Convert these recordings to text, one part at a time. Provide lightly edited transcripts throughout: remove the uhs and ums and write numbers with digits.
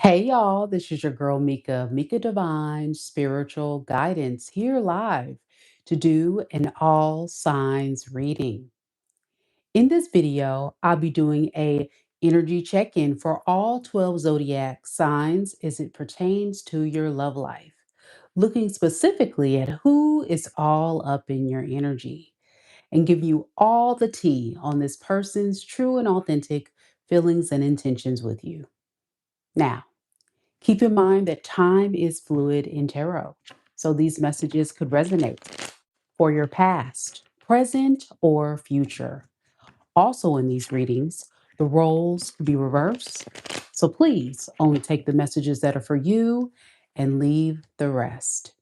Hey y'all, this is your girl Mika, Mika Divine Spiritual Guidance here live to do an all signs reading. In this video, I'll be doing a energy check-in for all 12 zodiac signs as it pertains to your love life, looking specifically at who is all up in your energy and give you all the tea on this person's true and authentic feelings and intentions with you. Now, keep in mind that time is fluid in tarot, so these messages could resonate for your past, present, or future. Also, in these readings, the roles could be reversed, so please only take the messages that are for you and leave the rest.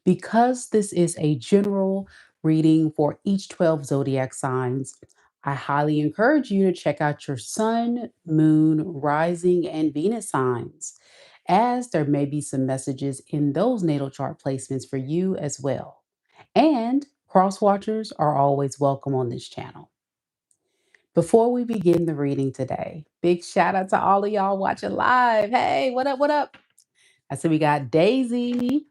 Because this is a general reading for each 12 zodiac signs, I highly encourage you to check out your sun, moon, rising, and Venus signs, as there may be some messages in those natal chart placements for you as well. And cross watchers are always welcome on this channel. Before we begin the reading today, big shout out to all of y'all watching live. Hey, what up? What up? I said we got Daisy.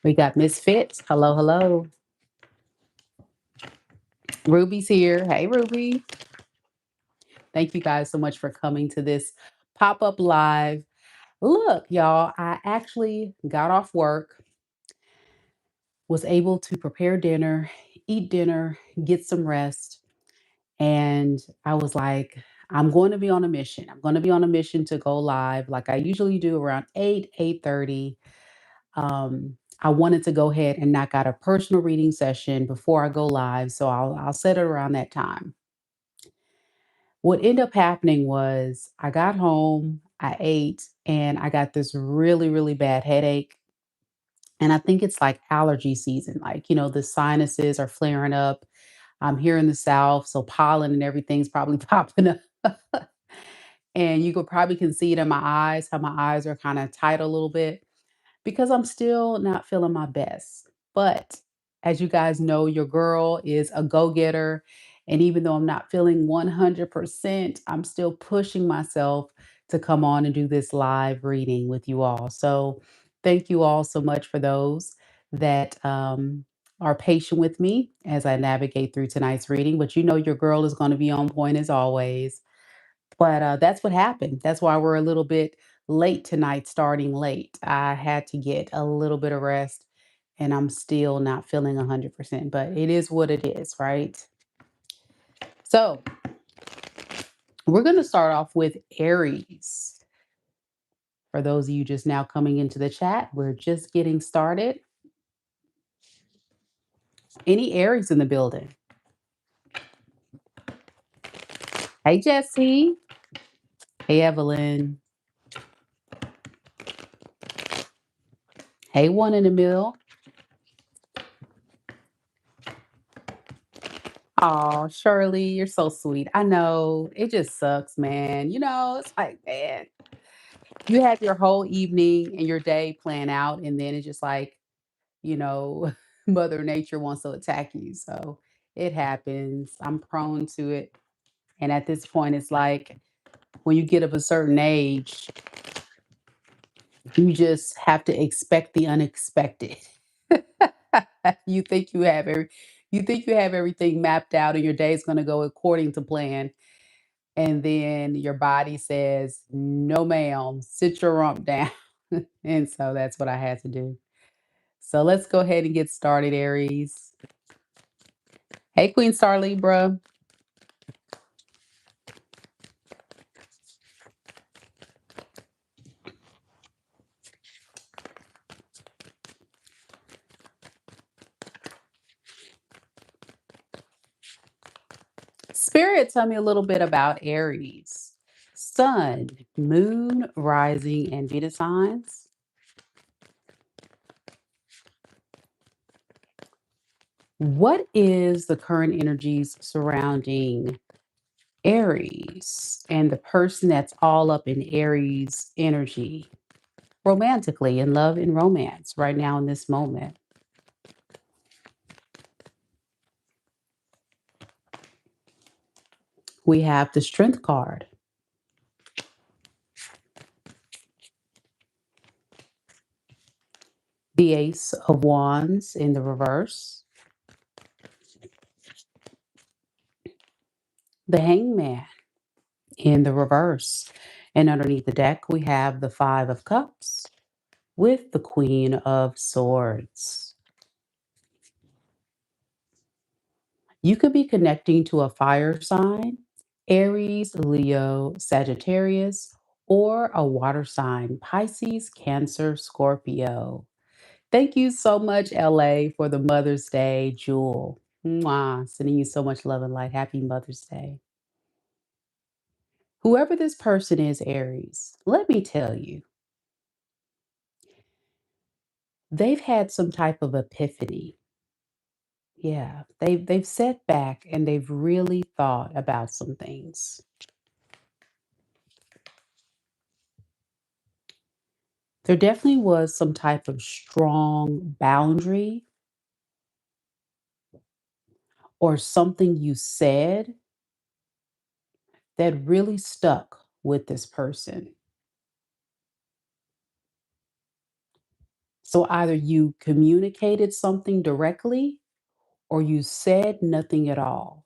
We got Miss Fitz. Hello, hello. Ruby's here. Hey, Ruby. Thank you guys so much for coming to this pop up live. Look, y'all, I actually got off work, was able to prepare dinner, eat dinner, get some rest. And I was like, I'm going to be on a mission. I'm going to be on a mission to go live like I usually do around 8:30. I wanted to go ahead and knock out a personal reading session before I go live. So I'll set it around that time. What ended up happening was I got home, I ate, and I got this really, really bad headache. And I think it's like allergy season. Like, the sinuses are flaring up. I'm here in the South, so pollen and everything's probably popping up. And you could probably can see it in my eyes, how my eyes are kind of tight a little bit because I'm still not feeling my best. But as you guys know, your girl is a go getter. And even though I'm not feeling 100%, I'm still pushing myself to come on and do this live reading with you all. So thank you all so much for those that are patient with me as I navigate through tonight's reading. But your girl is going to be on point as always. But, that's what happened. That's why we're a little bit late tonight, starting late. I had to get a little bit of rest, and I'm still not feeling 100%, but it is what it is, right? So, we're gonna start off with Aries. For those of you just now coming into the chat, we're just getting started. Any Aries in the building? Hey, Jesse. Hey, Evelyn. Hey, one in the middle. Oh, Shirley, you're so sweet. I know it just sucks, man. It's like, man, you have your whole evening and your day planned out, and then it's just like, you know, Mother Nature wants to attack you. So it happens. I'm prone to it. And at this point, it's like when you get of a certain age, you just have to expect the unexpected. you think you have every you think you have everything mapped out and your day's gonna go according to plan. And then your body says, no, ma'am, sit your rump down. And so that's what I had to do. So let's go ahead and get started, Aries. Hey, Queen Star Libra. Spirit, tell me a little bit about Aries. Sun, moon, rising, and Venus signs. What is the current energies surrounding Aries and the person that's all up in Aries energy romantically, in love and romance right now in this moment? We have the Strength card. The Ace of Wands in the reverse, the Hangman in the reverse. And underneath the deck, we have the Five of Cups with the Queen of Swords. You could be connecting to a fire sign, Aries, Leo, Sagittarius, or a water sign, Pisces, Cancer, Scorpio. Thank you so much, LA, for the Mother's Day jewel. Mwah. Sending you so much love and light. Happy Mother's Day. Whoever this person is, Aries, let me tell you, they've had some type of epiphany. Yeah, they've sat back and they've really thought about some things. There definitely was some type of strong boundary or something you said that really stuck with this person. So either you communicated something directly or you said nothing at all.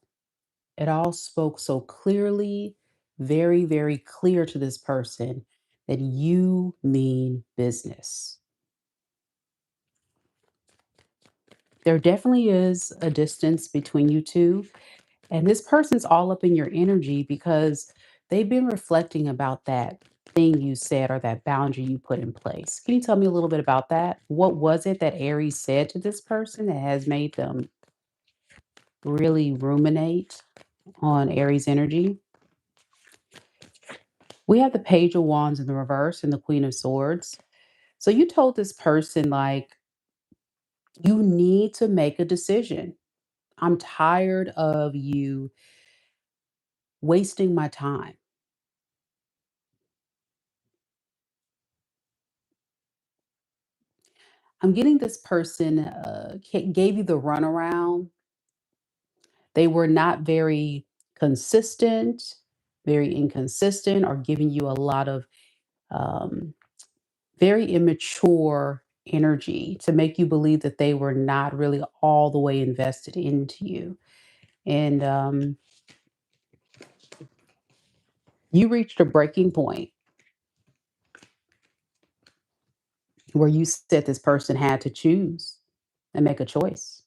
It all spoke so clearly, very, very clear to this person that you mean business. There definitely is a distance between you two. And this person's all up in your energy because they've been reflecting about that thing you said or that boundary you put in place. Can you tell me a little bit about that? What was it that Aries said to this person that has made them really ruminate on Aries energy? We have the Page of Wands in the reverse and the Queen of Swords. So you told this person, like, you need to make a decision. I'm tired of you wasting my time. I'm getting this person gave you the runaround. They were not very consistent, very inconsistent, or giving you a lot of um, very immature energy to make you believe that they were not really all the way invested into you. And you reached a breaking point where you said this person had to choose and make a choice.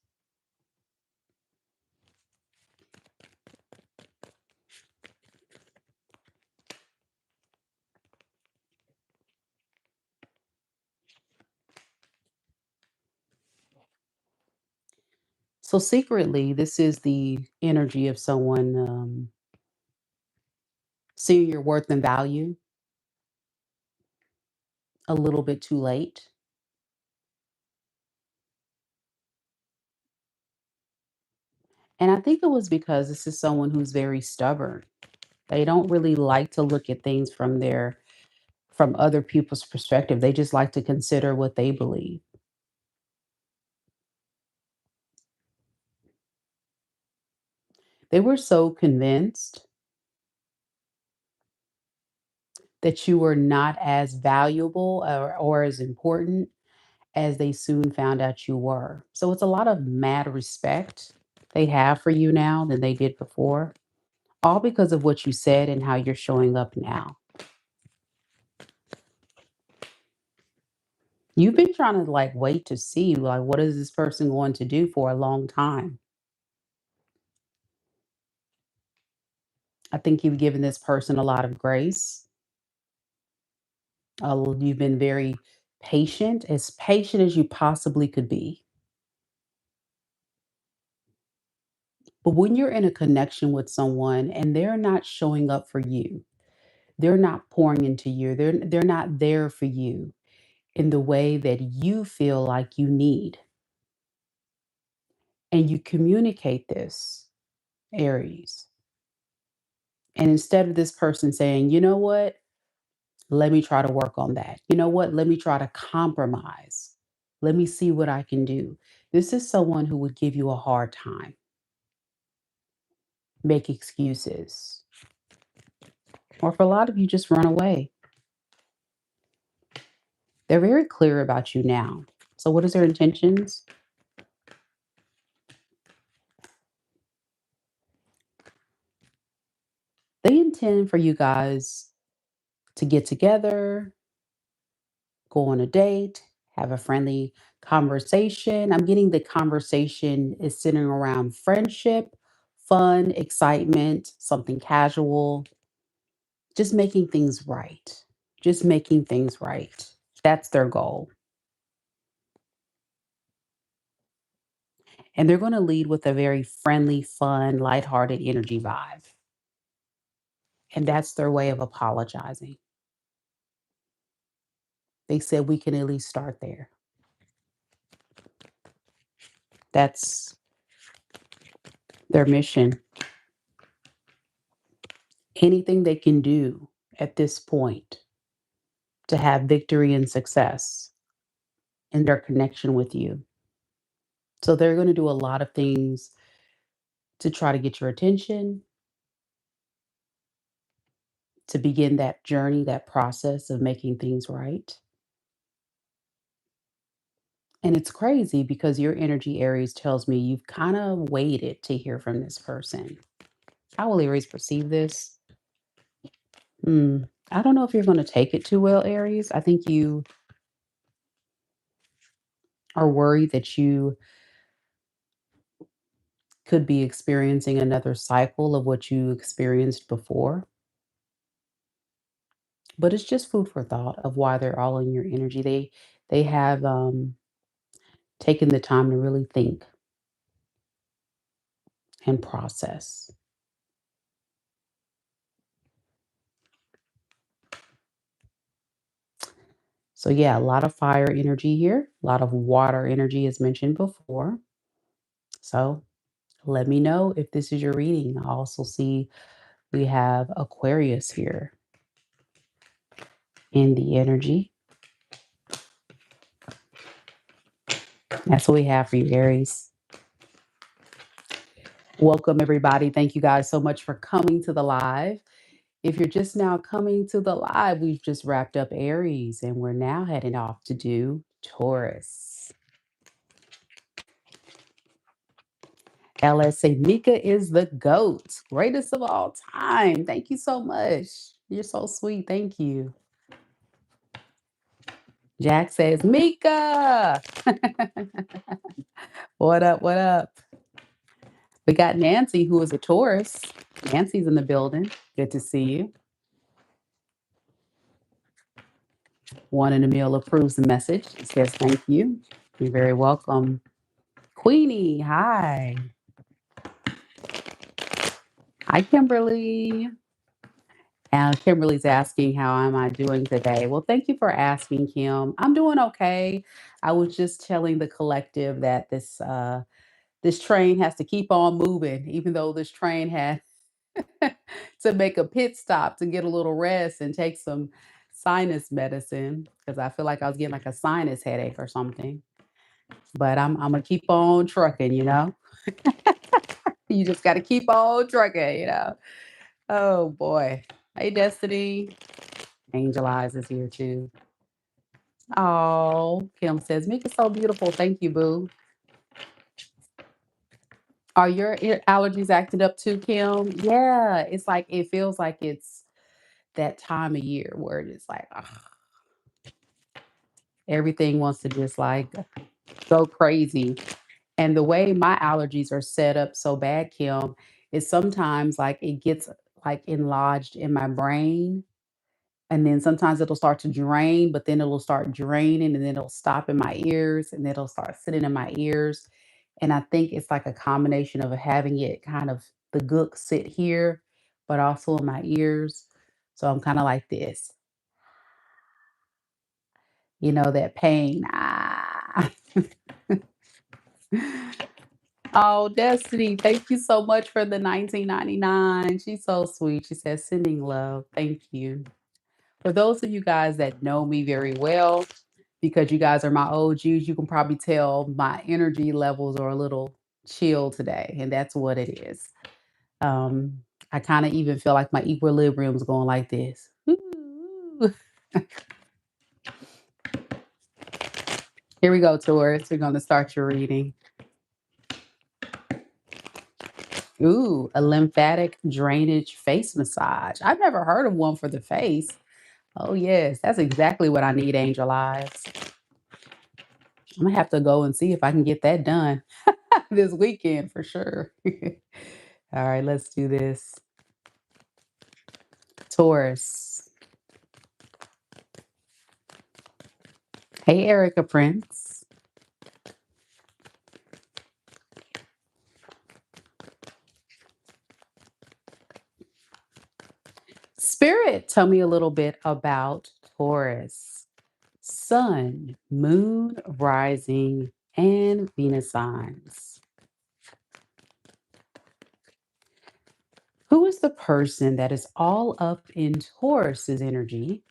So secretly, this is the energy of someone seeing your worth and value a little bit too late. And I think it was because this is someone who's very stubborn. They don't really like to look at things from other people's perspective. They just like to consider what they believe. They were so convinced that you were not as valuable or as important as they soon found out you were. So it's a lot of mad respect they have for you now than they did before, all because of what you said and how you're showing up now. You've been trying to like wait to see like what is this person going to do for a long time. I think you've given this person a lot of grace. You've been very patient as you possibly could be. But when you're in a connection with someone and they're not showing up for you, they're not pouring into you, they're not there for you in the way that you feel like you need. And you communicate this, Aries. And instead of this person saying, you know what, let me try to work on that. You know what, let me try to compromise. Let me see what I can do. This is someone who would give you a hard time, make excuses, or for a lot of you, just run away. They're very clear about you now. So what is their intentions? They intend for you guys to get together, go on a date, have a friendly conversation. I'm getting the conversation is centering around friendship, fun, excitement, something casual, just making things right. Just making things right. That's their goal. And they're going to lead with a very friendly, fun, lighthearted energy vibe. And that's their way of apologizing. They said we can at least start there. That's their mission. Anything they can do at this point to have victory and success in their connection with you. So they're going to do a lot of things to try to get your attention, to begin that journey, that process of making things right. And it's crazy because your energy Aries tells me you've kind of waited to hear from this person. How will Aries perceive this? Hmm. I don't know if you're going to take it too well, Aries. I think you are worried that you could be experiencing another cycle of what you experienced before. But it's just food for thought of why they're all in your energy. They have taken the time to really think and process. So yeah, a lot of fire energy here, a lot of water energy as mentioned before. So let me know if this is your reading. I also see we have Aquarius here in the energy. That's what we have for you, Aries. Welcome, everybody. Thank you guys so much for coming to the live. If you're just now coming to the live, we've just wrapped up Aries and we're now heading off to do Taurus. LSA Mika is the GOAT, greatest of all time. Thank you so much. You're so sweet. Thank you. Jack says, Mika. What up? What up? We got Nancy, who is a Taurus. Nancy's in the building. Good to see you. One in the meal approves the message. It says, thank you. You're very welcome. Queenie, hi. Hi, Kimberly. And Kimberly's asking, how am I doing today? Well, thank you for asking, Kim. I'm doing okay. I was just telling the collective that this train has to keep on moving, even though this train had to make a pit stop to get a little rest and take some sinus medicine because I feel like I was getting like a sinus headache or something. But I'm gonna keep on trucking, you know. You just got to keep on trucking, you know. Oh boy. Hey, Destiny. Angel Eyes is here too. Oh, Kim says, Mika's so beautiful. Thank you, boo. Are your allergies acting up too, Kim? Yeah, it's like it feels like it's that time of year where it's like ugh, everything wants to just like go crazy. And the way my allergies are set up so bad, Kim, is sometimes like it gets like enlarged in my brain. And then sometimes it'll start to drain, but then it'll start draining and then it'll stop in my ears and it'll start sitting in my ears. And I think it's like a combination of having it kind of the gook sit here, but also in my ears. So I'm kind of like this, you know, that pain. Ah. Oh, Destiny, thank you so much for the 1999. She's so sweet. She says, sending love. Thank you. For those of you guys that know me very well, because you guys are my OGs, you can probably tell my energy levels are a little chill today, and that's what it is. Um, I kind of even feel like my equilibrium's going like this. Ooh. Here we go, Taurus. We're going to start your reading. Ooh, a lymphatic drainage face massage. I've never heard of one for the face. Oh, yes. That's exactly what I need, Angel Eyes. I'm going to have to go and see if I can get that done this weekend for sure. All right, let's do this. Taurus. Hey, Erica Prince. Spirit, tell me a little bit about Taurus. Sun, moon, rising, and Venus signs. Who is the person that is all up in Taurus's energy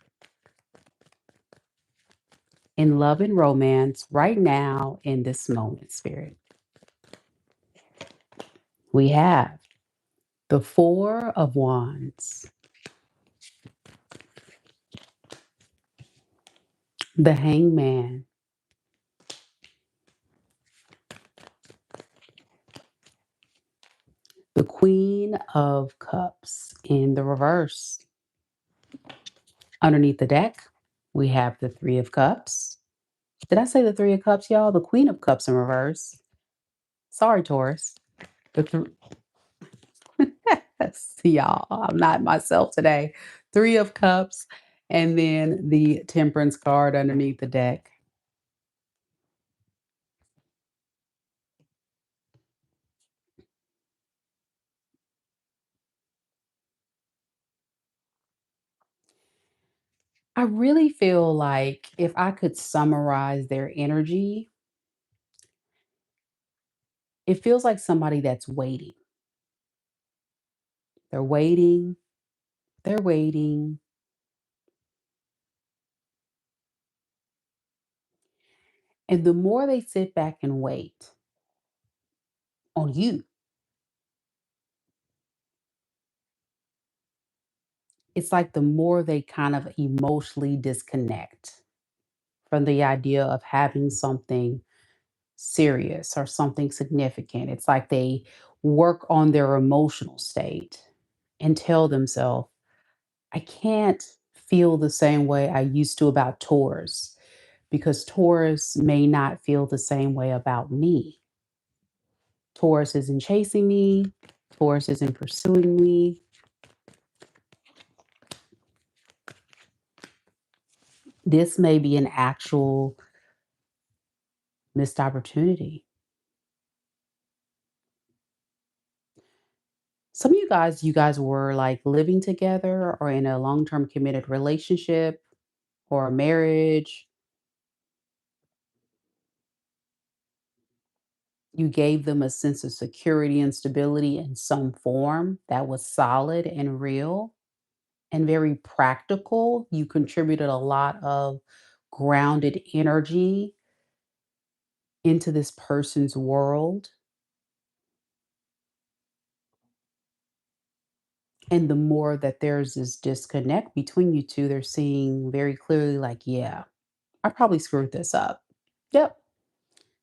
in love and romance right now in this moment, Spirit? We have the Four of Wands, the Hangman, the Queen of Cups in the reverse. Underneath the deck, we have the Three of Cups. Did I say the Three of Cups, y'all? The Queen of Cups in reverse. Sorry, Taurus. The See, y'all, I'm not myself today. Three of Cups, and then the Temperance card underneath the deck. I really feel like if I could summarize their energy, it feels like somebody that's waiting. They're waiting, they're waiting. And the more they sit back and wait on you, it's like the more they kind of emotionally disconnect from the idea of having something serious or something significant. It's like they work on their emotional state and tell themselves, I can't feel the same way I used to about Taurus because Taurus may not feel the same way about me. Taurus isn't chasing me, Taurus isn't pursuing me. This may be an actual missed opportunity. Some of you guys were like living together or in a long-term committed relationship or a marriage. You gave them a sense of security and stability in some form that was solid and real and very practical. You contributed a lot of grounded energy into this person's world. And the more that there's this disconnect between you two, they're seeing very clearly, like, yeah, I probably screwed this up. Yep.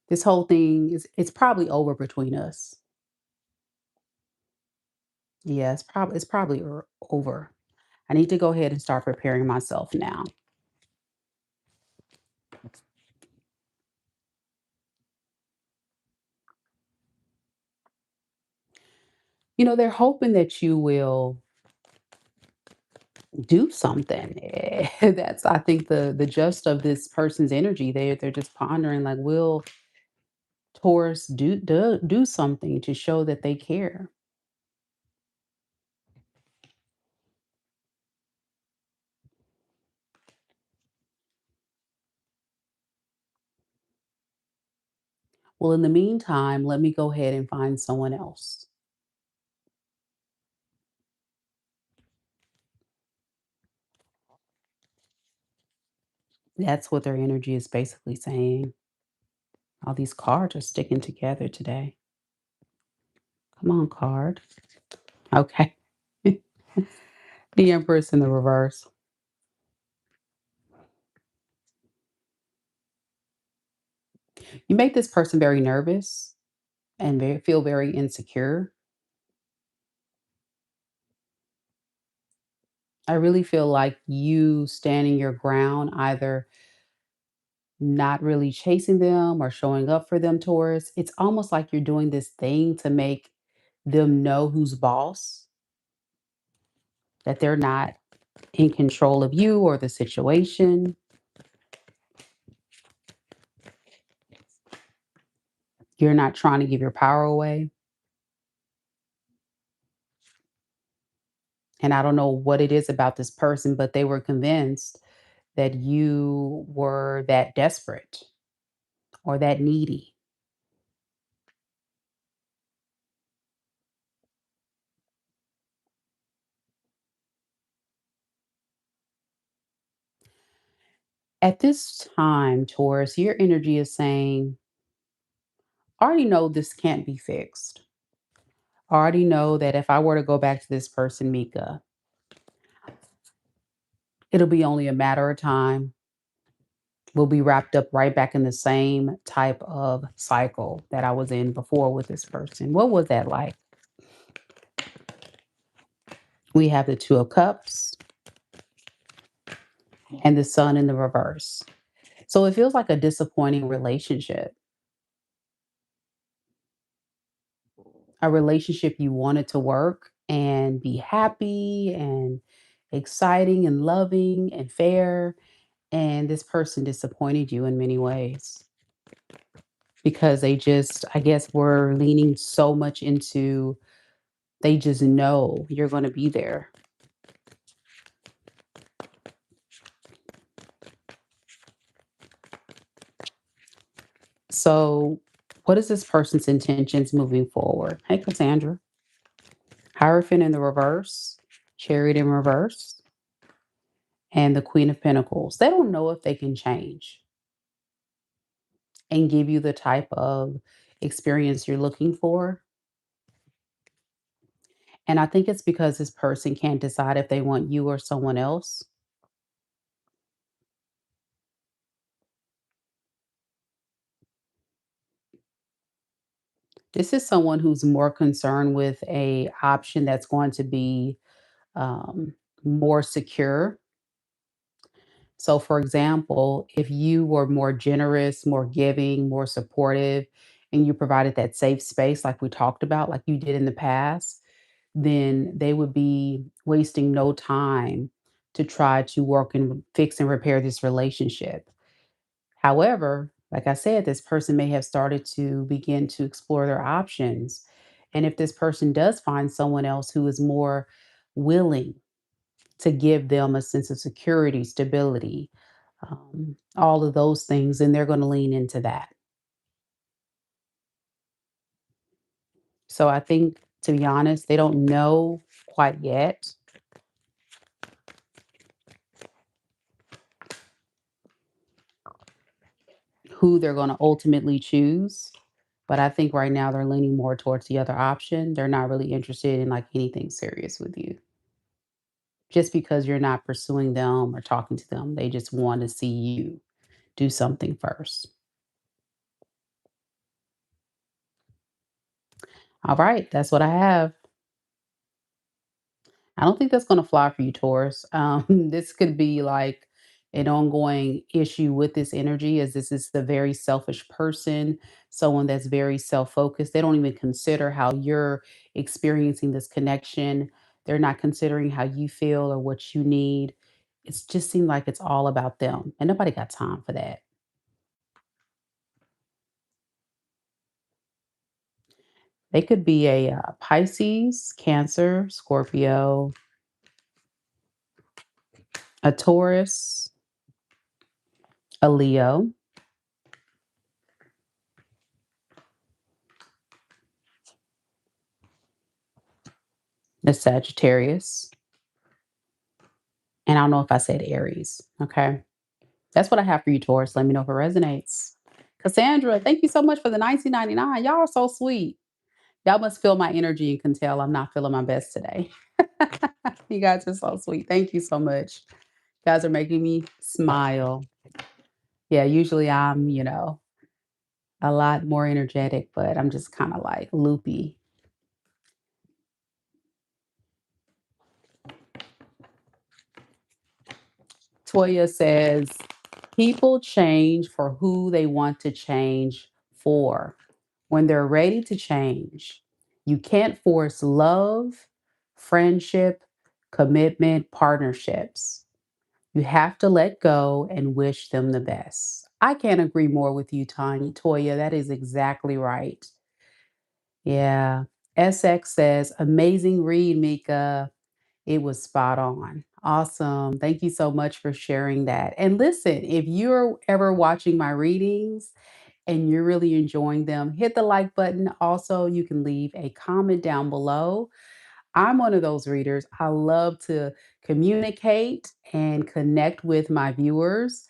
This whole thing is it's probably over between us. Yeah, it's probably over. I need to go ahead and start preparing myself now. They're hoping that you will do something. That's I think the gist of this person's energy. They're just pondering like, will Taurus do something to show that they care? Well, in the meantime, let me go ahead and find someone else. That's what their energy is basically saying. All these cards are sticking together today. Come on, card. Okay. The Empress in the reverse. You make this person very nervous and feel very insecure. I really feel like you standing your ground, either not really chasing them or showing up for them, Taurus. It's almost like you're doing this thing to make them know who's boss, that they're not in control of you or the situation. You're not trying to give your power away. And I don't know what it is about this person, but they were convinced that you were that desperate or that needy. At this time, Taurus, your energy is saying, I already know this can't be fixed. I already know that if I were to go back to this person, Mika, it'll be only a matter of time. We'll be wrapped up right back in the same type of cycle that I was in before with this person. What was that like? We have the Two of Cups and the Sun in the reverse. So it feels like a disappointing relationship, a relationship you wanted to work and be happy and exciting and loving and fair. And this person disappointed you in many ways because they just, I guess, were leaning so much into, they just know you're going to be there. So, what is this person's intentions moving forward? Hey, Cassandra. Hierophant in the reverse, Chariot in reverse, and the Queen of Pentacles. They don't know if they can change and give you the type of experience you're looking for. And I think it's because this person can't decide if they want you or someone else. This is someone who's more concerned with a option that's going to be um, more secure. So, for example, if you were more generous, more giving, more supportive, and you provided that safe space, like we talked about, like you did in the past, then they would be wasting no time to try to work and fix and repair this relationship. However, like I said, this person may have started to begin to explore their options. And if this person does find someone else who is more willing to give them a sense of security, stability, all of those things, and they're going to lean into that. So I think, to be honest, they don't know quite yet who they're going to ultimately choose. But I think right now they're leaning more towards the other option. They're not really interested in like anything serious with you. Just because you're not pursuing them or talking to them, they just want to see you do something first. All right, that's what I have. I don't think that's gonna fly for you, Taurus. This could be like an ongoing issue with this energy, as this is the very selfish person, someone that's very self-focused. They don't even consider how you're experiencing this connection. They're not considering how you feel or what you need. It's just seemed like it's all about them, and nobody got time for that. They could be a Pisces, Cancer, Scorpio, a Taurus, a Leo, a Sagittarius, and I don't know if I said Aries. Okay. That's what I have for you, Taurus. Let me know if it resonates. Cassandra, thank you so much for the 1999. Y'all are so sweet. Y'all must feel my energy and can tell I'm not feeling my best today. You guys are so sweet. Thank you so much. You guys are making me smile. Yeah, usually I'm, a lot more energetic, but I'm just kind of like loopy. Toya says, people change for who they want to change for when they're ready to change. You can't force love, friendship, commitment, partnerships. You have to let go and wish them the best. I can't agree more with you, Tanya. Toya. That is exactly right. Yeah. SX says, amazing read, Mika. It was spot on. Awesome. Thank you so much for sharing that. And listen, if you're ever watching my readings and you're really enjoying them, hit the like button. Also, you can leave a comment down below. I'm one of those readers. I love to communicate and connect with my viewers,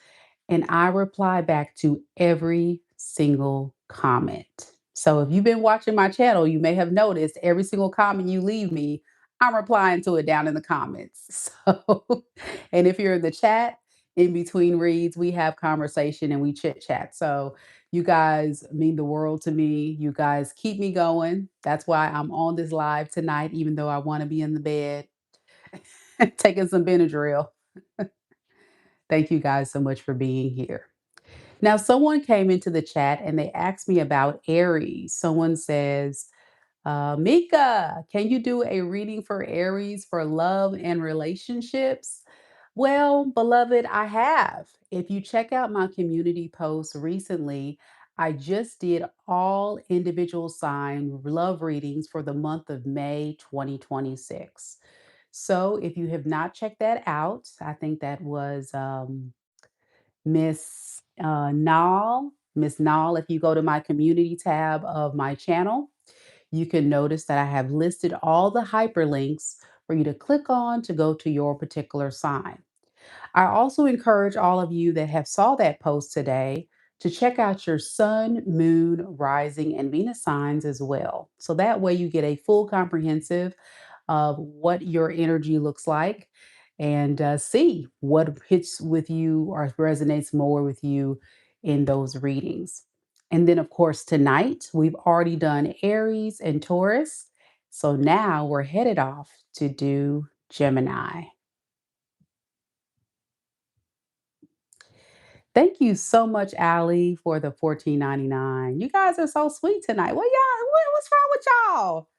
and I reply back to every single comment. So if you've been watching my channel, you may have noticed every single comment you leave me, I'm replying to it down in the comments. So, and if you're in the chat in between reads, we have conversation and we chit chat. So you guys mean the world to me. You guys keep me going. That's why I'm on this live tonight, even though I want to be in the bed taking some Benadryl. Thank you guys so much for being here. Now, someone came into the chat and they asked me about Aries. Someone says, Mika, can you do a reading for Aries for love and relationships? Well, beloved, I have. If you check out my community post recently, I just did all individual sign love readings for the month of May 2026. So if you have not checked that out, I think that was Miss Nall. Miss Nall, if you go to my community tab of my channel, you can notice that I have listed all the hyperlinks for you to click on to go to your particular sign. I also encourage all of you that have saw that post today to check out your sun, moon, rising, and Venus signs as well. So that way you get a full comprehensive of what your energy looks like and see what hits with you or resonates more with you in those readings. And then, of course, tonight we've already done Aries and Taurus. So now we're headed off to do Gemini. Thank you so much, Allie, for the 14.99. You guys are so sweet tonight. What's wrong with y'all?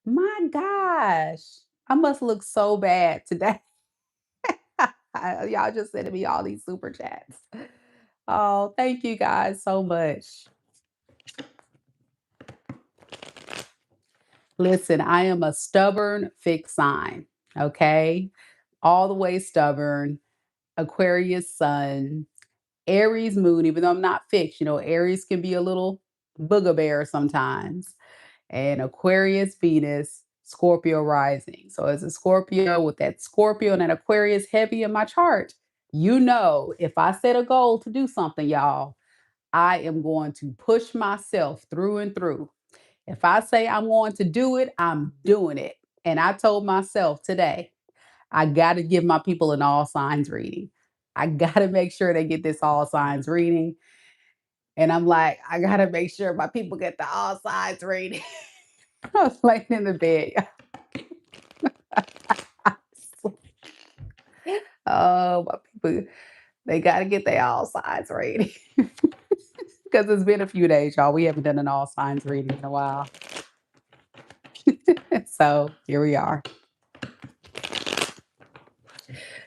My gosh. I must look so bad today. Y'all just sending me all these super chats. Oh, thank you guys so much. Listen, I am a stubborn fixed sign, okay? All the way stubborn. Aquarius sun, Aries moon, even though I'm not fixed, Aries can be a little booger bear sometimes. And Aquarius Venus, Scorpio rising. So as a Scorpio with that Scorpio and that Aquarius heavy in my chart, if I set a goal to do something, y'all, I am going to push myself through and through. If I say I'm going to do it, I'm doing it. And I told myself today, I got to give my people an all signs reading. I got to make sure they get this all signs reading. And I'm like, I got to make sure my people get the all signs reading. I was laying in the bed. Oh, my people, they got to get their all signs reading. Because it's been a few days, y'all. We haven't done an all signs reading in a while. So here we are.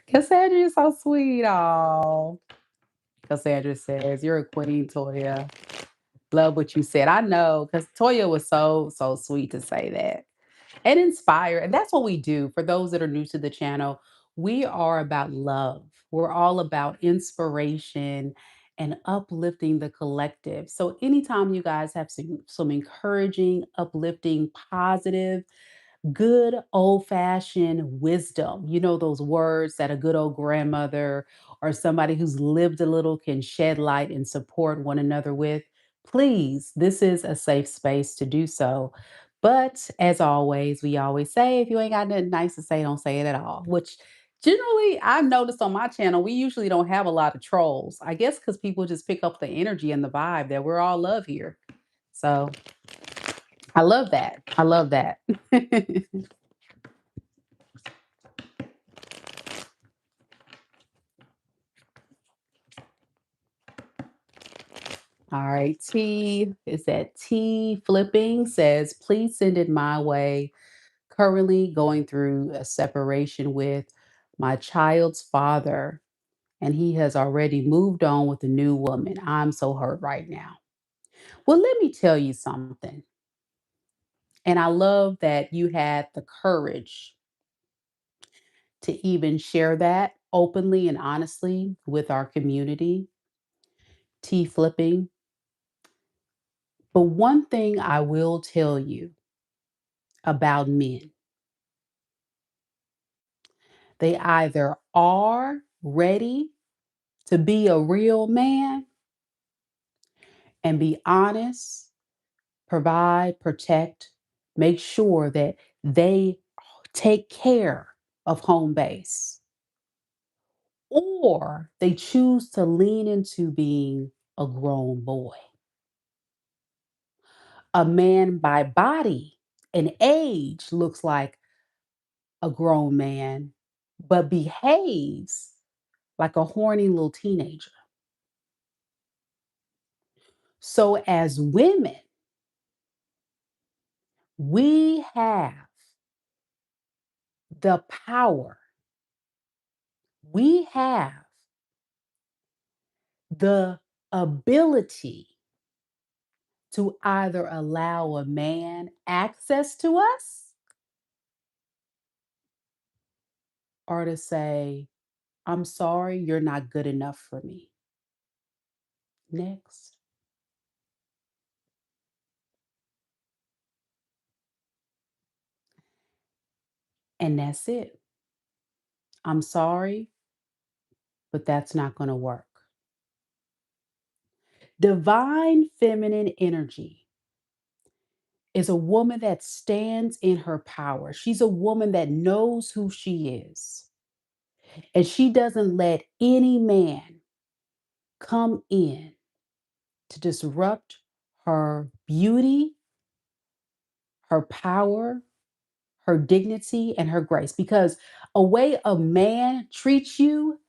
Cassandra is so sweet. Oh, Cassandra says, you're a queen, Toya. Love what you said. I know, because Toya was so sweet to say that and inspire. And that's what we do. For those that are new to the channel, we are about love. We're all about inspiration and uplifting the collective. So anytime you guys have some encouraging, uplifting, positive, good old fashioned wisdom. Those words that a good old grandmother or somebody who's lived a little can shed light and support one another with. Please, this is a safe space to do so. But as always, we always say if you ain't got nothing nice to say, don't say it at all, which Generally, I've noticed on my channel, we usually don't have a lot of trolls. I guess because people just pick up the energy and the vibe that we're all love here. So I love that. I love that. All right. T is that T flipping says, please send it my way. Currently going through a separation with my child's father, and he has already moved on with a new woman. I'm so hurt right now. Well, let me tell you something. And I love that you had the courage to even share that openly and honestly with our community. T flipping. But one thing I will tell you about men, they either are ready to be a real man and be honest, provide, protect, make sure that they take care of home base, or they choose to lean into being a grown boy. A man by body and age looks like a grown man, but behaves like a horny little teenager. So, as women, we have the power, we have the ability to either allow a man access to us or to say, I'm sorry, you're not good enough for me. Next. And that's it. I'm sorry, but that's not going to work. Divine feminine energy is a woman that stands in her power. She's a woman that knows who she is. And she doesn't let any man come in to disrupt her beauty, her power, her dignity, and her grace. Because a way a man treats you,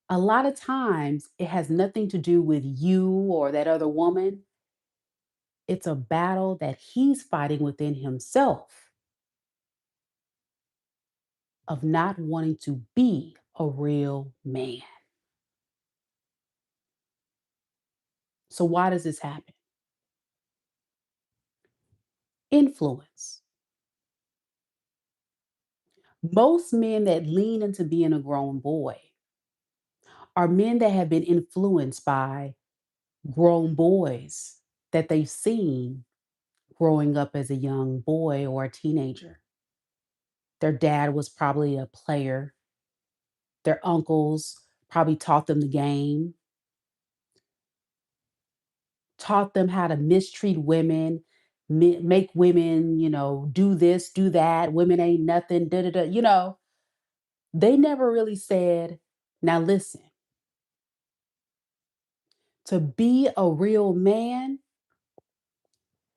a lot of times it has nothing to do with you or that other woman. It's a battle that he's fighting within himself of not wanting to be a real man. So, why does this happen? Influence. Most men that lean into being a grown boy are men that have been influenced by grown boys that they've seen growing up as a young boy or a teenager. Their dad was probably a player, their uncles probably taught them the game, taught them how to mistreat women, make women, do this, do that. Women ain't nothing, da da da. They never really said, now listen, to be a real man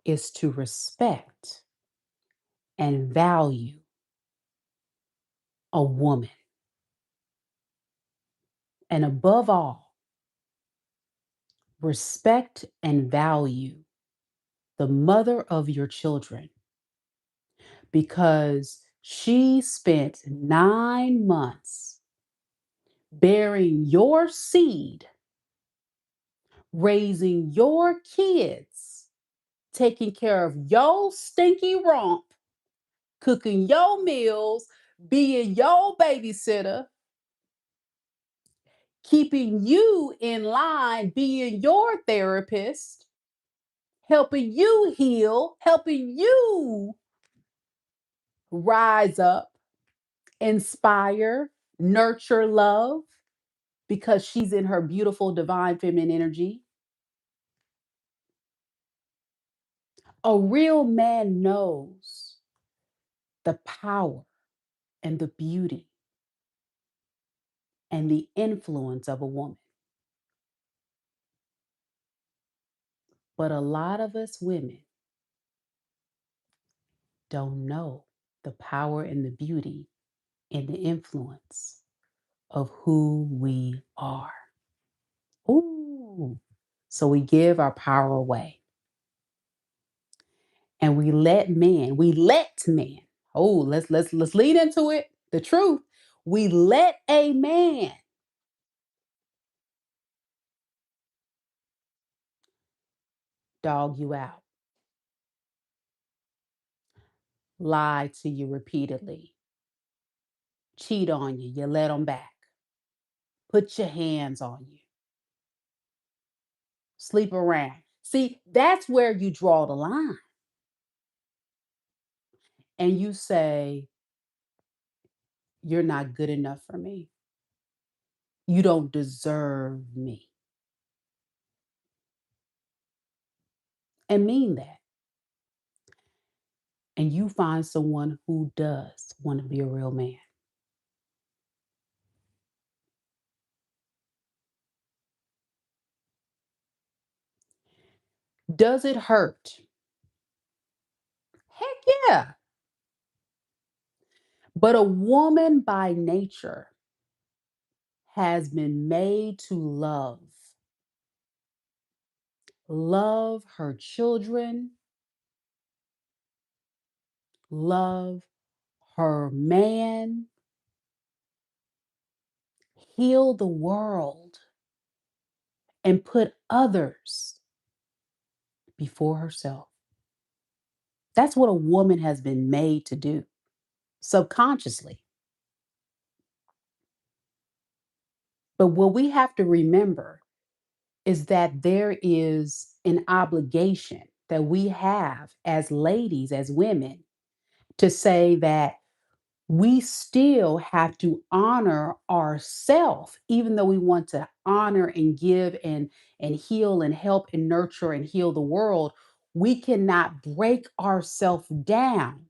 is to respect and value a woman. And above all, respect and value the mother of your children because she spent 9 months bearing your seed, raising your kids, taking care of your stinky rump, cooking your meals, being your babysitter, keeping you in line, being your therapist, helping you heal, helping you rise up, inspire, nurture, love, because she's in her beautiful divine feminine energy. A real man knows the power and the beauty and the influence of a woman. But a lot of us women don't know the power and the beauty and the influence of who we are. Ooh. So we give our power away and we let men. Oh, let's lean into it. The truth. We let a man dog you out, lie to you repeatedly, cheat on you, you let them back, put your hands on you, sleep around. See, that's where you draw the line and you say, you're not good enough for me. You don't deserve me. And mean that. And you find someone who does want to be a real man. Does it hurt? Heck yeah. But a woman by nature has been made to love her children, love her man, heal the world, and put others before herself. That's what a woman has been made to do subconsciously. But what we have to remember is that there is an obligation that we have as ladies, as women, to say that we still have to honor ourselves, even though we want to honor and give and heal and help and nurture and heal the world. We cannot break ourselves down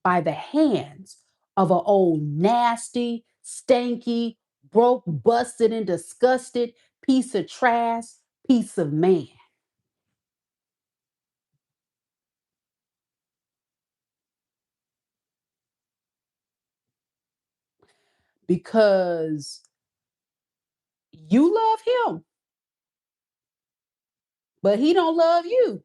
by the hands of an old nasty, stanky, broke, busted, and disgusted piece of trash, piece of man. Because you love him, but he don't love you.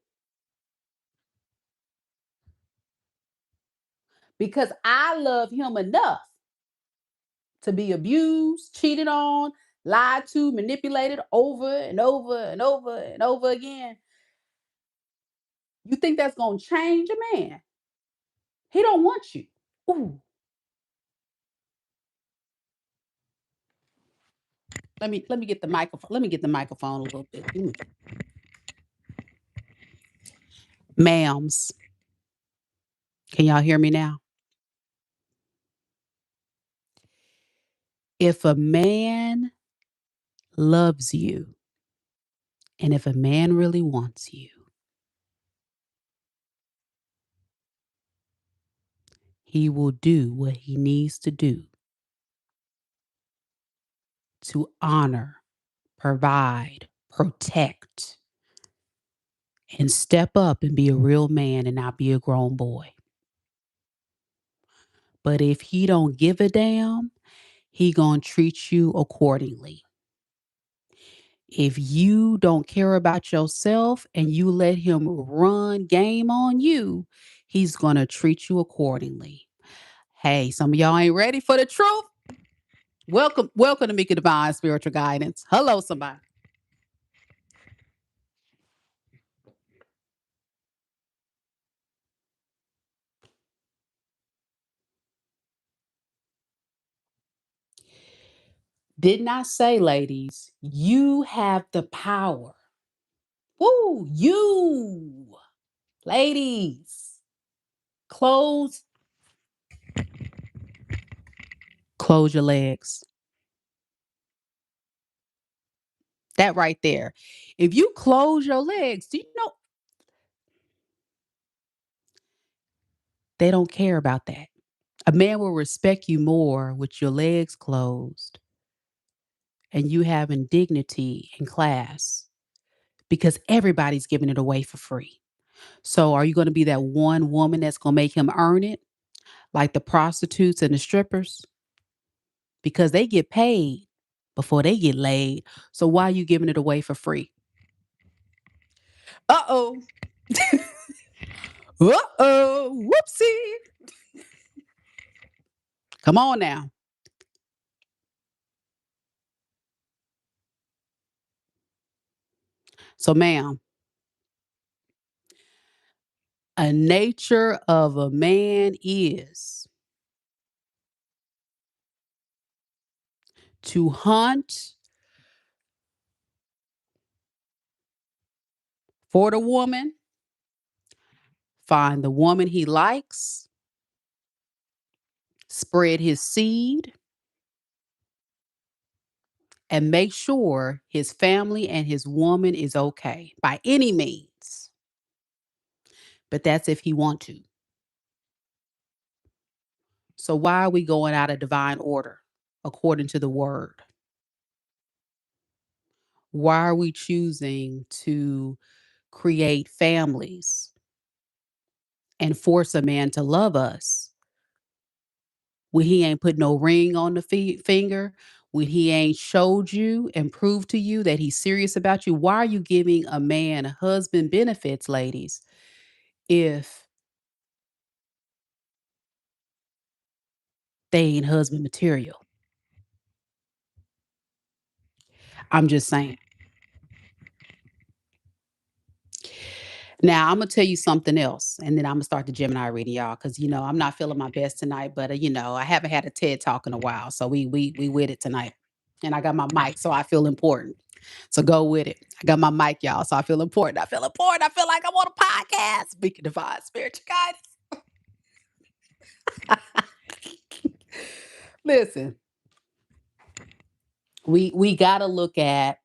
Because I love him enough to be abused, cheated on, lied to, manipulated over and over and over and over again. You think that's gonna change a man? He don't want you. Ooh, let me get the microphone. Let me get the microphone a little bit. Ma'ams, can y'all hear me now? If a man loves you and if a man really wants you, he will do what he needs to do to honor, provide, protect, and step up and be a real man and not be a grown boy. But if he don't give a damn, he going to treat you accordingly. If you don't care about yourself and you let him run game on you, he's going to treat you accordingly. Hey, some of y'all ain't ready for the truth. Welcome to Mika Divine Spiritual Guidance. Hello, somebody. Did not say, ladies, you have the power. Woo, you, ladies, close, close your legs. That right there. If you close your legs, do you know they don't care about that? A man will respect you more with your legs closed and you having dignity and class because everybody's giving it away for free. So are you going to be that one woman that's going to make him earn it? Like the prostitutes and the strippers? Because they get paid before they get laid. So why are you giving it away for free? Uh-oh. Uh-oh. Whoopsie. Come on now. So, ma'am, a nature of a man is to hunt for the woman, find the woman he likes, spread his seed, and make sure his family and his woman is okay by any means. But that's if he want to. So why are we going out of divine order according to the word? Why are we choosing to create families and force a man to love us when he ain't put no ring on the finger, when he ain't showed you and proved to you that he's serious about you? Why are you giving a man husband benefits, ladies, if they ain't husband material? I'm just saying. Now, I'm gonna tell you something else, and then I'm gonna start the Gemini reading, y'all, because I'm not feeling my best tonight. But I haven't had a TED talk in a while, so we with it tonight. And I got my mic, so I feel important. So go with it. I got my mic, y'all, so I feel important. I feel important. I feel like I'm on a podcast. Speaking divine spiritual guidance. Listen, we gotta look at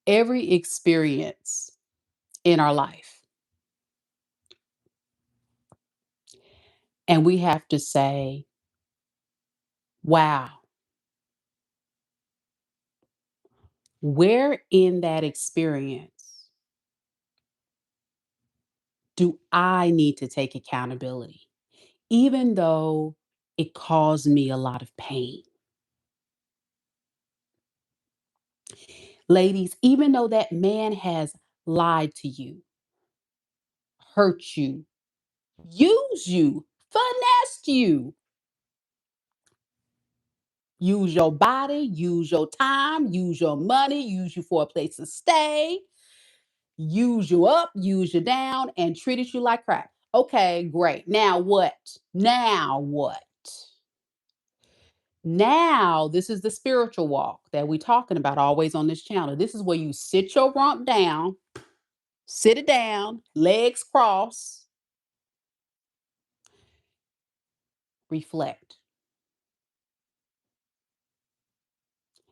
every experience in our life, and we have to say, "Wow, where in that experience do I need to take accountability, even though it caused me a lot of pain?" Ladies, even though that man has lied to you, hurt you, used you, finessed you, use your body, use your time, use your money, use you for a place to stay, use you up, use you down, and treated you like crap. Okay, great. Now what? Now what? Now, this is the spiritual walk that we're talking about always on this channel. This is where you sit your rump down, sit it down, legs crossed, reflect.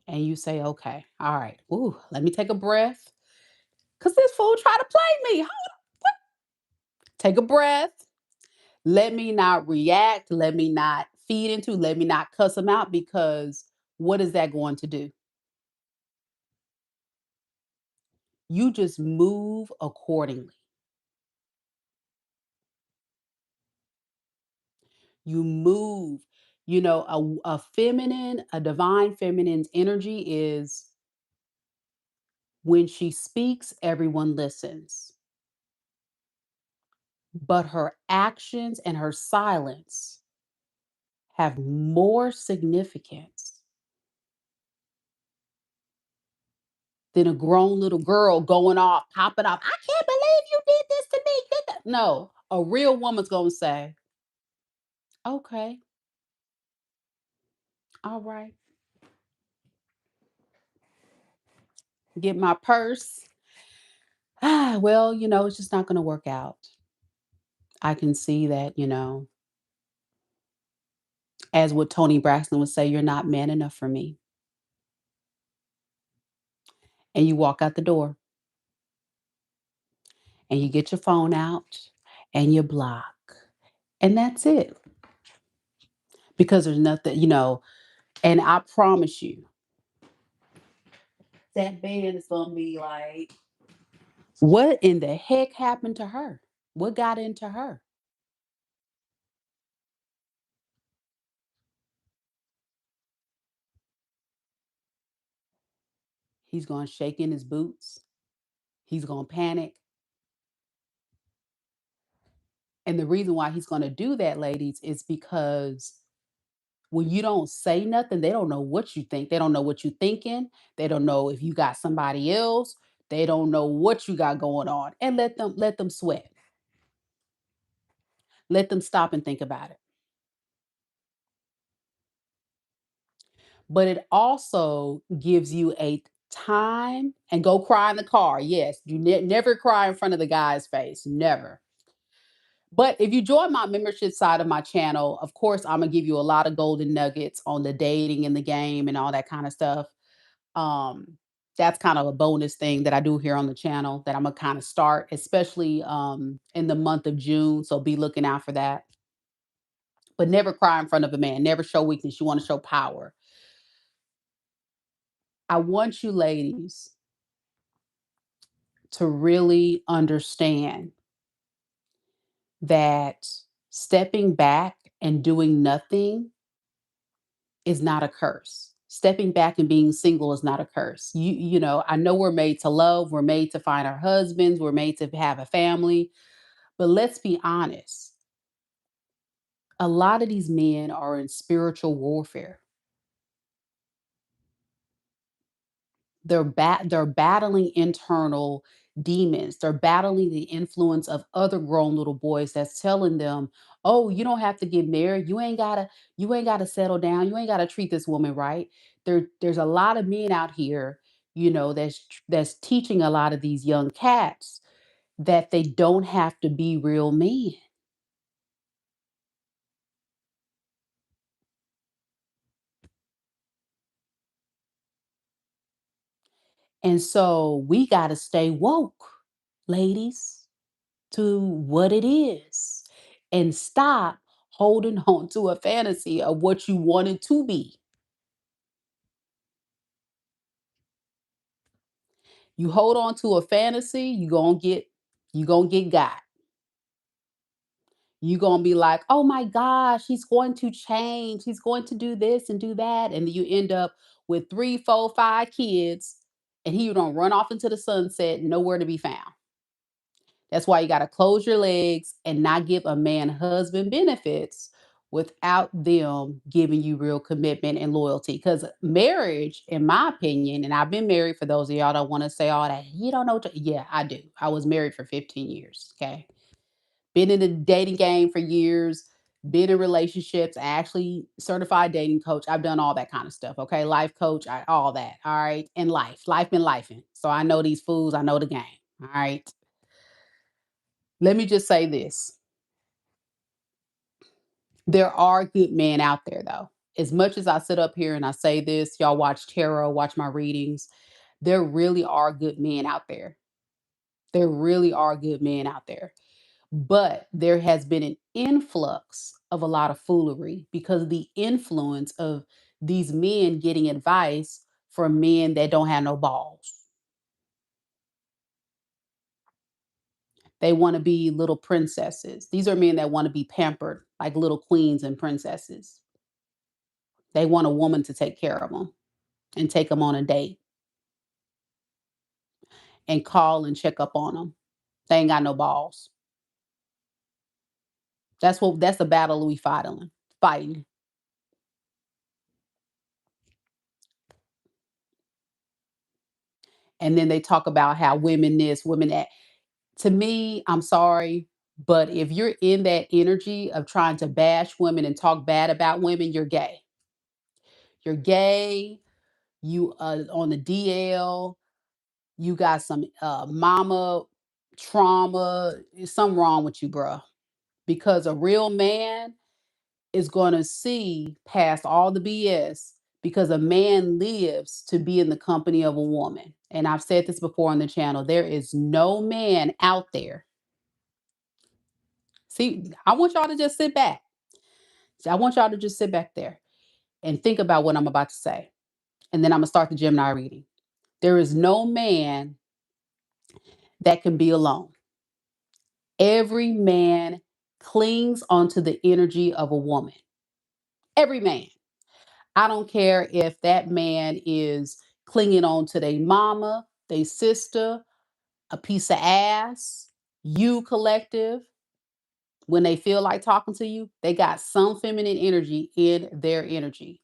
And you say, okay, all right, ooh, let me take a breath. Because this fool tried to play me. Take a breath. Let me not react. Let me not feed into, let me not cuss him out, because what is that going to do? You just move accordingly. You move. A divine feminine's energy is when she speaks, everyone listens. But her actions and her silence have more significance than a grown little girl going off, popping off. I can't believe you did this to me. Did that. No, a real woman's going to say, okay, all right, get my purse. Well, it's just not going to work out. I can see that, as what Tony Braxton would say, you're not man enough for me. And you walk out the door and you get your phone out and you block. And that's it. Because there's nothing, And I promise you, that man is gonna be like, what in the heck happened to her? What got into her? He's gonna shake in his boots. He's gonna panic. And the reason why he's gonna do that, ladies, is because when you don't say nothing, they don't know what you think. They don't know what you're thinking. They don't know if you got somebody else. They don't know what you got going on. And let them sweat. Let them stop and think about it. But it also gives you a time and go cry in the car. Yes, you never cry in front of the guy's face. Never. But if you join my membership side of my channel, of course, I'm gonna give you a lot of golden nuggets on the dating in the game and all that kind of stuff. Um, that's kind of a bonus thing that I do here on the channel that I'm gonna kind of start, especially in the month of June. So be looking out for that. But never cry in front of a man. Never show weakness. You want to show power. I want you ladies to really understand that stepping back and doing nothing is not a curse. Stepping back and being single is not a curse. You know, I know we're made to love, we're made to find our husbands, we're made to have a family, but let's be honest. A lot of these men are in spiritual warfare. They're battling internal demons. They're battling the influence of other grown little boys that's telling them, "Oh, you don't have to get married. You ain't got to settle down. You ain't got to treat this woman right." There's a lot of men out here, that's teaching a lot of these young cats that they don't have to be real men. And so we got to stay woke, ladies, to what it is and stop holding on to a fantasy of what you want it to be. You hold on to a fantasy, you going to get got. You're going to be like, "Oh my gosh, he's going to change. He's going to do this and do that." And you end up with three, four, five kids and he don't run off into the sunset, nowhere to be found. That's why you got to close your legs and not give a man husband benefits without them giving you real commitment and loyalty. Because marriage, in my opinion, and I've been married for those of y'all that want to say all that, you don't know. Yeah, I do. I was married for 15 years. Okay. Been in the dating game for years, been in relationships, actually certified dating coach. I've done all that kind of stuff. Okay. Life coach, all that. All right. And life been lifing. So I know these fools, I know the game. All right. Let me just say this. There are good men out there, though. As much as I sit up here and I say this, y'all watch tarot, watch my readings, there really are good men out there. There really are good men out there. But there has been an influx of a lot of foolery because of the influence of these men getting advice from men that don't have no balls. They want to be little princesses. These are men that want to be pampered like little queens and princesses. They want a woman to take care of them and take them on a date and call and check up on them. They ain't got no balls. That's the battle we fighting. And then they talk about how women this, women that. To me, I'm sorry, but if you're in that energy of trying to bash women and talk bad about women, you're gay. You're gay. You on the DL. You got some mama trauma. There's something wrong with you, bruh. Because a real man is going to see past all the BS because a man lives to be in the company of a woman. And I've said this before on the channel. There is no man out there. See, I want y'all to just sit back. See, I want y'all to just sit back there And think about what I'm about to say. And then I'm going to start the Gemini reading. There is no man that can be alone. Every man clings onto the energy of a woman. Every man. I don't care if that man is clinging on to their mama, their sister, a piece of ass, you collective. When they feel like talking to you, they got some feminine energy in their energy.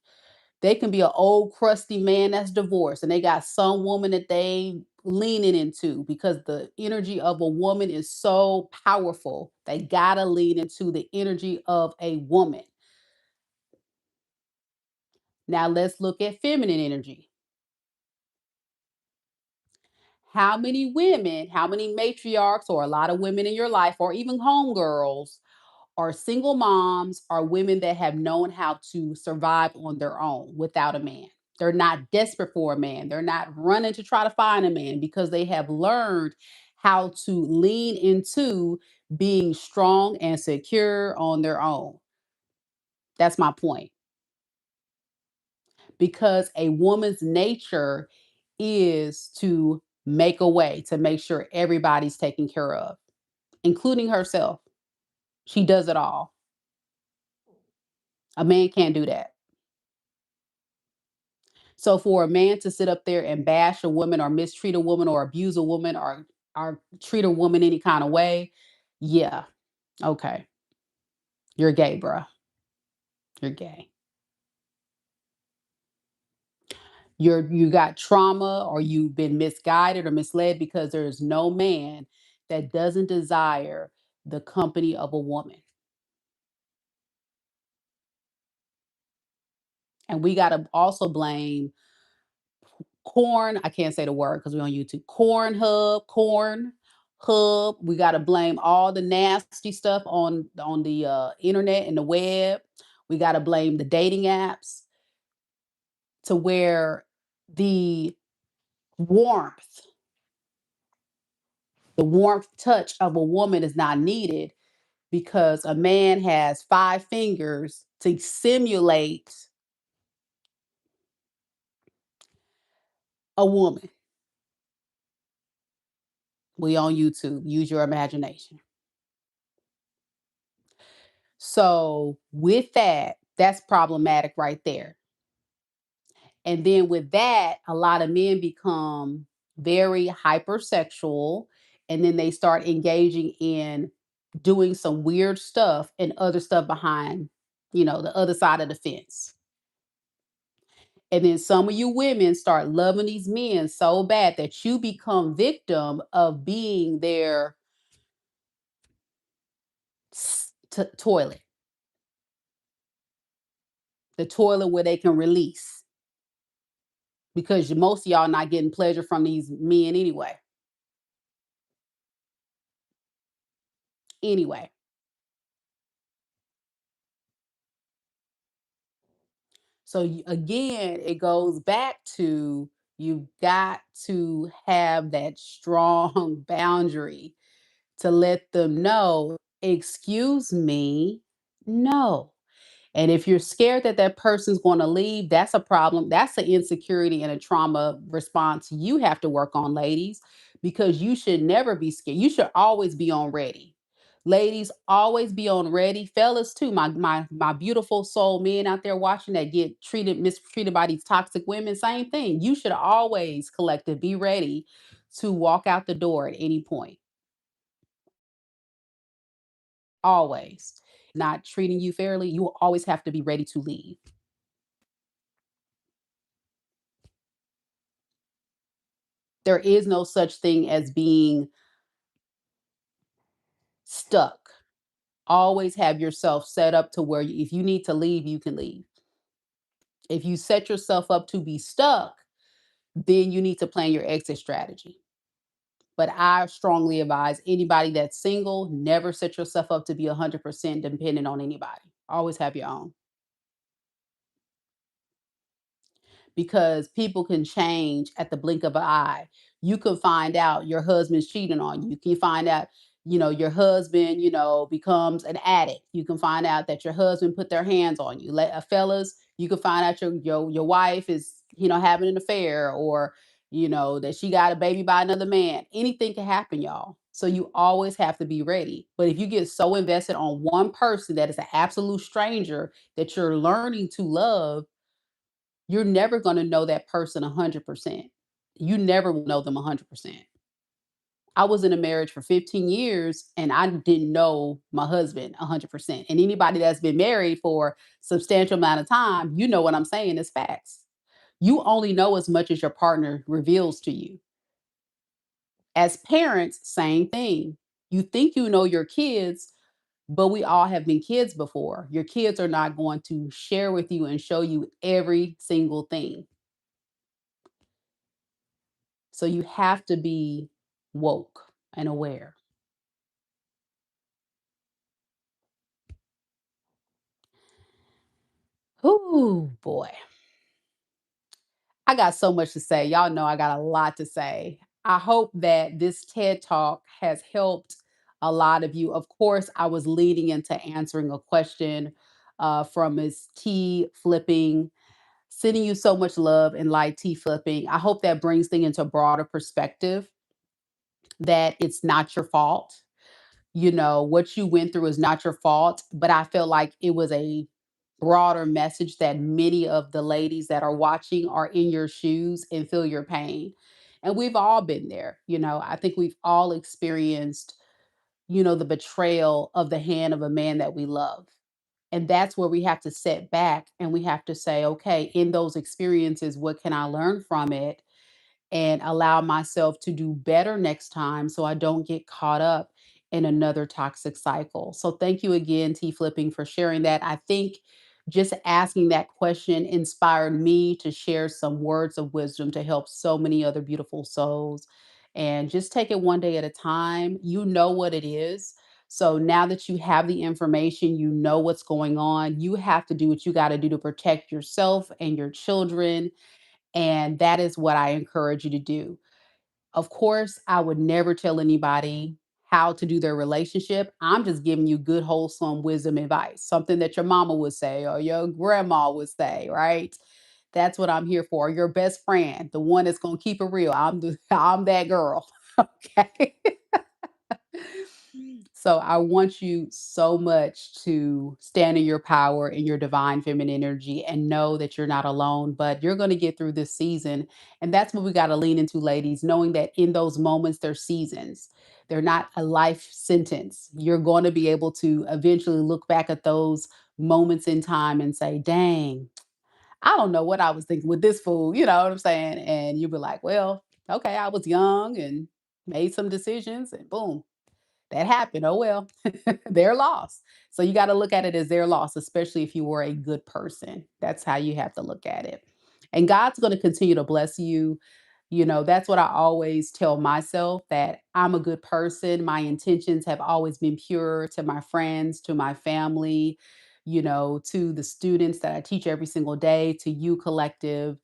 They can be an old crusty man that's divorced and they got some woman that they leaning into because the energy of a woman is so powerful. They gotta lean into the energy of a woman. Now let's look at feminine energy. How many women, how many matriarchs or a lot of women in your life or even homegirls are single moms or women that have known how to survive on their own without a man? They're not desperate for a man. They're not running to try to find a man because they have learned how to lean into being strong and secure on their own. That's my point. Because a woman's nature is to make a way to make sure everybody's taken care of, including herself. She does it all. A man can't do that. So for a man to sit up there and bash a woman or mistreat a woman or abuse a woman or treat a woman any kind of way, yeah, okay. You're gay, bruh. You're gay. You got trauma or you've been misguided or misled because there is no man that doesn't desire the company of a woman. And we got to also blame corn. I can't say the word because we're on YouTube. Corn hub. We got to blame all the nasty stuff on the internet and the web. We got to blame the dating apps to where the warmth, the warmth touch of a woman is not needed because a man has 5 fingers to simulate a woman. We on YouTube. Use your imagination. So with that, that's problematic right there. And then with that, a lot of men become very hypersexual and then they start engaging in doing some weird stuff and other stuff behind, the other side of the fence. And then some of you women start loving these men so bad that you become victim of being their toilet, the toilet where they can release because most of y'all not getting pleasure from these men anyway. Anyway, so again, it goes back to you got to have that strong boundary to let them know, excuse me, no. And if you're scared that that person's going to leave, that's a problem. That's an insecurity and a trauma response you have to work on, ladies, because you should never be scared. You should always be on ready. Ladies, always be on ready. Fellas, too, my beautiful soul men out there watching that get mistreated by these toxic women, same thing. You should always collective be ready to walk out the door at any point. Always. Not treating you fairly, you will always have to be ready to leave. There is no such thing as being stuck. Always have yourself set up to where if you need to leave, you can leave. If you set yourself up to be stuck, then you need to plan your exit strategy. But I strongly advise anybody that's single, never set yourself up to be 100% dependent on anybody. Always have your own. Because people can change at the blink of an eye. You can find out your husband's cheating on you. You can find out your husband, becomes an addict. You can find out that your husband put their hands on you. Fellas, you can find out your wife is, having an affair, or that she got a baby by another man. Anything can happen, y'all. So you always have to be ready. But if you get so invested on one person that is an absolute stranger that you're learning to love, you're never going to know that person 100%. You never will know them 100%. I was in a marriage for 15 years and I didn't know my husband 100%. And anybody that's been married for substantial amount of time, you know what I'm saying is facts. You only know as much as your partner reveals to you. As parents, same thing. You think you know your kids, but we all have been kids before. Your kids are not going to share with you and show you every single thing. So you have to be woke and aware. Oh boy. I got so much to say. Y'all know I got a lot to say. I hope that this TED Talk has helped a lot of you. Of course, I was leading into answering a question from Ms. T Flipping. Sending you so much love and light, T Flipping. I hope that brings things into broader perspective, that it's not your fault. What you went through is not your fault. But I feel like it was a broader message that many of the ladies that are watching are in your shoes and feel your pain. And we've all been there. I think we've all experienced, the betrayal of the hand of a man that we love. And that's where we have to sit back and we have to say, okay, in those experiences, what can I learn from it? And allow myself to do better next time so I don't get caught up in another toxic cycle. So thank you again, T Flipping, for sharing that. I think just asking that question inspired me to share some words of wisdom to help so many other beautiful souls. And just take it one day at a time. You know what it is. So now that you have the information, you know what's going on, you have to do what you got to do to protect yourself and your children, and that is what I encourage you to do. Of course, I would never tell anybody how to do their relationship. I'm just giving you good, wholesome wisdom advice, something that your mama would say or your grandma would say, right? That's what I'm here for. Your best friend, the one that's going to keep it real. I'm that girl. Okay. So I want you so much to stand in your power in your divine feminine energy and know that you're not alone, but you're going to get through this season. And that's what we got to lean into, ladies, knowing that in those moments, they're seasons. They're not a life sentence. You're going to be able to eventually look back at those moments in time and say, dang, I don't know what I was thinking with this fool. You know what I'm saying? And you'll be like, well, okay, I was young and made some decisions and boom, that happened. Oh well, their loss. So you got to look at it as their loss, especially if you were a good person. That's how you have to look at it. And God's going to continue to bless you. That's what I always tell myself, that I'm a good person. My intentions have always been pure, to my friends, to my family, to the students that I teach every single day, to you collective.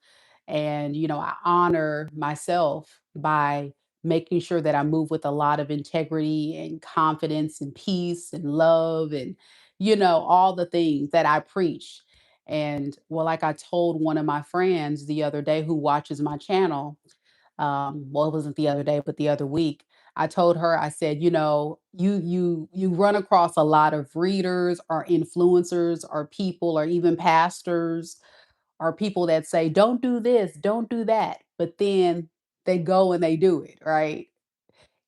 And, I honor myself by making sure that I move with a lot of integrity and confidence and peace and love and, all the things that I preach. And well, like I told one of my friends the other day who watches my channel, well, it wasn't the other day, but the other week, I told her, I said, you run across a lot of readers or influencers or people or even pastors or people that say, don't do this, don't do that. But then they go and they do it, right?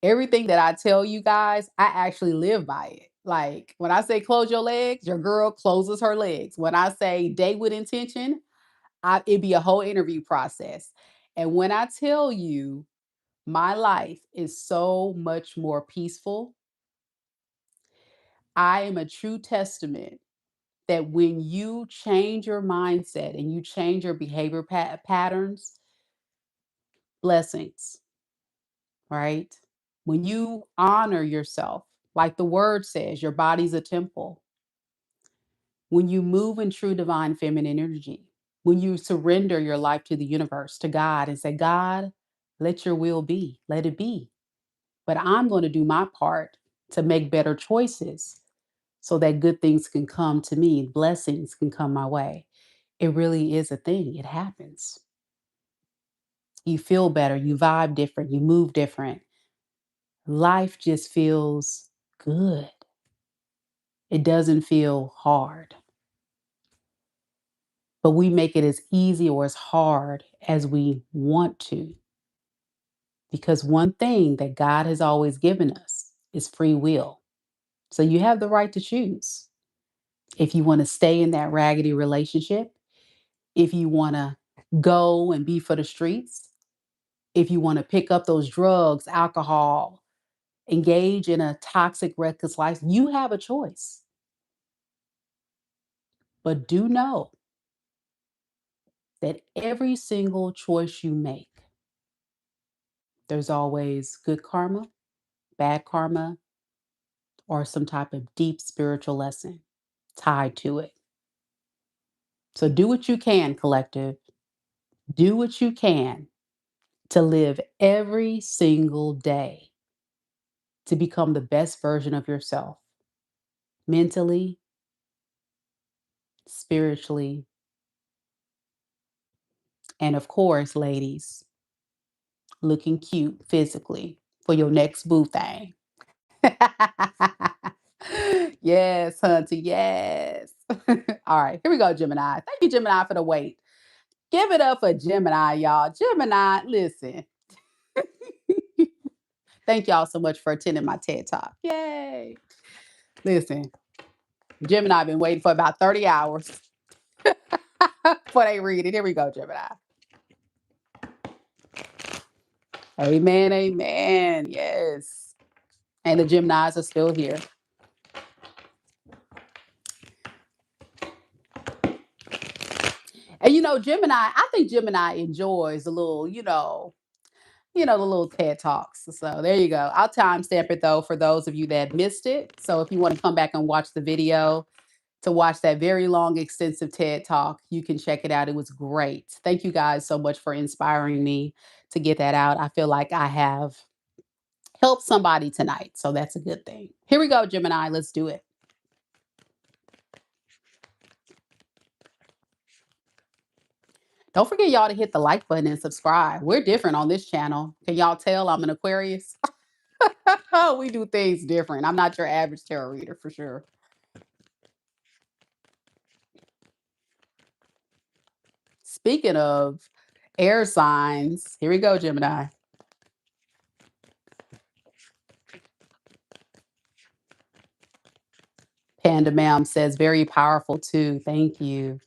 Everything that I tell you guys, I actually live by it. Like when I say close your legs, your girl closes her legs. When I say date with intention, it'd be a whole interview process. And when I tell you my life is so much more peaceful, I am a true testament that when you change your mindset and you change your behavior patterns, blessings, right? When you honor yourself, like the word says, your body's a temple. When you move in true divine feminine energy, when you surrender your life to the universe, to God, and say, God, let your will be, let it be. But I'm going to do my part to make better choices so that good things can come to me, blessings can come my way. It really is a thing. It happens. You feel better, you vibe different, you move different. Life just feels good. It doesn't feel hard. But we make it as easy or as hard as we want to. Because one thing that God has always given us is free will. So you have the right to choose. If you want to stay in that raggedy relationship, if you want to go and be for the streets, if you want to pick up those drugs, alcohol, engage in a toxic, reckless life, you have a choice. But do know that every single choice you make, there's always good karma, bad karma, or some type of deep spiritual lesson tied to it. So do what you can, collective. Do what you can to live every single day to become the best version of yourself, mentally, spiritually, and of course, ladies, looking cute physically for your next boo thing. Yes, hunty, yes. All right, here we go, Gemini. Thank you, Gemini, for the wait. Give it up for Gemini, y'all. Gemini, listen. Thank y'all so much for attending my TED Talk. Yay. Listen, Gemini been waiting for about 30 hours before they read it. Here we go, Gemini. Amen, amen. Yes. And the Geminis are still here. And Gemini, I think Gemini enjoys the little, the little TED Talks. So there you go. I'll timestamp it though for those of you that missed it. So if you want to come back and watch the video to watch that very long, extensive TED Talk, you can check it out. It was great. Thank you guys so much for inspiring me to get that out. I feel like I have helped somebody tonight. So that's a good thing. Here we go, Gemini. Let's do it. Don't forget y'all to hit the like button and subscribe. We're different on this channel. Can y'all tell I'm an Aquarius? We do things different. I'm not your average tarot reader for sure. Speaking of air signs, here we go, Gemini. Panda Ma'am says, very powerful too. Thank you.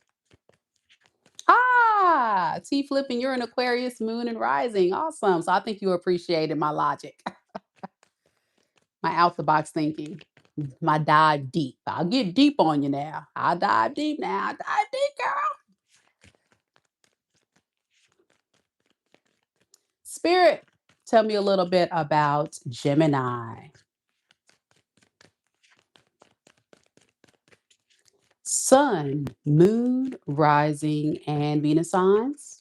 Ah, T flipping, you're an Aquarius, moon and rising. Awesome. So I think you appreciated my logic, my out the box thinking, my dive deep. I'll get deep on you now. I'll dive deep now. I'll dive deep, girl. Spirit, tell me a little bit about Gemini. Sun, moon, rising, and Venus signs.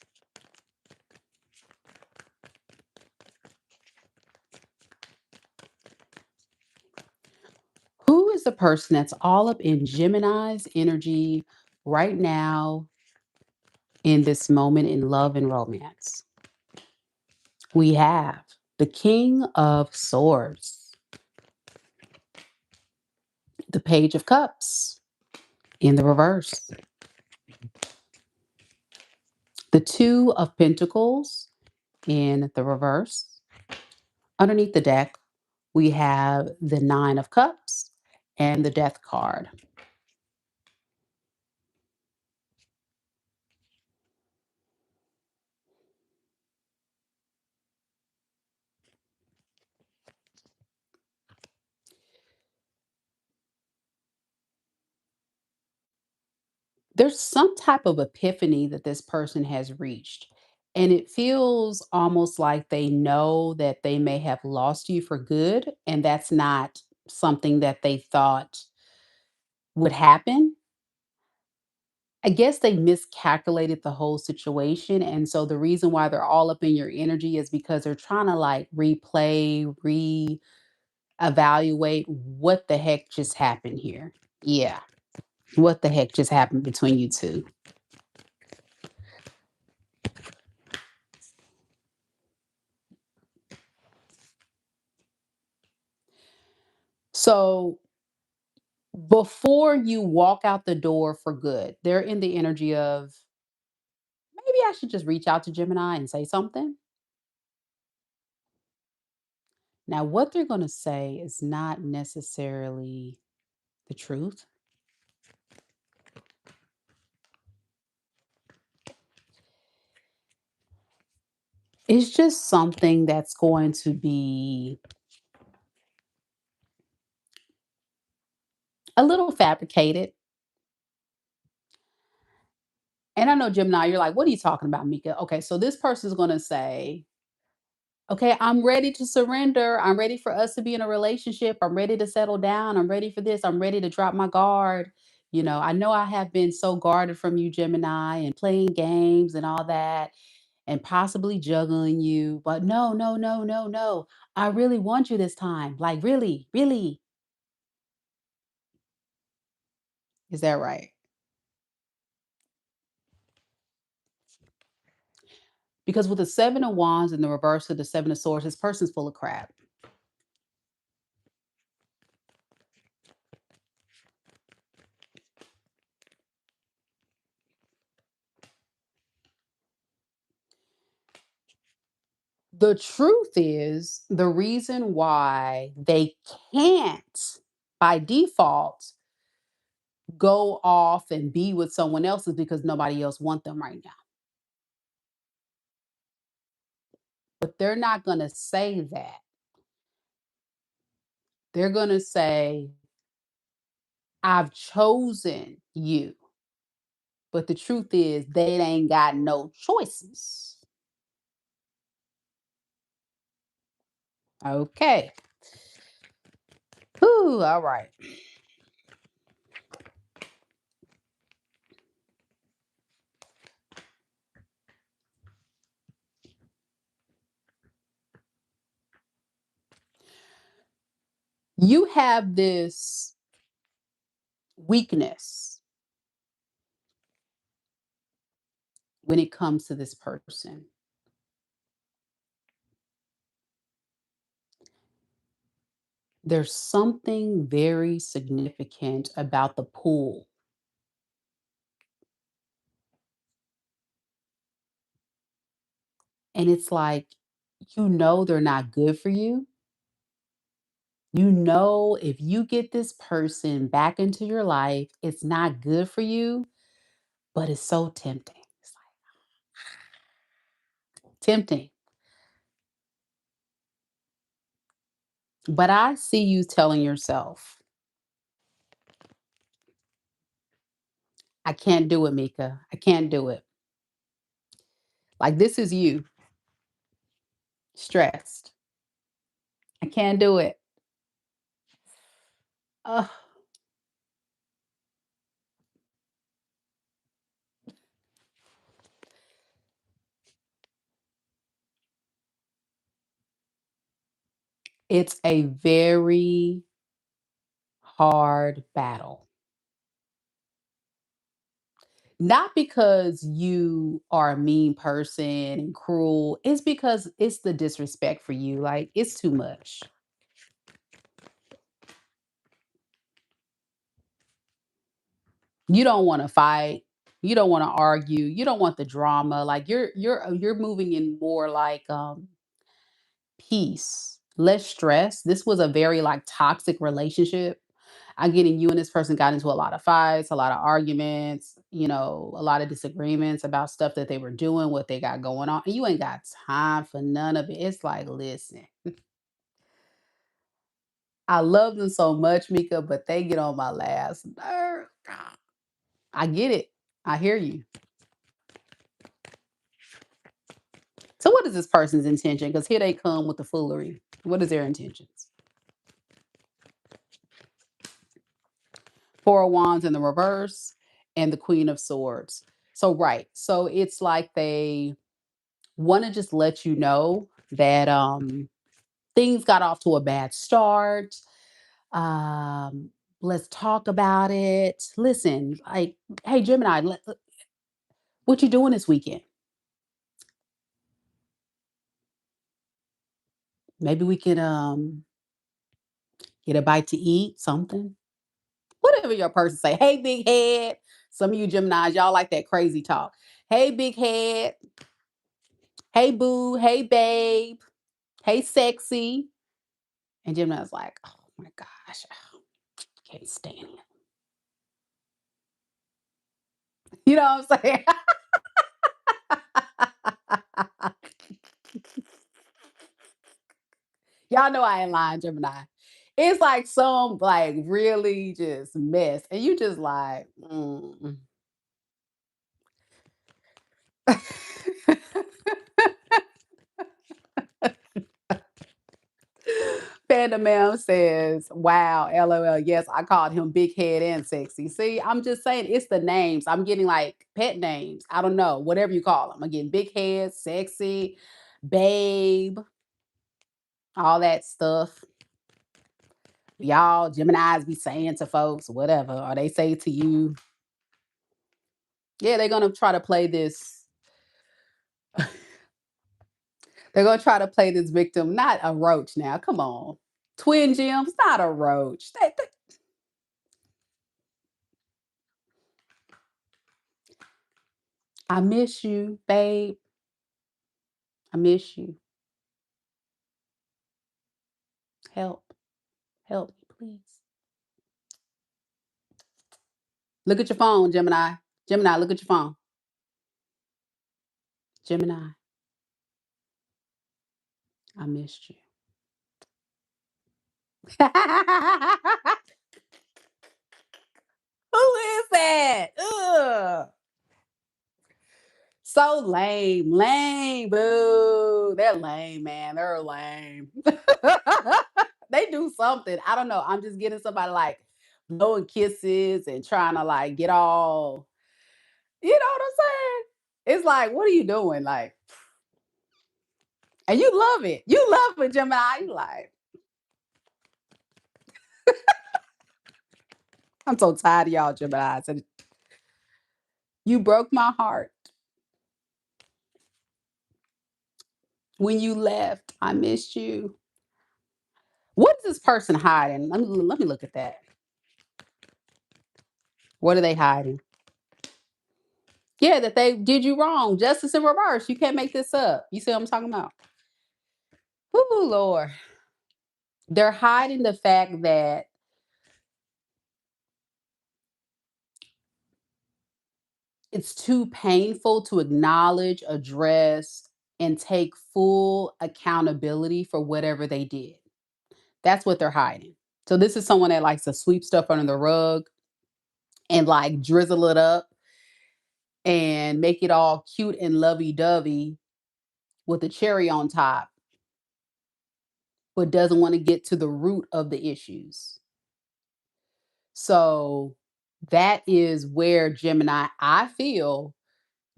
Who is the person that's all up in Gemini's energy right now in this moment in love and romance? We have the King of Swords, the Page of Cups in the reverse, the Two of Pentacles in the reverse. Underneath the deck, we have the Nine of Cups and the Death card. There's some type of epiphany that this person has reached. And it feels almost like they know that they may have lost you for good. And that's not something that they thought would happen. I guess they miscalculated the whole situation. And so the reason why they're all up in your energy is because they're trying to like replay, evaluate what the heck just happened here. Yeah. What the heck just happened between you two? So before you walk out the door for good, they're in the energy of maybe I should just reach out to Gemini and say something. Now, what they're going to say is not necessarily the truth. It's just something that's going to be a little fabricated. And I know Gemini, you're like, what are you talking about, Mika? Okay, so this person's going to say, okay, I'm ready to surrender. I'm ready for us to be in a relationship. I'm ready to settle down. I'm ready for this. I'm ready to drop my guard. I know I have been so guarded from you, Gemini, and playing games and all that, and possibly juggling you. But no, no, no, no, no. I really want you this time. Like, really, really. Is that right? Because with the Seven of Wands and the reverse of the Seven of Swords, this person's full of crap. The truth is, the reason why they can't, by default, go off and be with someone else is because nobody else want them right now. But they're not going to say that. They're going to say, I've chosen you. But the truth is, they ain't got no choices. Okay. Whew, all right. You have this weakness when it comes to this person. There's something very significant about the pool. And it's like, they're not good for you. If you get this person back into your life, it's not good for you, but it's so tempting. It's like tempting. But I see you telling yourself, I can't do it, Mika. I can't do it. Like this is you stressed. I can't do it. Ugh, it's a very hard battle. Not because you are a mean person and cruel, it's because it's the disrespect for you. Like, it's too much. You don't wanna fight. You don't wanna argue. You don't want the drama. Like, you're moving in more like, peace, less stress. This was a very, like, toxic relationship. I'm getting you and this person got into a lot of fights, a lot of arguments, a lot of disagreements about stuff that they were doing, what they got going on. And you ain't got time for none of it. It's like, listen, I love them so much, Mika, but they get on my last nerve. I get it. I hear you. So, what is this person's intention? Because here they come with the foolery. What is their intentions? Four of Wands in the reverse and the Queen of Swords. So, right. So, it's like they want to just let you know that things got off to a bad start. Um, let's talk about it. Listen, like, hey, Gemini, what you doing this weekend? Maybe we could get a bite to eat, something. Whatever your person say. Hey, big head. Some of you Geminis, y'all like that crazy talk. Hey, big head. Hey, boo. Hey, babe. Hey, sexy. And Gemini's like, oh my gosh, can't stand him. You know what I'm saying? Y'all know I ain't lying, Gemini. It's like some like really just mess. And you just like, mm. Panda Ma'am says, wow, LOL. Yes, I called him big head and sexy. See, I'm just saying it's the names. I'm getting like pet names. I don't know, whatever you call them. I'm getting big head, sexy, babe, all that stuff. Y'all Geminis be saying to folks, whatever, or they say to you. Yeah, they're gonna try to play this. They're gonna try to play this victim, not a roach now. Come on. Twin gems, not a roach. I miss you, babe. I miss you. Help. Help me, please. Look at your phone, Gemini. Gemini, look at your phone. Gemini, I missed you. Who is that? Ugh. So lame, lame, boo. They're lame, man. They're lame. They do something. I don't know. I'm just getting somebody like blowing kisses and trying to like get all, you know what I'm saying? It's like, what are you doing? Like, and you love it. You love it, Gemini. You like, I'm so tired of y'all, Gemini. And you broke my heart when you left. I missed you. What is this person hiding? Let me look at that. What are they hiding? Yeah, that they did you wrong. Justice in reverse. You can't make this up. You see what I'm talking about? Ooh, Lord. They're hiding the fact that it's too painful to acknowledge, address, and take full accountability for whatever they did. That's what they're hiding. So this is someone that likes to sweep stuff under the rug and like drizzle it up and make it all cute and lovey-dovey with a cherry on top, but doesn't want to get to the root of the issues. So that is where Gemini, I feel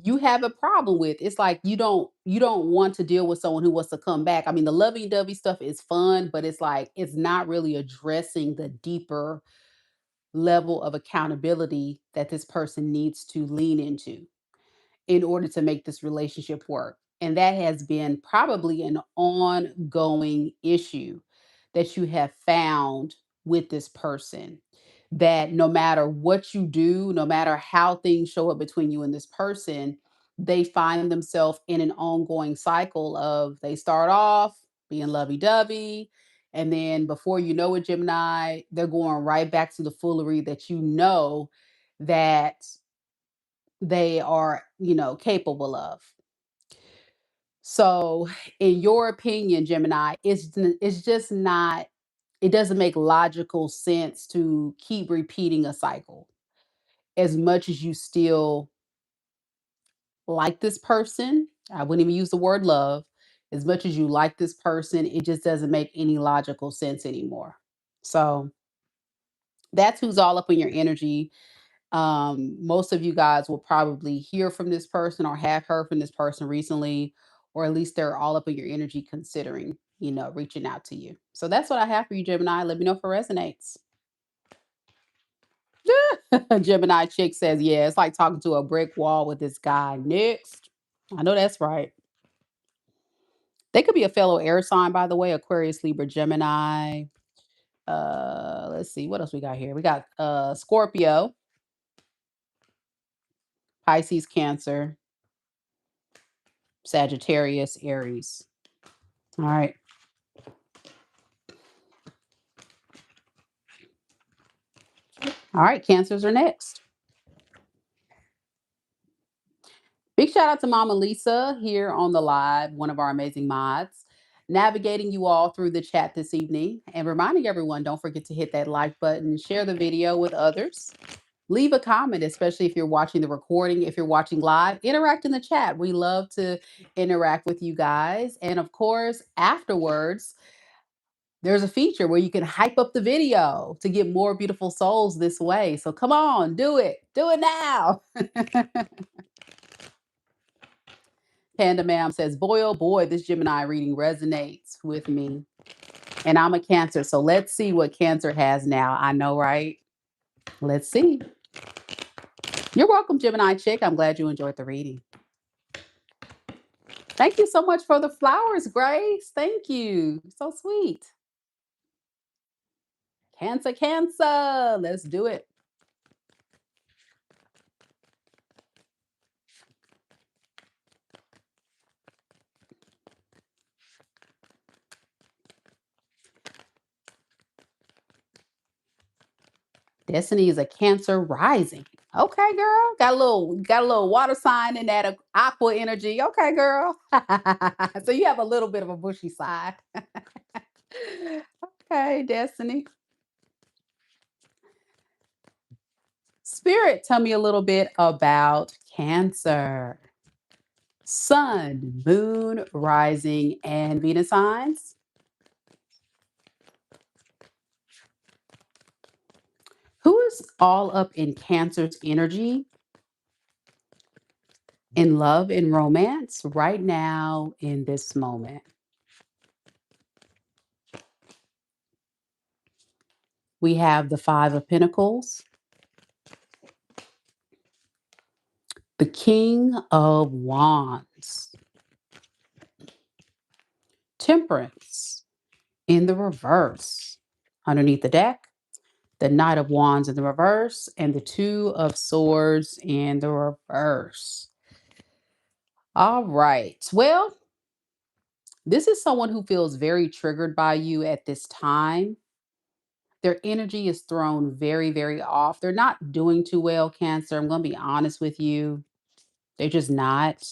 you have a problem with. It's like you don't want to deal with someone who wants to come back. I mean, the lovey-dovey stuff is fun, but it's like it's not really addressing the deeper level of accountability that this person needs to lean into in order to make this relationship work. And that has been probably an ongoing issue that you have found with this person. That no matter what you do, no matter how things show up between you and this person, they find themselves in an ongoing cycle of they start off being lovey dovey. And then before you know it, Gemini, they're going right back to the foolery that you know that they are, capable of. So, in your opinion, Gemini, it's just not. It doesn't make logical sense to keep repeating a cycle. As much as you still like this person, I wouldn't even use the word love. As much as you like this person, it just doesn't make any logical sense anymore. So that's who's all up in your energy. Most of you guys will probably hear from this person or have heard from this person recently, or at least they're all up in your energy considering, reaching out to you. So that's what I have for you, Gemini. Let me know if it resonates. Gemini chick says, yeah, it's like talking to a brick wall with this guy. Next. I know that's right. They could be a fellow air sign, by the way, Aquarius, Libra, Gemini. Let's see, what else we got here? We got Scorpio, Pisces, Cancer, Sagittarius, Aries. All right. All right, Cancers are next. Big shout out to Mama Lisa here on the live, one of our amazing mods, navigating you all through the chat this evening and reminding everyone, don't forget to hit that like button, share the video with others. Leave a comment, especially if you're watching the recording. If you're watching live, interact in the chat. We love to interact with you guys. And of course, afterwards, there's a feature where you can hype up the video to get more beautiful souls this way. So come on, do it. Do it now. Panda Ma'am says, boy, oh boy, this Gemini reading resonates with me. And I'm a Cancer. So let's see what Cancer has now. I know, right? Let's see. You're welcome, Gemini chick. I'm glad you enjoyed the reading. Thank you so much for the flowers, Grace. Thank you. So sweet. Cancer, Cancer. Let's do it. Destiny is a Cancer rising. Okay, girl. Got a little water sign in that aqua energy. Okay, girl. So you have a little bit of a bushy side. Okay, Destiny. Spirit, tell me a little bit about Cancer. Sun, Moon, Rising, and Venus signs. Who is all up in Cancer's energy, in love and romance right now in this moment? We have the Five of Pentacles, the King of Wands, Temperance in the reverse. Underneath the deck, the Knight of Wands in the reverse, and the Two of Swords in the reverse. All right. Well, this is someone who feels very triggered by you at this time. Their energy is thrown very, very off. They're not doing too well, Cancer. I'm going to be honest with you. They're just not.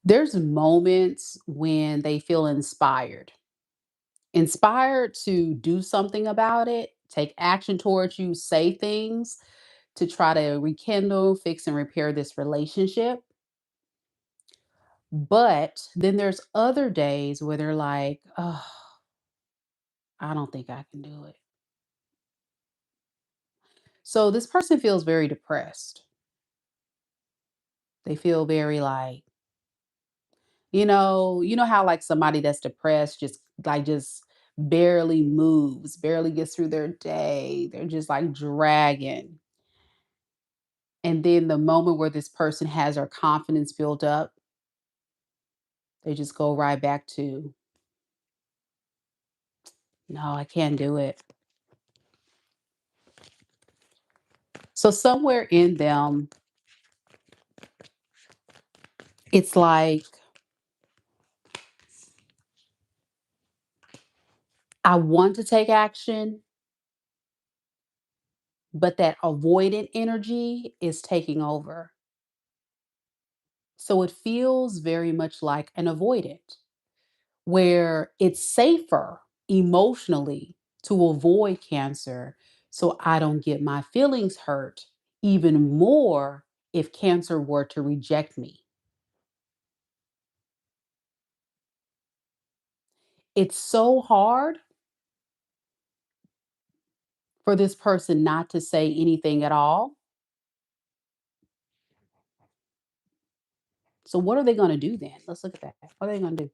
There's moments when they feel inspired to do something about it, take action towards you, say things to try to rekindle, fix, and repair this relationship. But then there's other days where they're like, oh, I don't think I can do it. So this person feels very depressed. They feel very like, you know how like somebody that's depressed just barely moves, barely gets through their day. They're just like dragging. And then the moment where this person has their confidence built up, they just go right back to, no, I can't do it. So somewhere in them, it's like, I want to take action, but that avoidant energy is taking over. So it feels very much like an avoidant, where it's safer emotionally to avoid Cancer so I don't get my feelings hurt even more if Cancer were to reject me. It's so hard for this person not to say anything at all. So what are they going to do then? Let's look at that. What are they going to do?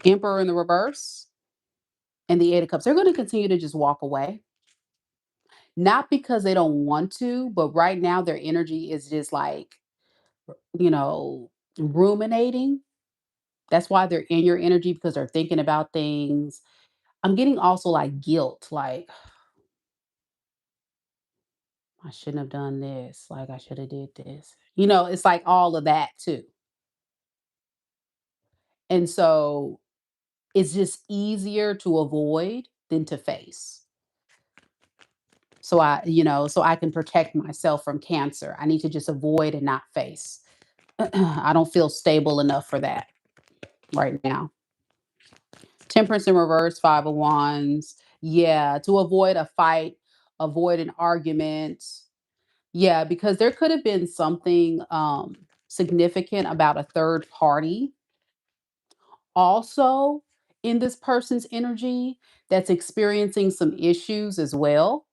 Emperor in the reverse and the 8 of Cups. They're going to continue to just walk away. Not because they don't want to, but right now their energy is just like, you know, ruminating. That's why they're in your energy because they're thinking about things. I'm getting also like guilt, like I shouldn't have done this, like I should have did this. It's like all of that too. And so it's just easier to avoid than to face. So I can protect myself from cancer. I need to just avoid and not face. I don't feel stable enough for that right now. Temperance in reverse, 5 of Wands. Yeah, to avoid a fight, avoid an argument. Yeah, because there could have been something significant about a third party also in this person's energy that's experiencing some issues as well.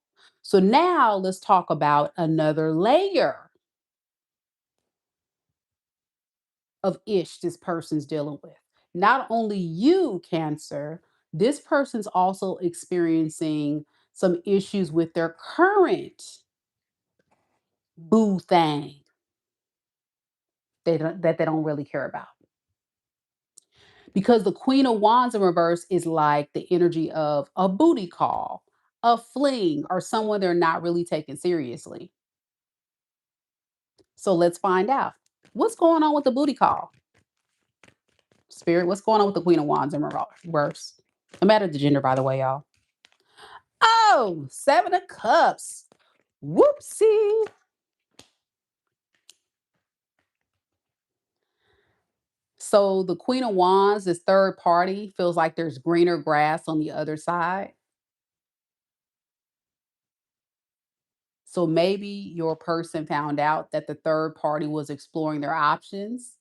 So now let's talk about another layer of ish this person's dealing with. Not only you, Cancer, this person's also experiencing some issues with their current boo thing that they don't really care about. Because the Queen of Wands in reverse is like the energy of a booty call, a fling, or someone they're not really taking seriously. So let's find out. What's going on with the booty call? Spirit, what's going on with the Queen of Wands in reverse? No matter the gender, by the way, y'all. Oh, 7 of Cups. Whoopsie. So the Queen of Wands, this third party, feels like there's greener grass on the other side. So maybe your person found out that the third party was exploring their options.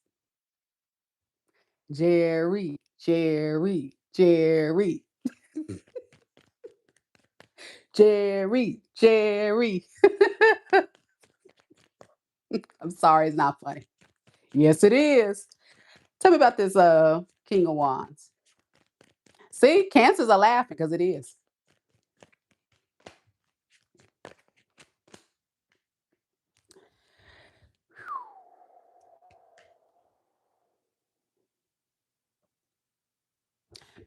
Jerry, Jerry, Jerry, Jerry, Jerry. I'm sorry, it's not funny. Yes, it is. Tell me about this King of Wands. See, cancers are laughing because it is.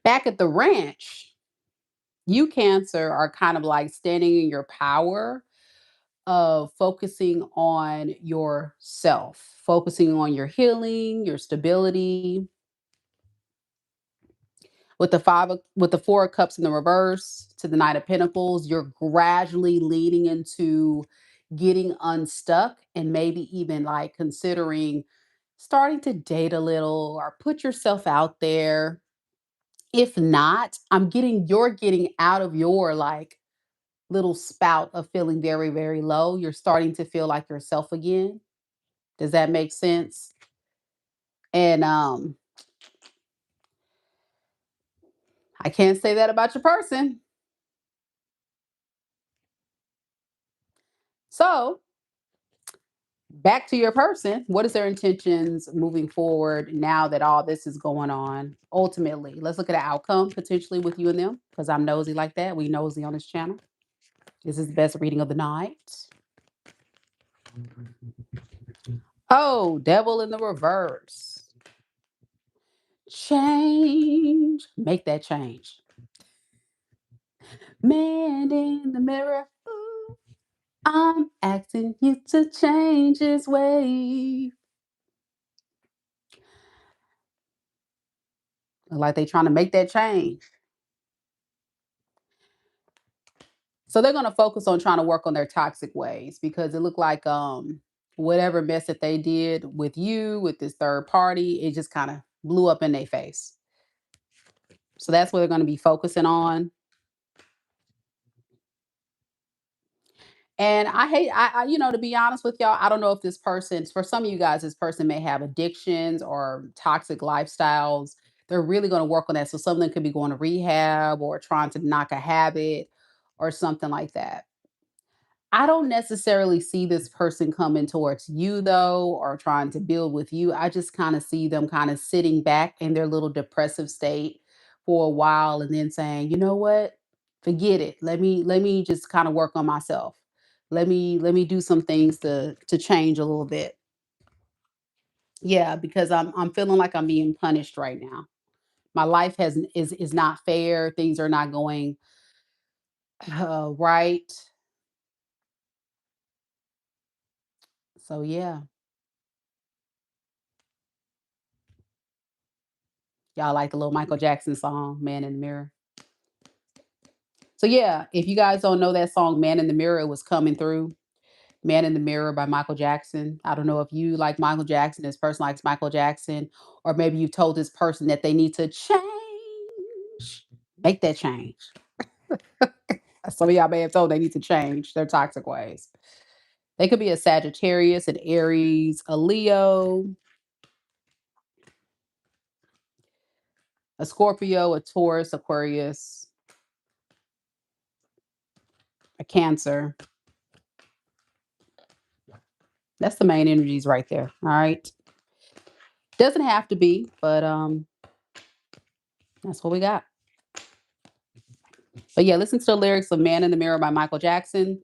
Back at the ranch, you Cancer are kind of like standing in your power of focusing on yourself, focusing on your healing, your stability. With the 4 of Cups in the reverse to the Knight of Pentacles, you're gradually leaning into getting unstuck and maybe even like considering starting to date a little or put yourself out there. If not, you're getting out of your like little spout of feeling very, very low. You're starting to feel like yourself again. Does that make sense? And I can't say that about your person. So back to your person. What is their intentions moving forward now that all this is going on? Ultimately, let's look at the outcome potentially with you and them because I'm nosy like that. We nosy on this channel. This is the best reading of the night. Oh, Devil in the reverse. Change. Make that change. Man in the mirror. Ooh, I'm asking you to change his way. Like they trying to make that change. So they're going to focus on trying to work on their toxic ways because it looked like whatever mess that they did with you with this third party, it just kind of blew up in their face. So that's what they're going to be focusing on. And I hate, to be honest with y'all, I don't know if this person, for some of you guys, this person may have addictions or toxic lifestyles. They're really going to work on that. So some of them could be going to rehab or trying to knock a habit or something like that. I don't necessarily see this person coming towards you though, or trying to build with you. I just kind of see them kind of sitting back in their little depressive state for a while and then saying, you know what? Forget it. Let me just kind of work on myself. Let me do some things to change a little bit. Yeah, because I'm feeling like I'm being punished right now. My life is not fair. Things are not going right. So yeah, y'all like the little Michael Jackson song, Man in the Mirror. So yeah, if you guys don't know that song, Man in the Mirror, it was coming through. Man in the Mirror by Michael Jackson. I don't know if you like Michael Jackson, this person likes Michael Jackson, or maybe you've told this person that they need to change. Make that change. Some of y'all may have told they need to change their toxic ways. They could be a Sagittarius, an Aries, a Leo, a Scorpio, a Taurus, Aquarius, a Cancer. That's the main energies right there. All right. Doesn't have to be, but that's what we got. But yeah, listen to the lyrics of Man in the Mirror by Michael Jackson.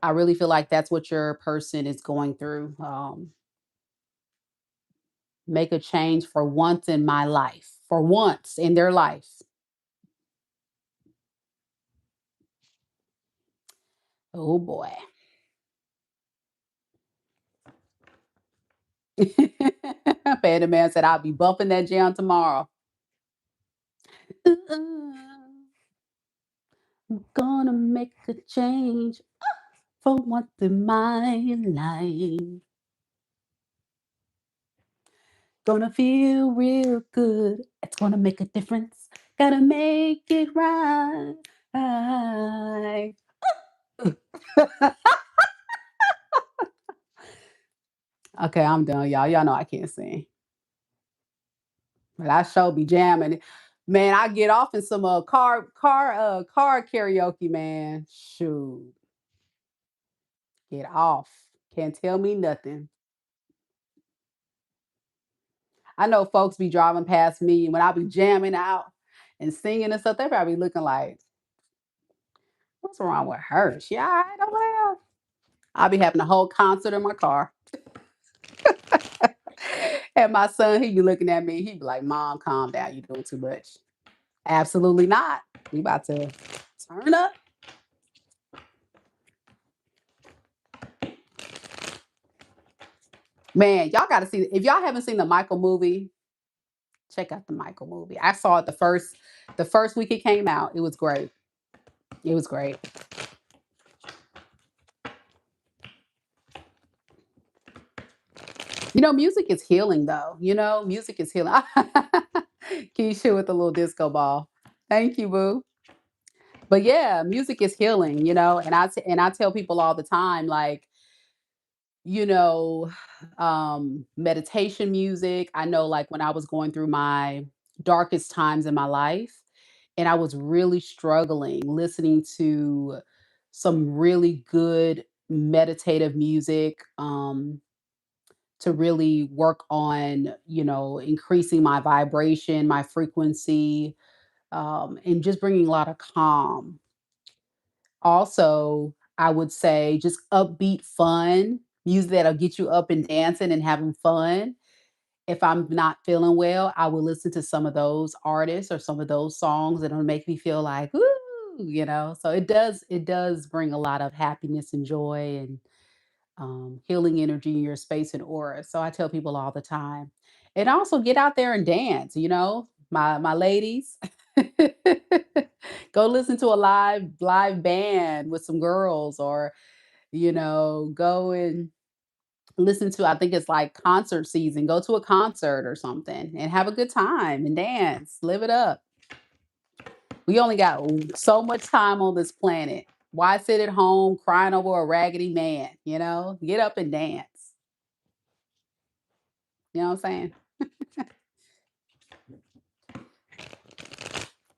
I really feel like that's what your person is going through. Make a change for once in my life, for once in their life. Oh boy. Panda Man said, I'll be bumping that jam tomorrow. I'm gonna make a change for once in my life. Gonna feel real good. It's gonna make a difference. Gotta make it right. Okay, I'm done, y'all. Y'all know I can't sing. But I sure be jamming. Man, I get off in some car karaoke, man. Shoot. Get off. Can't tell me nothing. I know folks be driving past me when I be jamming out and singing and stuff, they probably looking like, what's wrong with her? She all right over there? I'll be having a whole concert in my car. And my son, he be looking at me, he be like, Mom, calm down, you doing too much. Absolutely not. We about to turn up. Man, y'all gotta see, if y'all haven't seen the Michael movie, check out the Michael movie. I saw it the first week it came out. It was great. It was great. Music is healing though. Music is healing. Keisha with the little disco ball. Thank you, boo. But yeah, music is healing, and I tell people all the time, like, you know, meditation music. I know, like, when I was going through my darkest times in my life, and I was really struggling listening to some really good meditative music, to really work on, increasing my vibration, my frequency, and just bringing a lot of calm. Also, I would say just upbeat fun, music that'll get you up and dancing and having fun. If I'm not feeling well, I will listen to some of those artists or some of those songs that'll make me feel like, "Ooh." So it does bring a lot of happiness and joy and healing energy in your space and aura. So I tell people all the time, and also get out there and dance. My ladies, go listen to a live band with some girls, or go and listen to. I think it's like concert season. Go to a concert or something and have a good time and dance. Live it up. We only got so much time on this planet. Why sit at home crying over a raggedy man? Get up and dance. You know what I'm saying?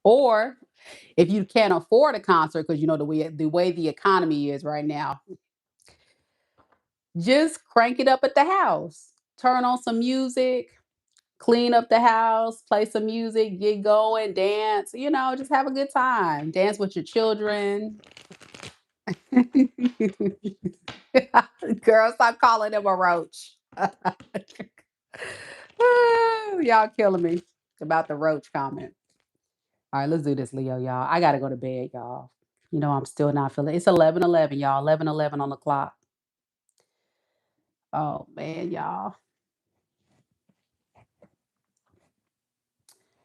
Or If you can't afford a concert, because you know the way the economy is right now, just crank it up at the house. Turn on some music, clean up the house, play some music, get going, dance, just have a good time. Dance with your children. Girl, stop calling him a roach. Y'all killing me about the roach comment. All right, let's do this, Leo, y'all. I gotta go to bed, y'all. I'm still not feeling it's 11:11, y'all. 11:11 on the clock. Oh man, y'all.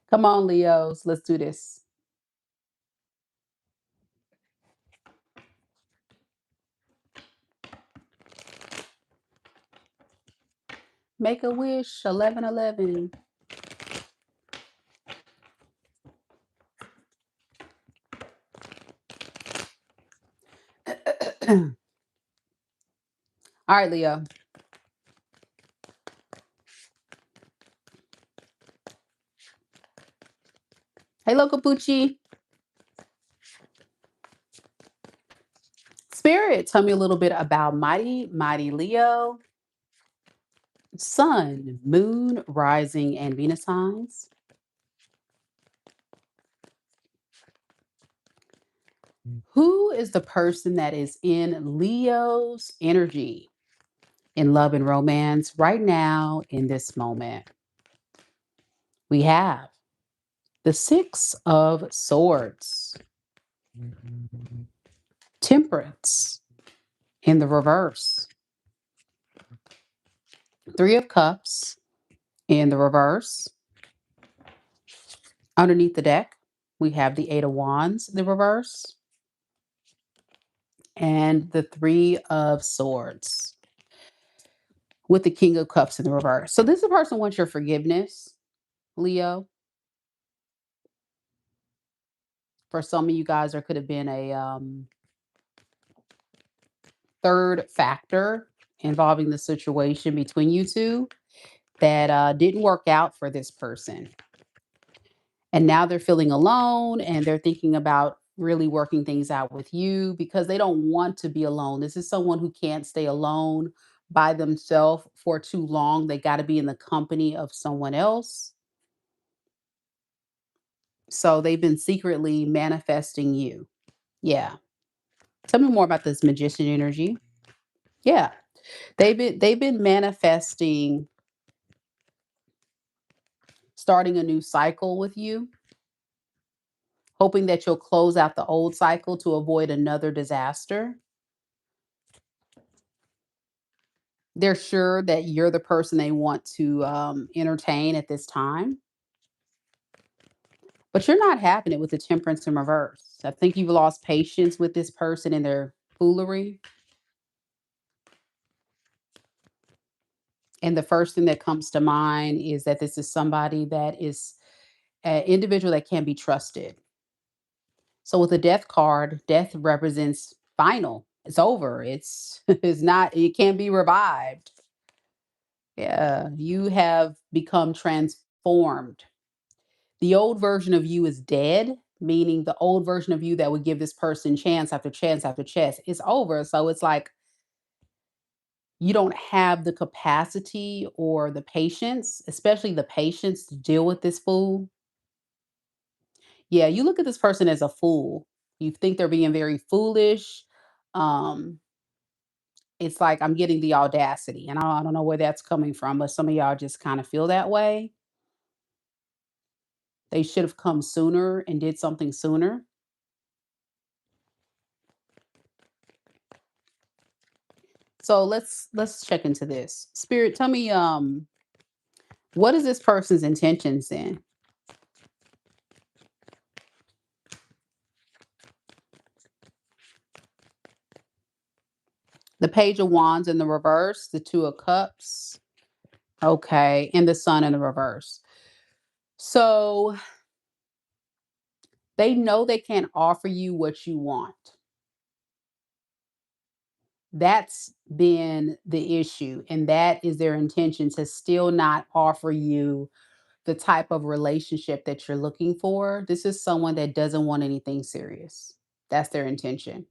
Come on, Leos. Let's do this. Make a wish. 11:11. All right, Leo. Hey, local Poochie. Spirit, tell me a little bit about mighty Leo, Sun, Moon, Rising, and Venus signs. Who is the person that is in Leo's energy in love and romance right now in this moment? We have the Six of Swords, Temperance in the reverse, Three of Cups in the reverse. Underneath the deck, we have the Eight of Wands in the reverse and the Three of Swords with the King of Cups in the reverse. So this person wants your forgiveness, Leo. For some of you guys, there could have been a third factor involving the situation between you two that didn't work out for this person. And now they're feeling alone and they're thinking about really working things out with you because they don't want to be alone. This is someone who can't stay alone by themselves for too long. They got to be in the company of someone else. So they've been secretly manifesting you. Yeah. Tell me more about this magician energy. Yeah. They've been manifesting starting a new cycle with you, hoping that you'll close out the old cycle to avoid another disaster. They're sure that you're the person they want to entertain at this time, but you're not having it with the temperance in reverse. I think you've lost patience with this person and their foolery. And the first thing that comes to mind is that this is somebody that is an individual that can be trusted. So with the death card, death represents final. It's over. It's it's not, it can't be revived. Yeah, you have become transformed. The old version of you is dead, meaning the old version of you that would give this person chance after chance after chance is over. So it's like you don't have the capacity or the patience, especially the patience to deal with this fool. Yeah, you look at this person as a fool. You think they're being very foolish. Um, it's like I'm getting the audacity, and I don't know where that's coming from, but some of y'all just kind of feel that way. They should have come sooner and did something sooner. So let's check into this. Spirit, tell me what is this person's intentions then? The Page of Wands in the reverse, the Two of Cups, okay, and the Sun in the reverse. So they know they can't offer you what you want. That's been the issue, and that is their intention to still not offer you the type of relationship that you're looking for. This is someone that doesn't want anything serious. That's their intention.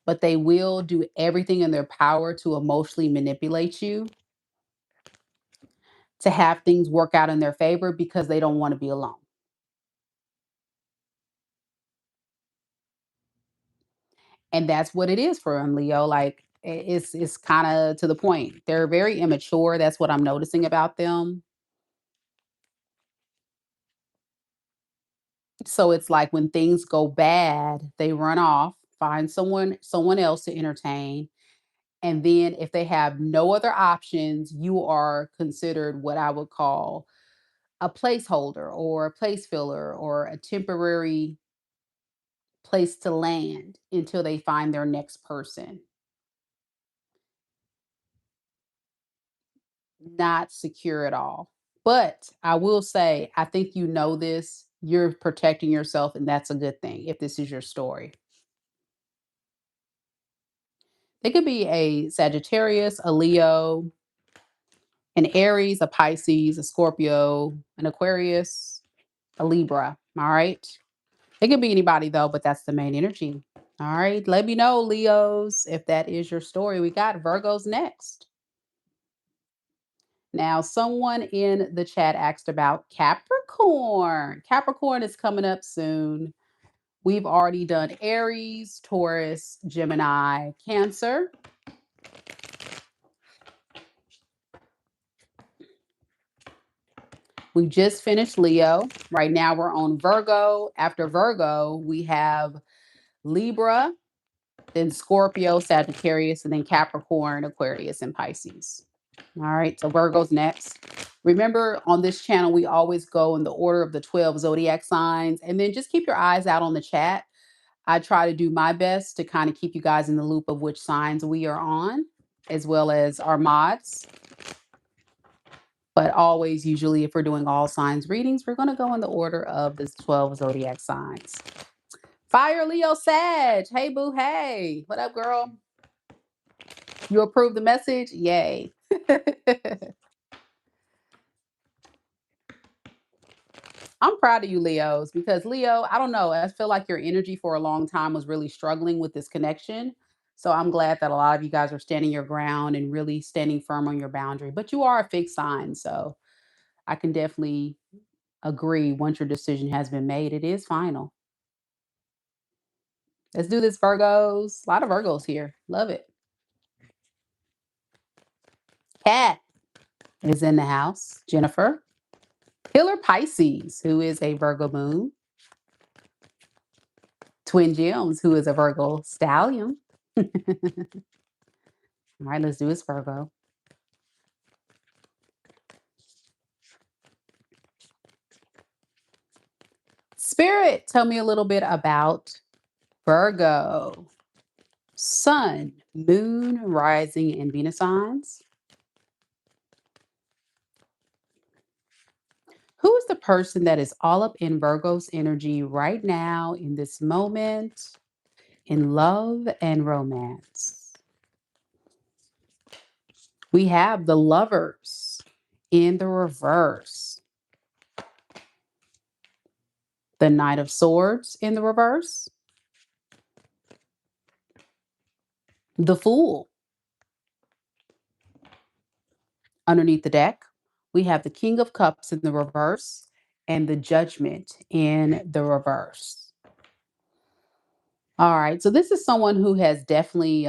But they will do everything in their power to emotionally manipulate you to have things work out in their favor because they don't want to be alone. And that's what it is for them, Leo. Like it's kind of to the point. They're very immature. That's what I'm noticing about them. So it's like when things go bad, they run off, find someone else to entertain. And then if they have no other options, you are considered what I would call a placeholder or a place filler or a temporary place to land until they find their next person. Not secure at all. But I will say, I think you know this. You're protecting yourself, and that's a good thing if this is your story. It could be a Sagittarius, a Leo, an Aries, a Pisces, a Scorpio, an Aquarius, a Libra. All right. It could be anybody though, but that's the main energy. All right. Let me know, Leos, if that is your story. We got Virgos next. Now, someone in the chat asked about Capricorn. Capricorn is coming up soon. We've already done Aries, Taurus, Gemini, Cancer. We just finished Leo. Right now we're on Virgo. After Virgo, we have Libra, then Scorpio, Sagittarius, and then Capricorn, Aquarius, and Pisces. All right, so Virgo's next. Remember, on this channel, we always go in the order of the 12 zodiac signs, and then just keep your eyes out on the chat. I try to do my best to kind of keep you guys in the loop of which signs we are on, as well as our mods. But always, usually, if we're doing all signs readings, we're going to go in the order of the 12 zodiac signs. Fire Leo Sag. Hey, boo. Hey. What up, girl? You approve the message? Yay. I'm proud of you, Leos, because Leo, I don't know, I feel like your energy for a long time was really struggling with this connection. So I'm glad that a lot of you guys are standing your ground and really standing firm on your boundary. But you are a fixed sign. So I can definitely agree once your decision has been made, it is final. Let's do this, Virgos. A lot of Virgos here. Love it. Cat is in the house. Jennifer. Killer Pisces, who is a Virgo moon. Twin Gems, who is a Virgo stallion. All right, let's do this, Virgo. Spirit, tell me a little bit about Virgo. Sun, moon, rising, and Venus signs. Who is the person that is all up in Virgo's energy right now in this moment in love and romance? We have the Lovers in the reverse, the Knight of Swords in the reverse, the Fool underneath the deck. We have the King of Cups in the reverse and the Judgment in the reverse. All right, so this is someone who has definitely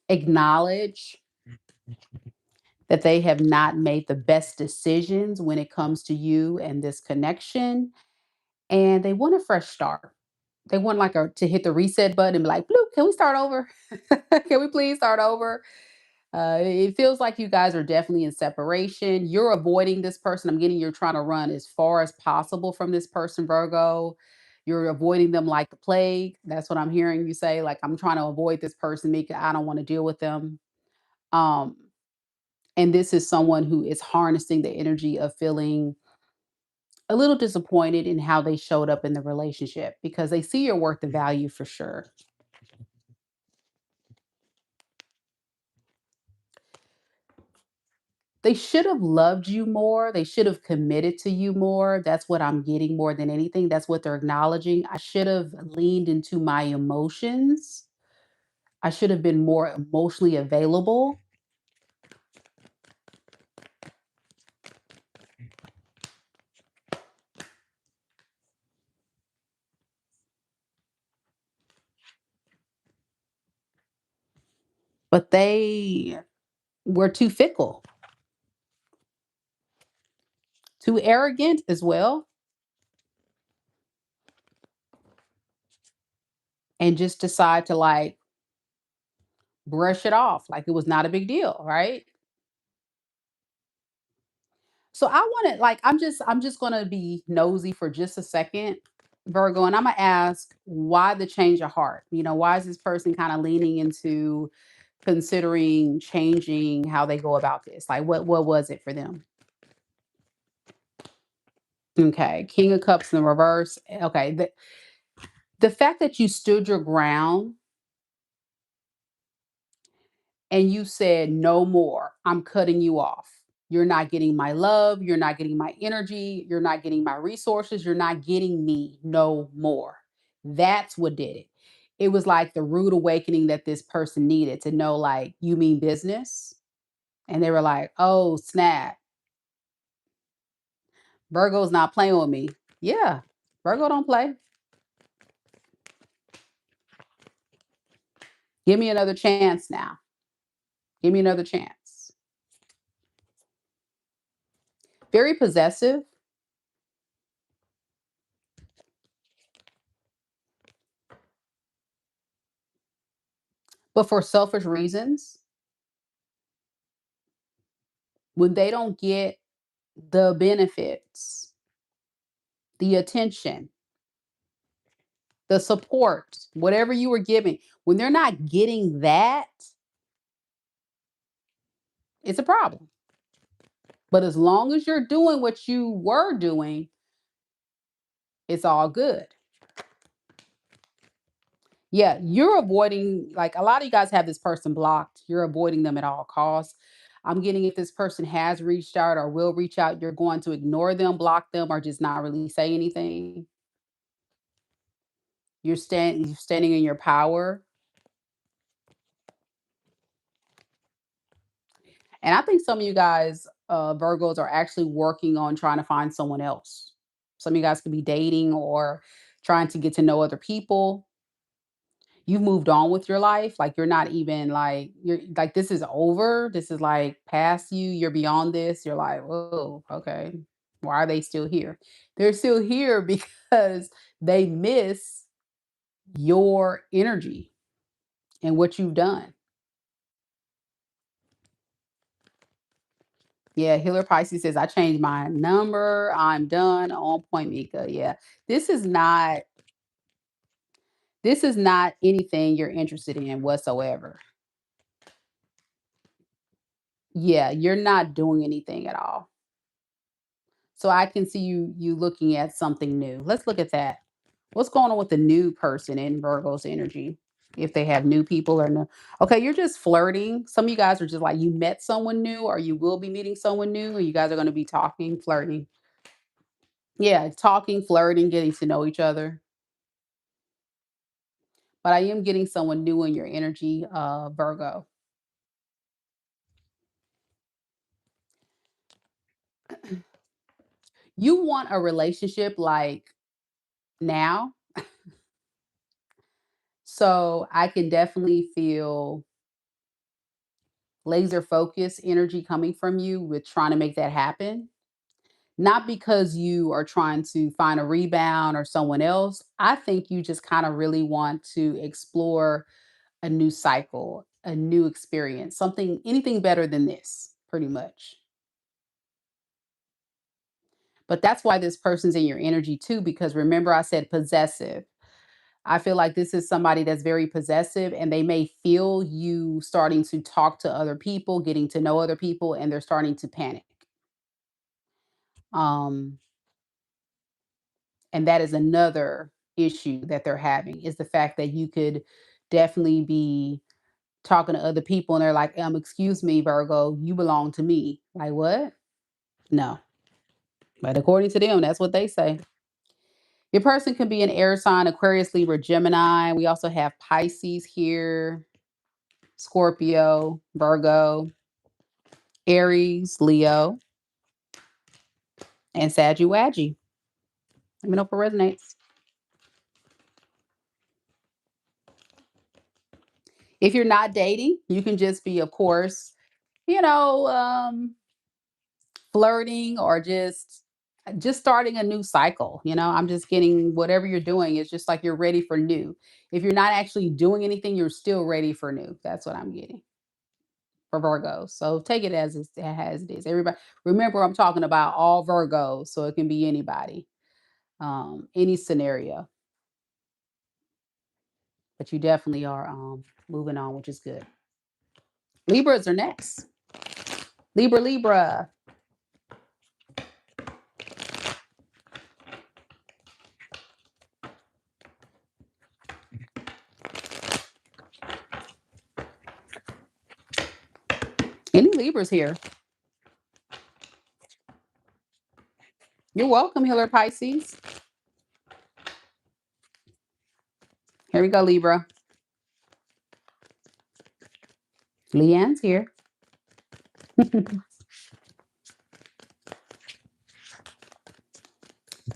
acknowledged that they have not made the best decisions when it comes to you and this connection, and they want a fresh start. They want like to hit the reset button and be like, "Bloop, can we start over? Can we please start over?" It feels like you guys are definitely in separation. You're avoiding this person. I'm getting you're trying to run as far as possible from this person, Virgo. You're avoiding them like the plague. That's what I'm hearing you say. Like, I'm trying to avoid this person because I don't want to deal with them. Um, and this is someone who is harnessing the energy of feeling a little disappointed in how they showed up in the relationship because they see your worth and value for sure. They should have loved you more. They should have committed to you more. That's what I'm getting more than anything. That's what they're acknowledging. I should have leaned into my emotions. I should have been more emotionally available. But they were too fickle, too arrogant as well, and just decide to like brush it off like it was not a big deal, right? So I want to like I'm just going to be nosy for just a second, Virgo, and I'm going to ask why the change of heart? Why is this person kind of leaning into considering changing how they go about this? Like what was it for them? Okay, King of Cups in the reverse. Okay, the fact that you stood your ground and you said, "No more. I'm cutting you off. You're not getting my love. You're not getting my energy. You're not getting my resources. You're not getting me no more." That's what did it. It was like the rude awakening that this person needed to know, like, you mean business? And they were like, oh, snap. Virgo's not playing with me. Yeah, Virgo don't play. Give me another chance now. Give me another chance. Very possessive, but for selfish reasons. When they don't get the benefits, the attention, the support, whatever you were giving, when they're not getting that, it's a problem. But as long as you're doing what you were doing, it's all good. Yeah, you're avoiding, like, a lot of you guys have this person blocked. You're avoiding them at all costs. I'm getting if this person has reached out or will reach out, you're going to ignore them, block them, or just not really say anything. You're standing in your power. And I think some of you guys, Virgos, are actually working on trying to find someone else. Some of you guys could be dating or trying to get to know other people. You've moved on with your life. Like you're not even like you're like this is over. This is like past you. You're beyond this. You're like, oh, okay. Why are they still here? They're still here because they miss your energy and what you've done. Yeah, Healer Pisces says, I changed my number. I'm done. On point, Mika. Yeah. This is not this is not anything you're interested in whatsoever. Yeah, you're not doing anything at all. So I can see you looking at something new. Let's look at that. What's going on with the new person in Virgo's energy? If they have new people or no. Okay, you're just flirting. Some of you guys are just like you met someone new or you will be meeting someone new, or you guys are going to be talking, flirting. Yeah, talking, flirting, getting to know each other. But I am getting someone new in your energy, Virgo. You want a relationship like now. So I can definitely feel laser focus energy coming from you with trying to make that happen. Not because you are trying to find a rebound or someone else. I think you just kind of really want to explore a new cycle, a new experience, something, anything better than this, pretty much. But that's why this person's in your energy too, because remember I said possessive. I feel like this is somebody that's very possessive and they may feel you starting to talk to other people, getting to know other people, and they're starting to panic. Um, and that is another issue that they're having is the fact that you could definitely be talking to other people and they're like, excuse me, Virgo, you belong to me. Like, what? No. But according to them, that's what they say. Your person can be an air sign, Aquarius, Libra, Gemini. We also have Pisces here, Scorpio, Virgo, Aries, Leo, and Sagittarius. Let me know if it resonates. If you're not dating, you can just be, of course, you know, flirting or just starting a new cycle. I'm just getting whatever you're doing. It's just like you're ready for new. If you're not actually doing anything, you're still ready for new. That's what I'm getting for Virgos. So take it as it is. Everybody, remember, I'm talking about all Virgos, so it can be anybody, any scenario. But you definitely are moving on, which is good. Libras are next. Libra, Libra. Any Libras here? You're welcome, Healer Pisces. Here we go, Libra. Leanne's here.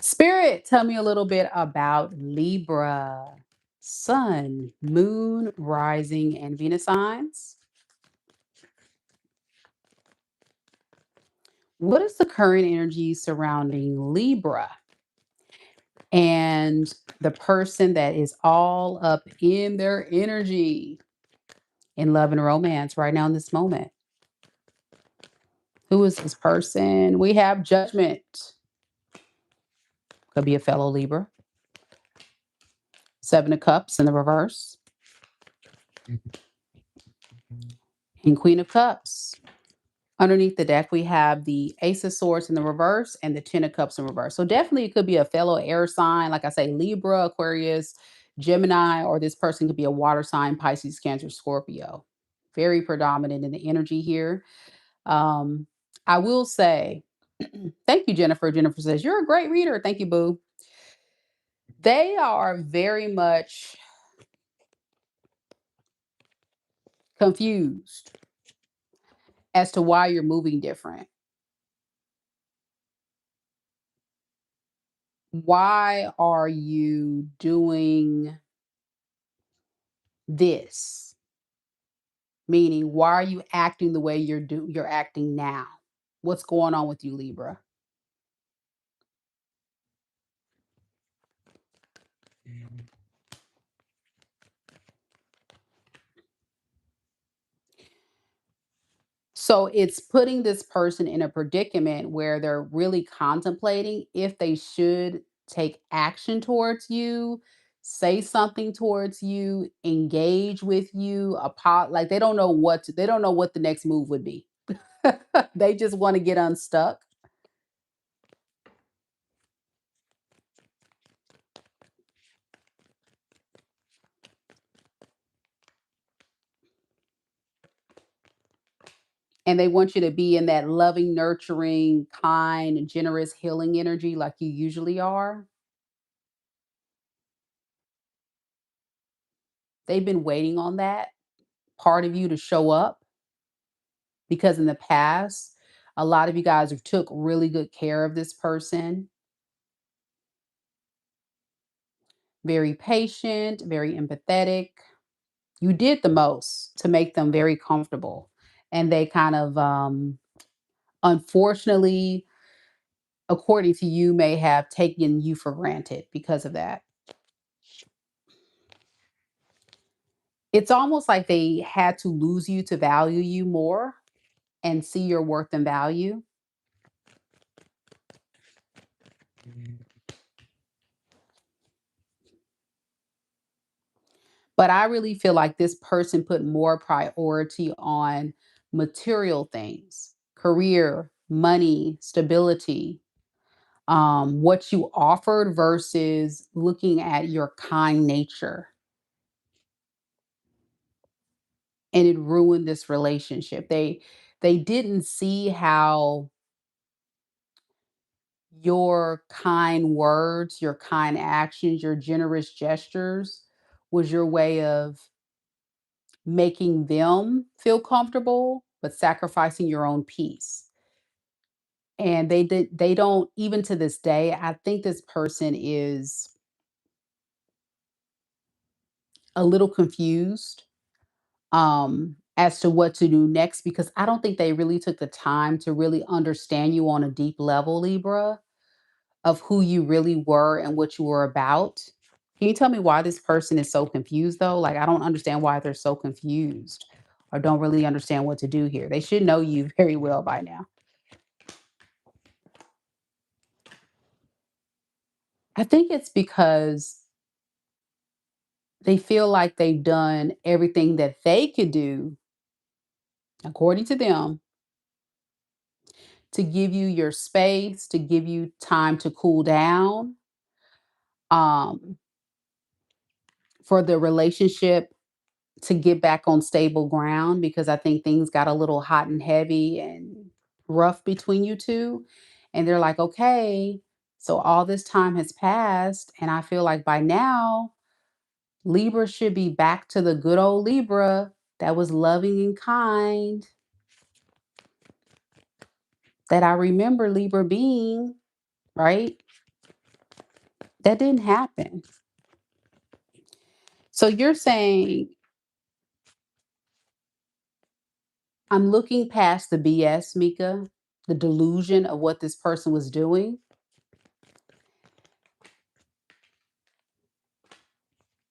Spirit, tell me a little bit about Libra. Sun, Moon, Rising, and Venus signs. What is the current energy surrounding Libra and the person that is all up in their energy in love and romance right now in this moment? Who is this person? We have Judgment. Could be a fellow Libra. Seven of Cups in the reverse. And Queen of Cups. Underneath the deck, we have the Ace of Swords in the reverse and the Ten of Cups in reverse. So definitely it could be a fellow air sign, like I say, Libra, Aquarius, Gemini, or this person could be a water sign, Pisces, Cancer, Scorpio. Very predominant in the energy here. I will say, thank you, Jennifer. Jennifer says, you're a great reader. Thank you, boo. They are very much confused as to why you're moving different. Why are you doing this? Meaning, why are you acting the way you're acting now? What's going on with you, Libra? So it's putting this person in a predicament where they're really contemplating if they should take action towards you, say something towards you, engage with you, like they don't know what the next move would be. They just want to get unstuck. And they want you to be in that loving, nurturing, kind, generous, healing energy like you usually are. They've been waiting on that part of you to show up because in the past, a lot of you guys have took really good care of this person. Very patient, very empathetic. You did the most to make them very comfortable. And they kind of unfortunately, according to you, may have taken you for granted because of that. It's almost like they had to lose you to value you more and see your worth and value. But I really feel like this person put more priority on material things, career, money, stability, what you offered versus looking at your kind nature. and it ruined this relationship. They didn't see how your kind words, your kind actions, your generous gestures was your way of making them feel comfortable, but sacrificing your own peace. And they don't, even to this day, I think this person is a little confused as to what to do next, because I don't think they really took the time to really understand you on a deep level, Libra, of who you really were and what you were about. Can you tell me why this person is so confused though? Like, I don't understand why they're so confused or don't really understand what to do here. They should know you very well by now. I think it's because they feel like they've done everything that they could do, according to them, to give you your space, to give you time to cool down, um, for the relationship to get back on stable ground, because I think things got a little hot and heavy and rough between you two. And they're like, okay, so all this time has passed. And I feel like by now, Libra should be back to the good old Libra that was loving and kind, that I remember Libra being, right? That didn't happen. So you're saying, I'm looking past the BS, Mika, the delusion of what this person was doing.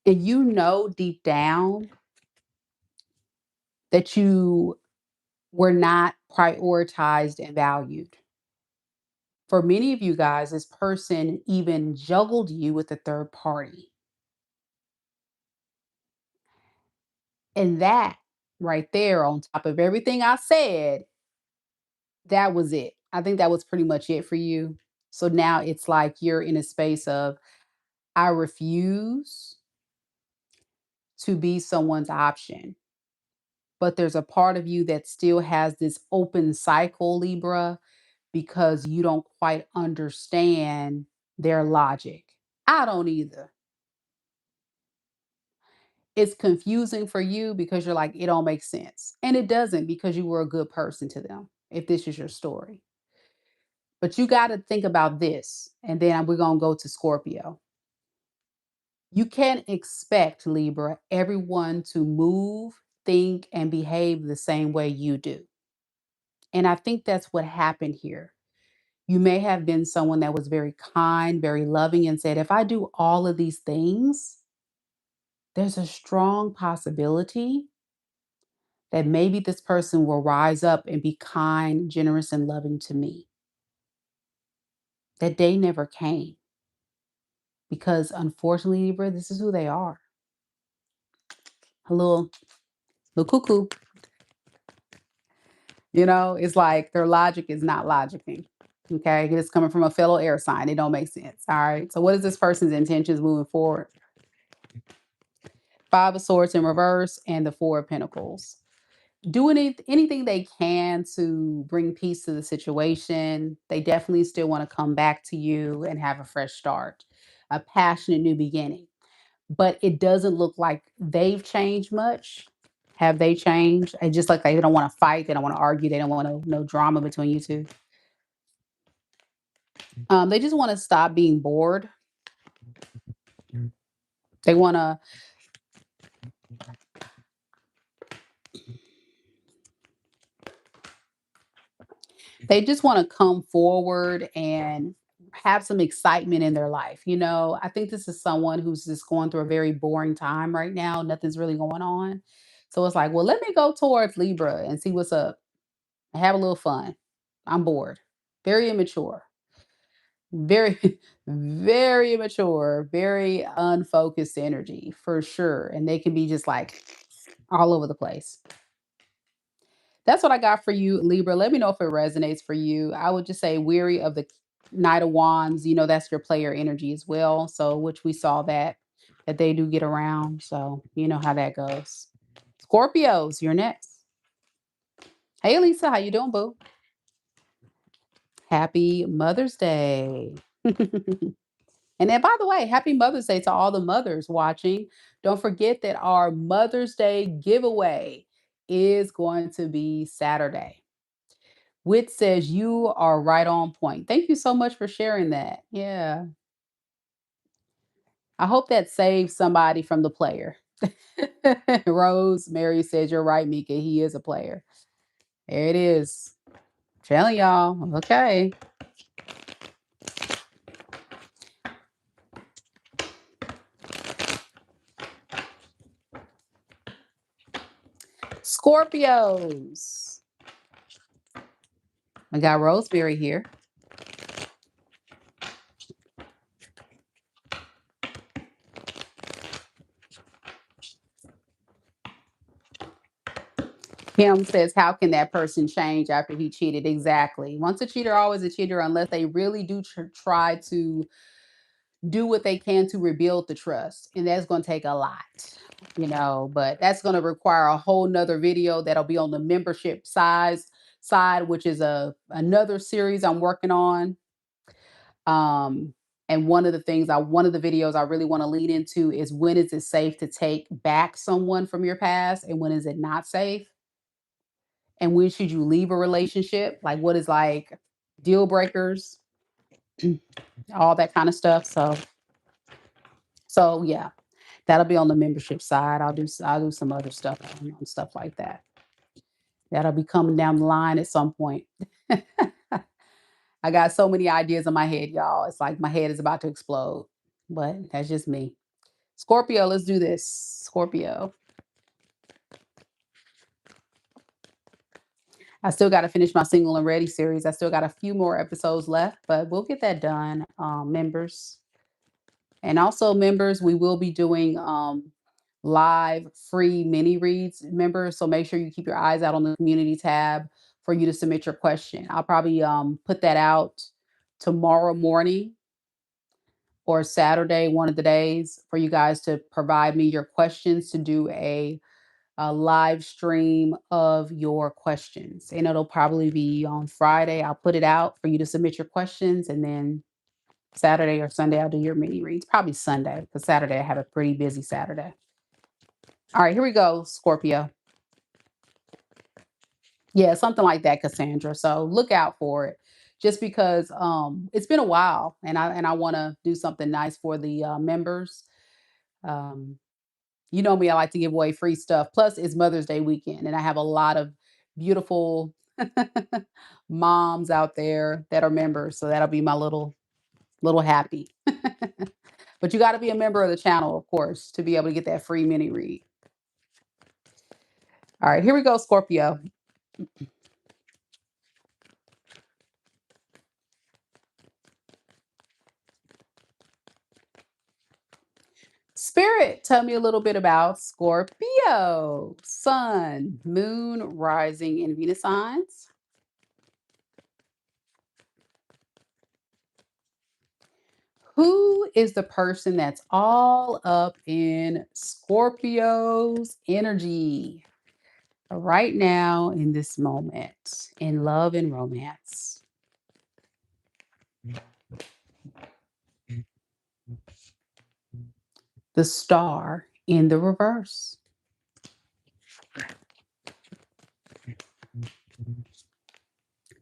And you know deep down that you were not prioritized and valued. For many of you guys, this person even juggled you with a third party. And that right there, on top of everything I said, that was it. I think that was pretty much it for you. So now it's like you're in a space of, I refuse to be someone's option. But there's a part of you that still has this open cycle, Libra, because you don't quite understand their logic. I don't either. It's confusing for you because you're like, it don't make sense. And it doesn't, because you were a good person to them, if this is your story. But you got to think about this. And then we're going to go to Scorpio. You can't expect, Libra, everyone to move, think, and behave the same way you do. And I think that's what happened here. You may have been someone that was very kind, very loving, and said, if I do all of these things, there's a strong possibility that maybe this person will rise up and be kind, generous, and loving to me. That day never came, because unfortunately, Libra, this is who they are. A little cuckoo. It's like their logic is not logicking. Okay. It's coming from a fellow air sign. It don't make sense. All right. So what is this person's intentions moving forward? Five of Swords in reverse and the Four of Pentacles. Doing anything they can to bring peace to the situation. They definitely still want to come back to you and have a fresh start, a passionate new beginning. But it doesn't look like they've changed much. Have they changed? And just like they don't want to fight, they don't want to argue, they don't want no drama between you two. They just want to stop being bored. They want to They just want to come forward and have some excitement in their life. I think this is someone who's just going through a very boring time right now. Nothing's really going on. So it's like, well, let me go towards Libra and see what's up. Have a little fun. I'm bored. Very immature. Very, very immature, very unfocused energy for sure. And they can be just like all over the place. That's what I got for you, Libra. Let me know if it resonates for you. I would just say weary of the Knight of Wands. That's your player energy as well. So, which we saw that they do get around. So, you know how that goes. Scorpios, you're next. Hey, Lisa, how you doing, boo? Happy Mother's Day. And then, by the way, happy Mother's Day to all the mothers watching. Don't forget that our Mother's Day giveaway is going to be Saturday. Wit says you are right on point. Thank you so much for sharing that. Yeah. I hope that saves somebody from the player. Rosemary says you're right, Mika. He is a player. There it is. Telling y'all. Okay. Scorpios. I got Rosemary here. Kim says, how can that person change after he cheated? Exactly. Once a cheater, always a cheater, unless they really do try to do what they can to rebuild the trust. And that's going to take a lot, but that's going to require a whole nother video that'll be on the membership side, which is another series I'm working on. And one of the videos I really want to lead into is when is it safe to take back someone from your past and when is it not safe? And when should you leave a relationship? Like what is like deal breakers, all that kind of stuff. So yeah, that'll be on the membership side. I'll do some other stuff on stuff like that. That'll be coming down the line at some point. I got so many ideas in my head, y'all. It's like my head is about to explode, but that's just me. Scorpio, let's do this. Scorpio. I still got to finish my single and ready series. I still got a few more episodes left, but we'll get that done, members. And also, members, we will be doing live free mini reads, members. So make sure you keep your eyes out on the community tab for you to submit your question. I'll probably put that out tomorrow morning or Saturday, one of the days, for you guys to provide me your questions to do a live stream of your questions. And it'll probably be on Friday. I'll put it out for you to submit your questions. And then Saturday or Sunday, I'll do your mini reads. Probably Sunday, because Saturday I have a pretty busy Saturday. All right, here we go, Scorpio. Yeah, something like that, Cassandra. So look out for it. Just because it's been a while and I want to do something nice for the members. Um, you know me, I like to give away free stuff. Plus, it's Mother's Day weekend, and I have a lot of beautiful moms out there that are members. So that'll be my little happy. But you got to be a member of the channel, of course, to be able to get that free mini read. All right, here we go, Scorpio. Spirit, tell me a little bit about Scorpio, Sun, Moon, Rising, and Venus signs. Who is the person that's all up in Scorpio's energy right now in this moment in love and romance? The Star in the reverse.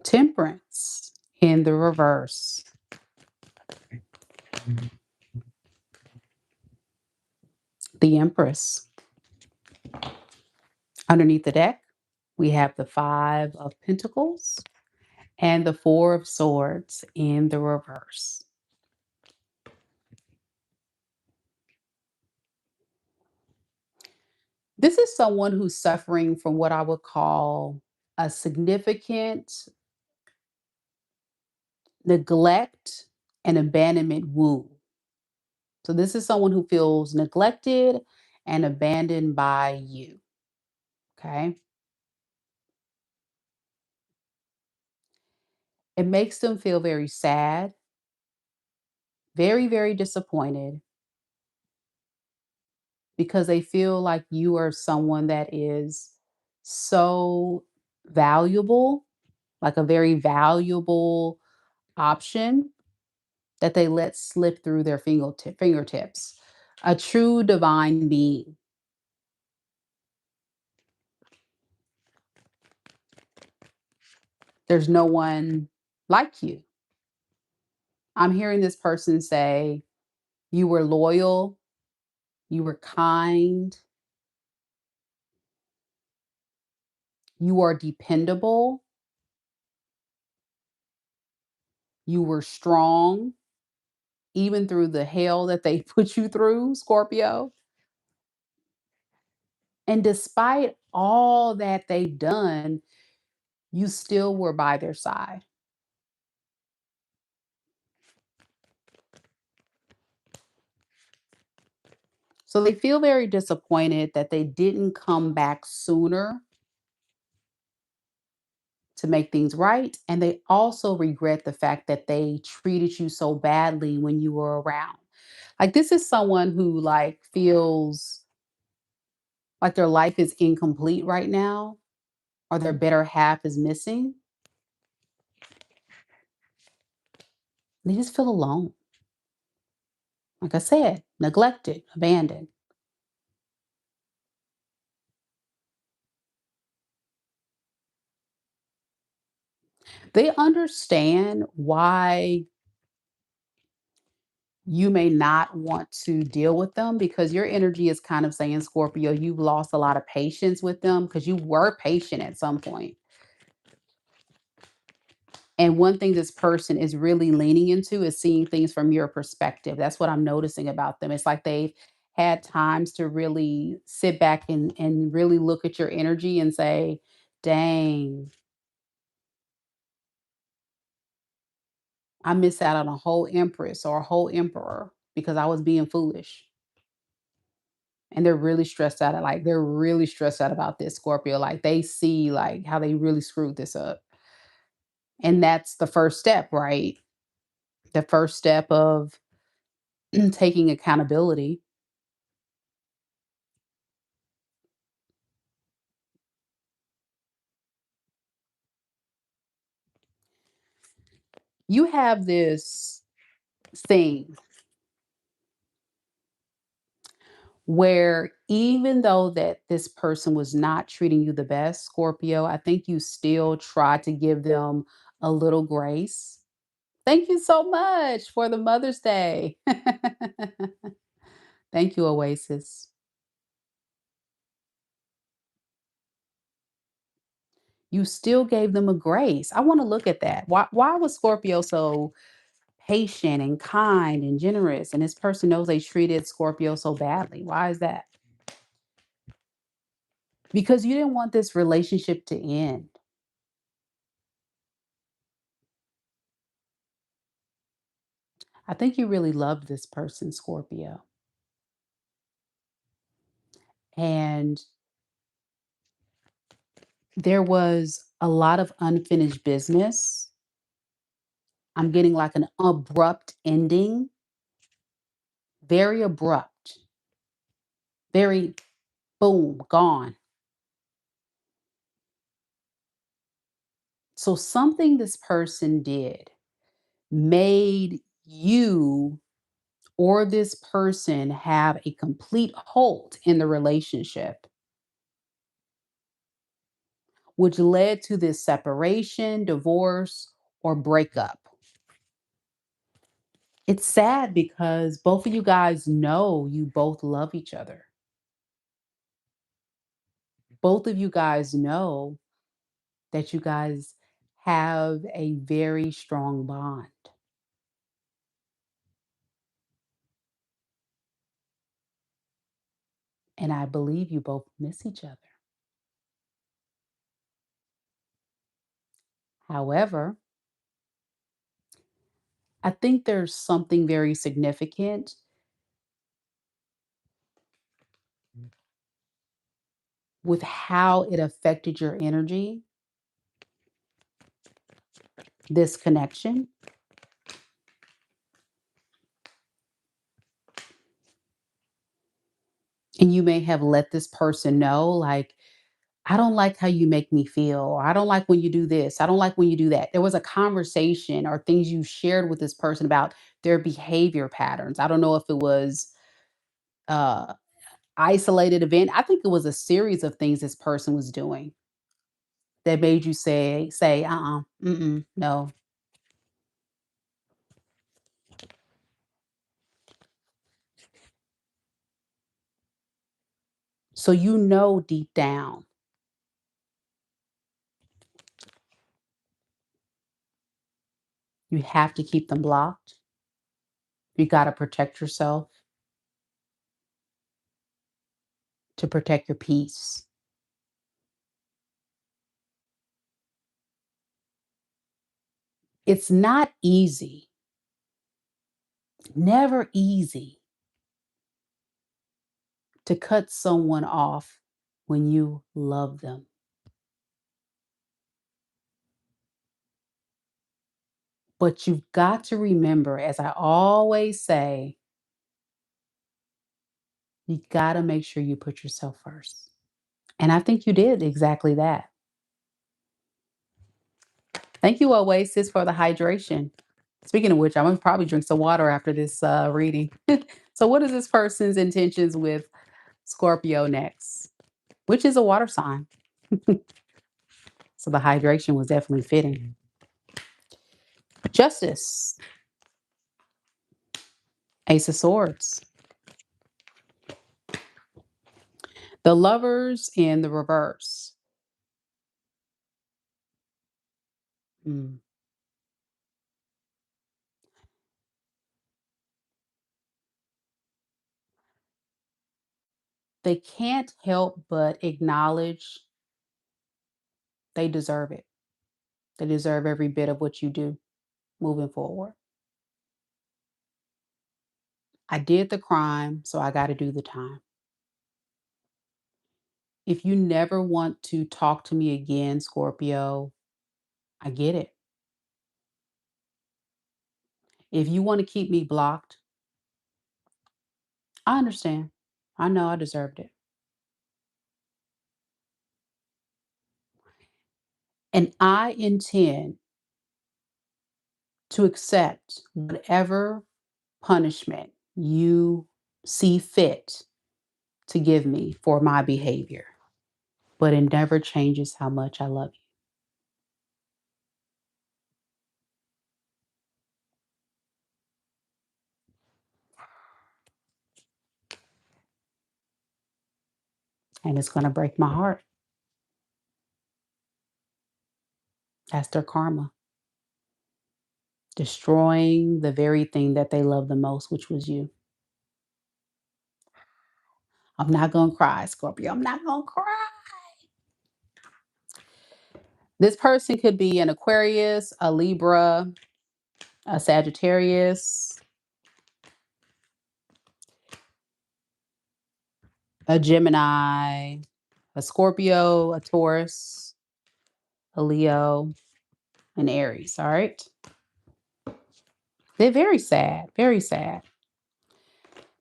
Temperance in the reverse. The Empress. Underneath the deck, we have the Five of Pentacles and the Four of Swords in the reverse. This is someone who's suffering from what I would call a significant neglect and abandonment wound. So, this is someone who feels neglected and abandoned by you. Okay. It makes them feel very sad, very, very disappointed, because they feel like you are someone that is so valuable, like a very valuable option that they let slip through their fingertips. A true divine being. There's no one like you. I'm hearing this person say, you were loyal, you were kind, you are dependable, you were strong, even through the hell that they put you through, Scorpio. And despite all that they've done, you still were by their side. So they feel very disappointed that they didn't come back sooner to make things right. And they also regret the fact that they treated you so badly when you were around. Like this is someone who like feels like their life is incomplete right now or their better half is missing. They just feel alone. Like I said, neglected, abandoned. They understand why you may not want to deal with them because your energy is kind of saying, Scorpio, you've lost a lot of patience with them because you were patient at some point. And one thing this person is really leaning into is seeing things from your perspective. That's what I'm noticing about them. It's like they've had times to really sit back and really look at your energy and say, dang, I missed out on a whole empress or a whole emperor because I was being foolish. And they're really stressed out. Like they're really stressed out about this, Scorpio. Like they see like how they really screwed this up. And that's the first step, right? The first step of taking accountability. You have this thing where even though that this person was not treating you the best, Scorpio, I think you still try to give them a little grace. Thank you so much for the Mother's Day. Thank you, Oasis. You still gave them a grace. I want to look at that. Why was Scorpio so patient and kind and generous and this person knows they treated Scorpio so badly? Why is that? Because you didn't want this relationship to end. I think you really loved this person, Scorpio. And there was a lot of unfinished business. I'm getting like an abrupt ending, very abrupt, very boom, gone. So something this person did made you or this person have a complete halt in the relationship, which led to this separation, divorce, or breakup. It's sad because both of you guys know you both love each other. Both of you guys know that you guys have a very strong bond. And I believe you both miss each other. However, I think there's something very significant with how it affected your energy, this connection. And you may have let this person know, like, I don't like how you make me feel. Or, I don't like when you do this. I don't like when you do that. There was a conversation or things you shared with this person about their behavior patterns. I don't know if it was uh isolated event. I think it was a series of things this person was doing that made you say, mm-mm, no. So you know deep down, you have to keep them blocked. You got to protect yourself to protect your peace. It's not easy, never easy to cut someone off when you love them. But you've got to remember, as I always say, you got to make sure you put yourself first. And I think you did exactly that. Thank you, Oasis, for the hydration. Speaking of which, I'm gonna probably drink some water after this reading. So, what is this person's intentions with Scorpio next? Which is a water sign. So, the hydration was definitely fitting. Justice, Ace of Swords, the Lovers in the reverse. Mm. They can't help but acknowledge they deserve it. They deserve every bit of what you do moving forward. I did the crime, so I got to do the time. If you never want to talk to me again, Scorpio, I get it. If you want to keep me blocked, I understand. I know I deserved it. And I intend to accept whatever punishment you see fit to give me for my behavior. But it never changes how much I love you. And it's going to break my heart. That's their karma. Destroying the very thing that they love the most, which was you. I'm not going to cry, Scorpio. I'm not going to cry. This person could be an Aquarius, a Libra, a Sagittarius, a Gemini, a Scorpio, a Taurus, a Leo, an Aries. All right. They're very sad, very sad.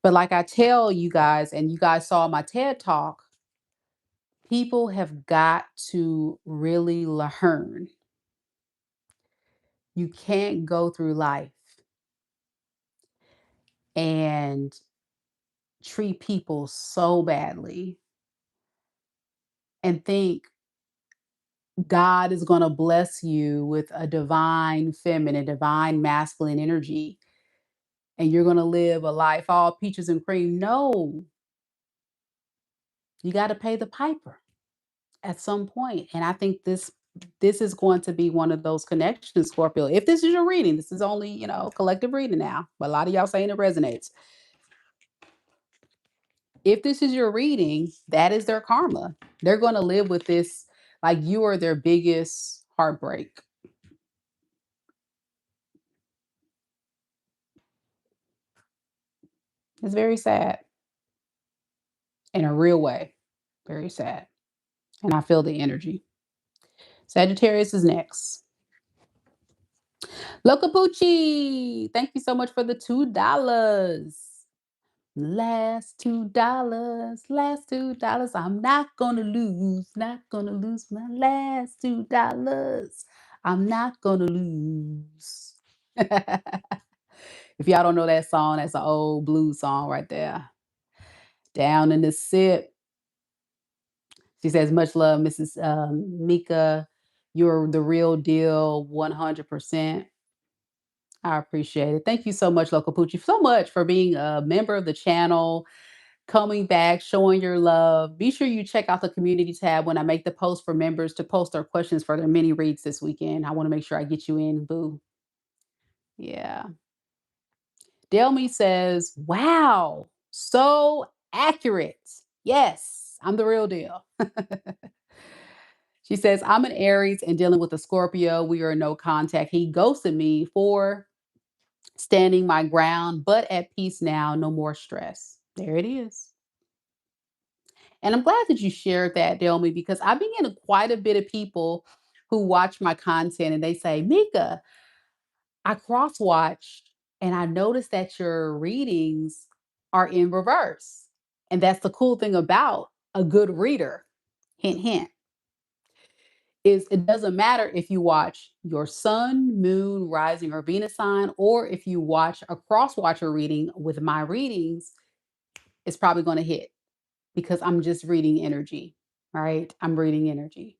But like I tell you guys, and you guys saw my TED talk, people have got to really learn. You can't go through life and treat people so badly and think God is going to bless you with a divine feminine, divine masculine energy, and you're going to live a life all peaches and cream. No, you got to pay the piper at some point. And I think this is going to be one of those connections, Scorpio. If this is your reading, this is only, collective reading now, but a lot of y'all saying it resonates. If this is your reading, that is their karma. They're going to live with this like you are their biggest heartbreak. It's very sad in a real way. Very sad. And I feel the energy. Sagittarius is next. Locapucci, thank you so much for the $2. Last $2, last $2. I'm not gonna lose, not gonna lose my last $2. I'm not gonna lose. If y'all don't know that song, that's an old blues song right there. Down in the sip. She says, much love, Mrs. Mika. You're the real deal, 100%. I appreciate it. Thank you so much, Local Poochie, so much for being a member of the channel, coming back, showing your love. Be sure you check out the community tab when I make the post for members to post their questions for their mini reads this weekend. I want to make sure I get you in, boo. Yeah. Delmy says, wow, so accurate. Yes, I'm the real deal. She says, I'm an Aries and dealing with a Scorpio. We are in no contact. He ghosted me for standing my ground, but at peace now, no more stress. There it is. And I'm glad that you shared that, Delmy, because I've been getting quite a bit of people who watch my content and they say, Mika, I cross watch and I noticed that your readings are in reverse. And that's the cool thing about a good reader. Hint, hint. Is it doesn't matter if you watch your sun, moon, rising, or Venus sign, or if you watch a cross watcher reading with my readings, it's probably going to hit because I'm just reading energy, right? I'm reading energy.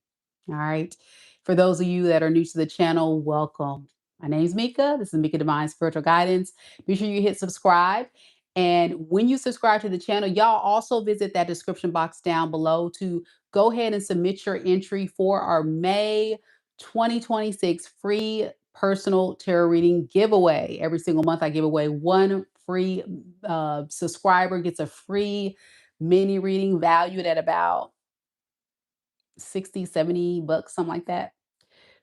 All right. For those of you that are new to the channel, welcome. My name's Mika. This is Mika Divine Spiritual Guidance. Be sure you hit subscribe. And when you subscribe to the channel, y'all also visit that description box down below to go ahead and submit your entry for our May 2026 free personal tarot reading giveaway. Every single month, I give away one free subscriber gets a free mini reading valued at about 60, 70 bucks, something like that.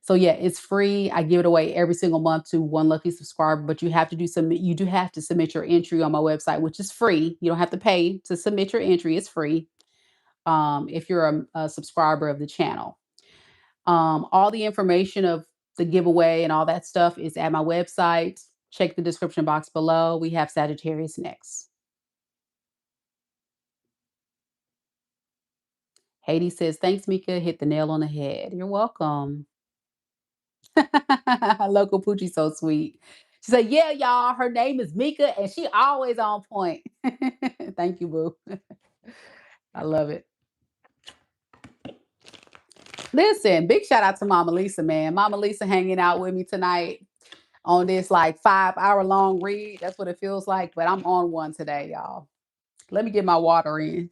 So yeah, it's free. I give it away every single month to one lucky subscriber, but you do have to submit your entry on my website, which is free. You don't have to pay to submit your entry. It's free. If you're a subscriber of the channel. All the information of the giveaway and all that stuff is at my website. Check the description box below. We have Sagittarius next. Haiti says, thanks, Mika. Hit the nail on the head. You're welcome. Local Poochie so sweet. She said, yeah, y'all, her name is Mika and she always on point. Thank you, boo. I love it. Listen, big shout out to Mama Lisa, man. Mama Lisa hanging out with me tonight on this like 5-hour long read. That's what it feels like, but I'm on one today, y'all. Let me get my water in.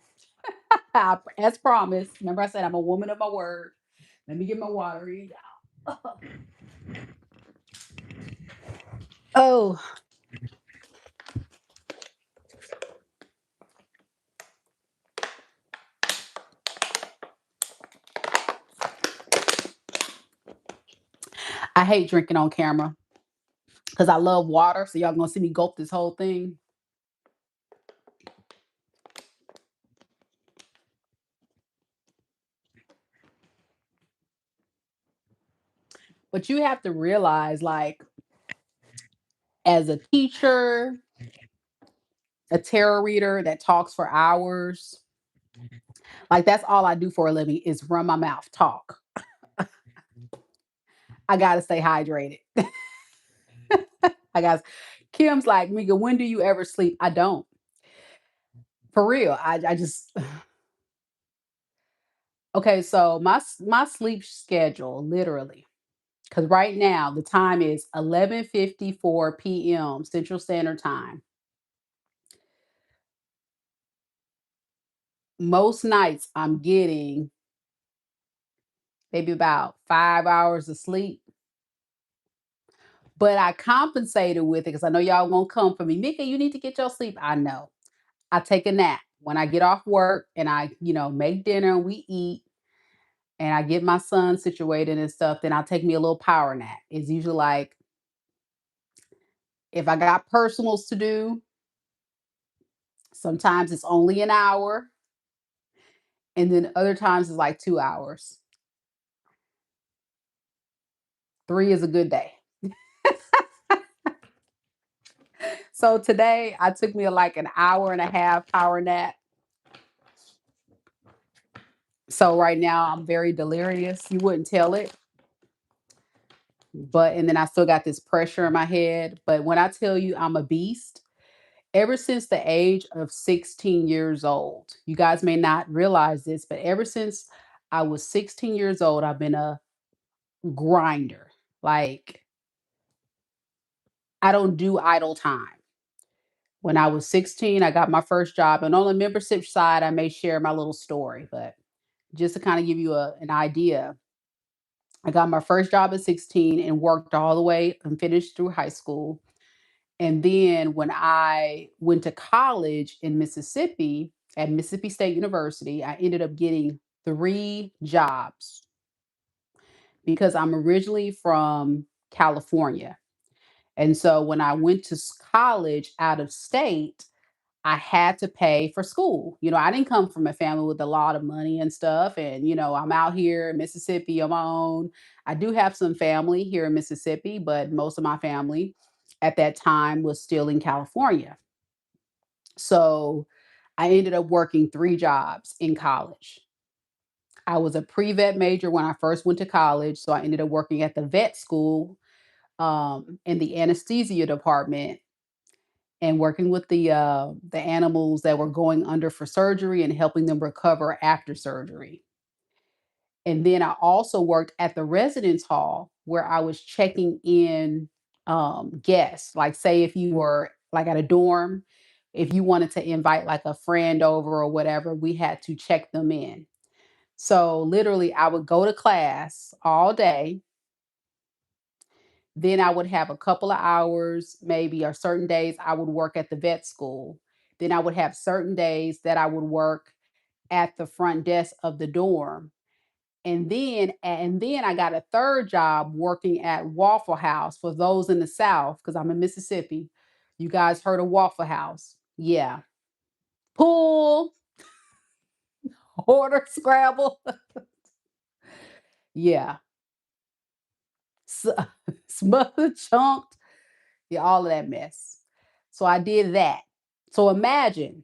As promised. Remember I said I'm a woman of my word. Let me get my water in, y'all. Oh, I hate drinking on camera because I love water. So y'all gonna see me gulp this whole thing. But you have to realize, like, as a teacher, a tarot reader that talks for hours, like that's all I do for a living is run my mouth, talk. I gotta stay hydrated. I got Kim's like, Mika, when do you ever sleep? I don't. For real. I just okay, so my sleep schedule, literally, because right now the time is 11:54 p.m. Central Standard Time. Most nights I'm getting maybe about 5 hours of sleep. But I compensated with it because I know y'all won't come for me. Mika, you need to get your sleep. I know. I take a nap when I get off work and I, make dinner and we eat and I get my son situated and stuff. Then I'll take me a little power nap. It's usually like if I got personals to do, sometimes it's only an hour. And then other times it's like 2 hours. 3 is a good day. So today I took me like an hour and a half power nap. So right now I'm very delirious. You wouldn't tell it, but and then I still got this pressure in my head. But when I tell you I'm a beast, ever since the age of 16 years old, you guys may not realize this, but ever since I was 16 years old, I've been a grinder. Like, I don't do idle time. When I was 16, I got my first job, and on the membership side, I may share my little story, but just to kind of give you an idea, I got my first job at 16 and worked all the way and finished through high school. And then when I went to college in Mississippi at Mississippi State University, I ended up getting 3 jobs because I'm originally from California. And so when I went to college out of state, I had to pay for school. I didn't come from a family with a lot of money and stuff. And, I'm out here in Mississippi on my own. I do have some family here in Mississippi, but most of my family at that time was still in California. So I ended up working 3 jobs in college. I was a pre vet major when I first went to college. So I ended up working at the vet school in the anesthesia department and working with the animals that were going under for surgery and helping them recover after surgery. And then I also worked at the residence hall where I was checking in guests. Like, say, if you were like at a dorm, if you wanted to invite like a friend over or whatever, we had to check them in. So literally, I would go to class all day. Then I would have a couple of hours, maybe, or certain days I would work at the vet school. Then I would have certain days that I would work at the front desk of the dorm. And then I got a third job working at Waffle House for those in the South, because I'm in Mississippi. You guys heard of Waffle House? Yeah. Pool, order scrabble. Yeah. S- Smothered, chunked, yeah, all of that mess. So I did that. So imagine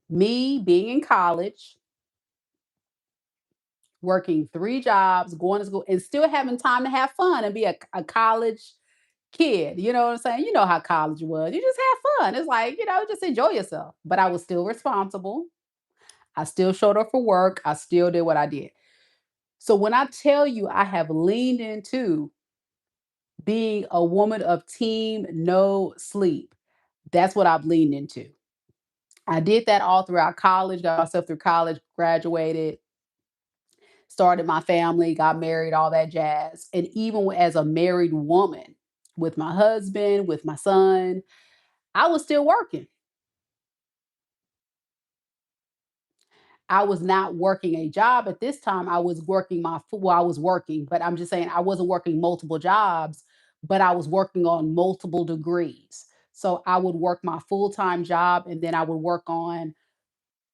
me being in college, working 3 jobs, going to school, and still having time to have fun and be a college kid. You know what I'm saying? You know how college was. You just have fun. It's like, just enjoy yourself. But I was still responsible. I still showed up for work. I still did what I did. So when I tell you I have leaned into being a woman of team, no sleep, that's what I've leaned into. I did that all throughout college, got myself through college, graduated, started my family, got married, all that jazz. And even as a married woman with my husband, with my son, I was still working. I was not working a job at this time. I was working I was working, but I'm just saying I wasn't working multiple jobs, but I was working on multiple degrees. So I would work my full-time job and then I would work on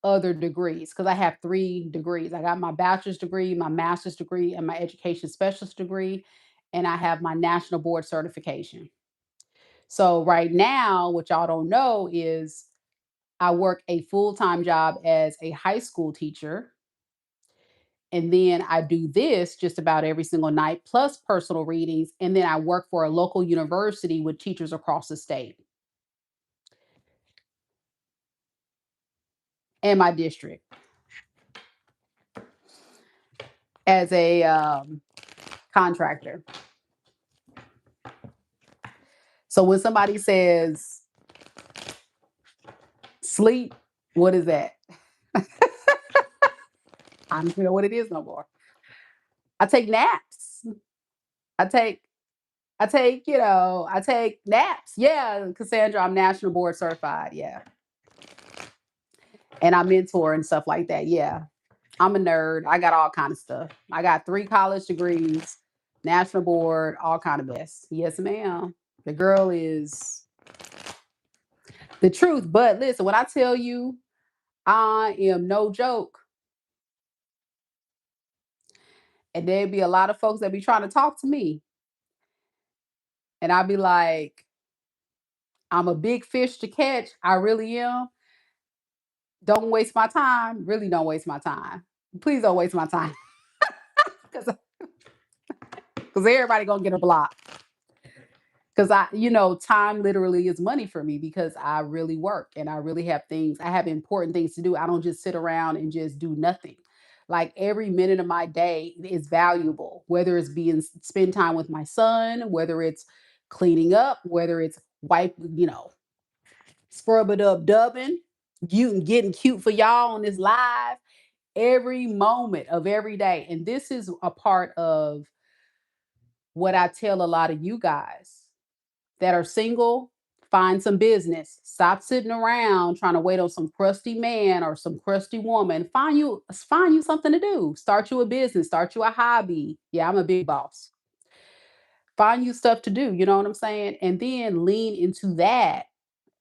other degrees because I have 3 degrees. I got my bachelor's degree, my master's degree, and my education specialist degree, and I have my national board certification. So right now, what y'all don't know is I work a full-time job as a high school teacher. And then I do this just about every single night, plus personal readings. And then I work for a local university with teachers across the state and my district as a contractor. So when somebody says sleep, what is that? I don't even know what it is no more. I take naps. I take I take naps. Yeah, Cassandra, I'm national board certified. Yeah. And I mentor and stuff like that. Yeah. I'm a nerd. I got all kind of stuff. I got 3 college degrees, national board, all kind of mess. Yes, ma'am. The girl is the truth. But listen, when I tell you I am no joke, and there'd be a lot of folks that be trying to talk to me, and I'd be like, I'm a big fish to catch. I really am. Don't waste my time. Really don't waste my time. Please don't waste my time. Because everybody gonna get a block. Because time literally is money for me because I really work and I really have things, I have important things to do. I don't just sit around and just do nothing. Like every minute of my day is valuable, whether it's being spend time with my son, whether it's cleaning up, whether it's scrub it up, dubbing, you getting cute for y'all on this live, every moment of every day. And this is a part of what I tell a lot of you guys that are single. Find some business. Stop sitting around trying to wait on some crusty man or some crusty woman. Find you something to do. Start you a business. Start you a hobby. Yeah, I'm a big boss. Find you stuff to do. You know what I'm saying? And then lean into that,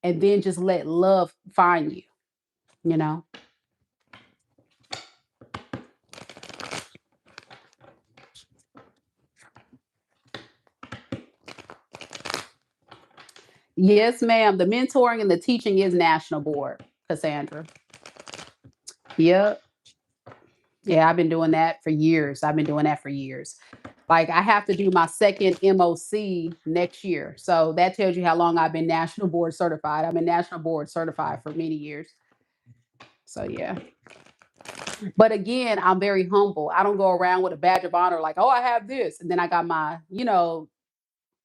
and then just let love find you. You know. Yes, ma'am. The mentoring and the teaching is national board, Cassandra. Yep. Yeah, I've been doing that for years. I've been doing that for years. Like I have to do my second MOC next year. So that tells you how long I've been national board certified. I've been national board certified for many years. So yeah. But again, I'm very humble. I don't go around with a badge of honor like, oh, I have this. And then I got my,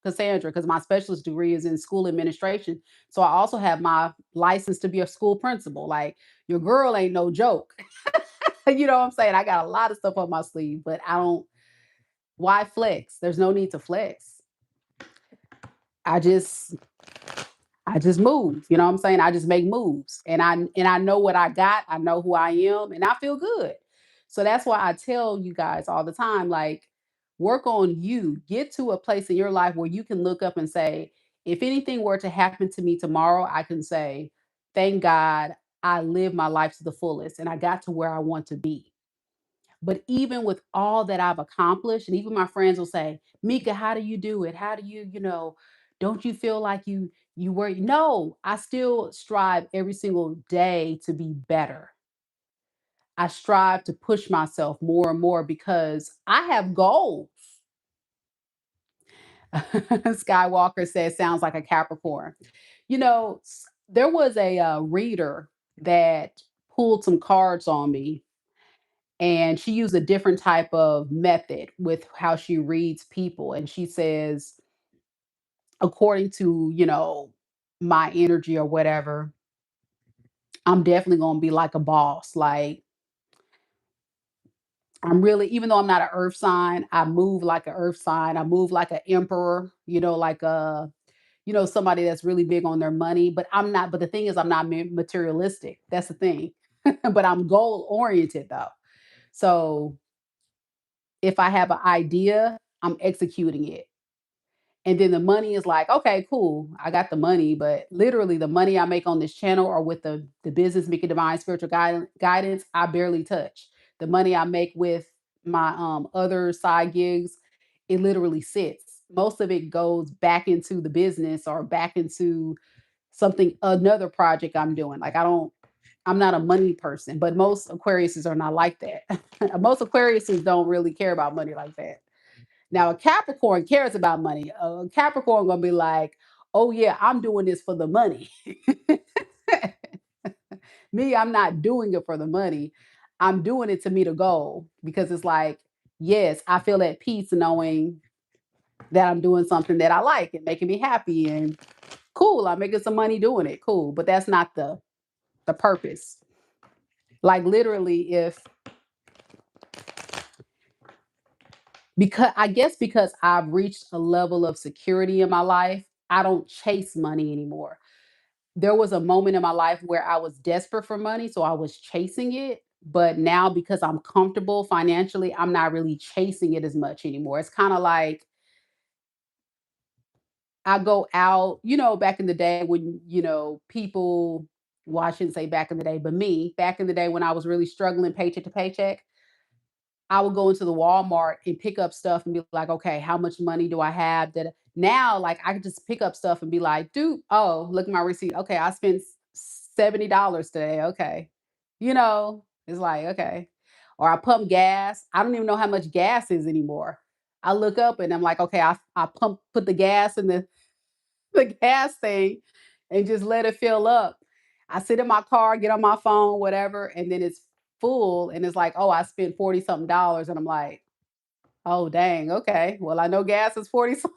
Cassandra, because my specialist degree is in school administration. So I also have my license to be a school principal. Like your girl ain't no joke. You know what I'm saying? I got a lot of stuff on my sleeve, but I don't, why flex? There's no need to flex. I just I just move, you know what I'm saying? I just make moves and I know what I got, I know who I am and I feel good. So that's why I tell you guys all the time like work on you, get to a place in your life where you can look up and say if anything were to happen to me tomorrow, I can say thank God I lived my life to the fullest and I got to where I want to be. But even with all that I've accomplished, and even my friends will say, Mika, how do you do it? How do don't you feel like you were no, I still strive every single day to be better. I strive to push myself more and more because I have goals. Skywalker says sounds like a Capricorn. There was a reader that pulled some cards on me and she used a different type of method with how she reads people and she says according to my energy or whatever, I'm definitely going to be like a boss. Like I'm really, even though I'm not an earth sign, I move like an earth sign. I move like an emperor, like a somebody that's really big on their money, but I'm not, but the thing is I'm not materialistic. That's the thing. But I'm goal oriented though. So if I have an idea, I'm executing it. And then the money is like, okay, cool. I got the money, but literally the money I make on this channel or with the business making divine spiritual guidance, I barely touch. The money I make with my other side gigs, it literally sits. Most of it goes back into the business or back into something, another project I'm doing. Like I'm not a money person, but most Aquariuses are not like that. Most Aquariuses don't really care about money like that. Now, a Capricorn cares about money. A Capricorn gonna be like, "Oh yeah, I'm doing this for the money." Me, I'm not doing it for the money. I'm doing it to meet a goal because it's like, yes, I feel at peace knowing that I'm doing something that I like and making me happy and cool. I'm making some money doing it. Cool, but that's not the purpose. Like literally, if because I guess because I've reached a level of security in my life, I don't chase money anymore. There was a moment in my life where I was desperate for money, so I was chasing it. But now because I'm comfortable financially, I'm not really chasing it as much anymore. It's kind of like I go out, back in the day when, people, well, I shouldn't say back in the day, but me, back in the day when I was really struggling paycheck to paycheck, I would go into the Walmart and pick up stuff and be like, okay, how much money do I have? That now, like, I can just pick up stuff and be like, dude, oh, look at my receipt. Okay, I spent $70 today. Okay, it's like okay, or I pump gas. I don't even know how much gas is anymore. I look up and I'm like, okay, I put the gas in the gas thing and just let it fill up. I sit in my car, get on my phone, whatever, and then it's full and it's like, oh, I spent 40 something dollars. And I'm like, oh dang, okay. Well, I know gas is 40 some.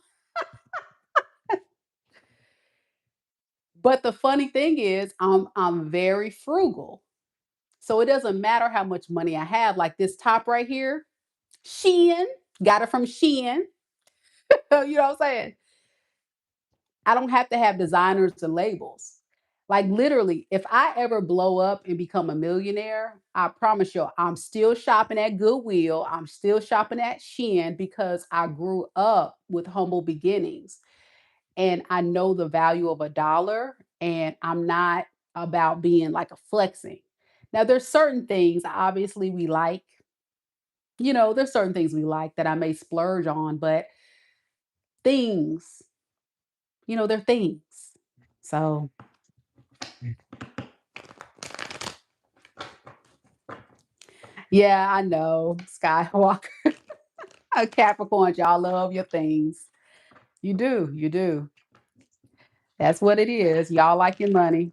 But the funny thing is I'm very frugal. So it doesn't matter how much money I have. Like this top right here, Shein, got it from Shein. You know what I'm saying? I don't have to have designers and labels. Like literally, if I ever blow up and become a millionaire, I promise you, I'm still shopping at Goodwill. I'm still shopping at Shein because I grew up with humble beginnings and I know the value of a dollar and I'm not about being like a flexing. Now there's certain things obviously we like, there's certain things we like that I may splurge on, but things, they're things. So yeah, I know. Skywalker. Capricorn, y'all love your things. You do. You do. That's what it is. Y'all like your money.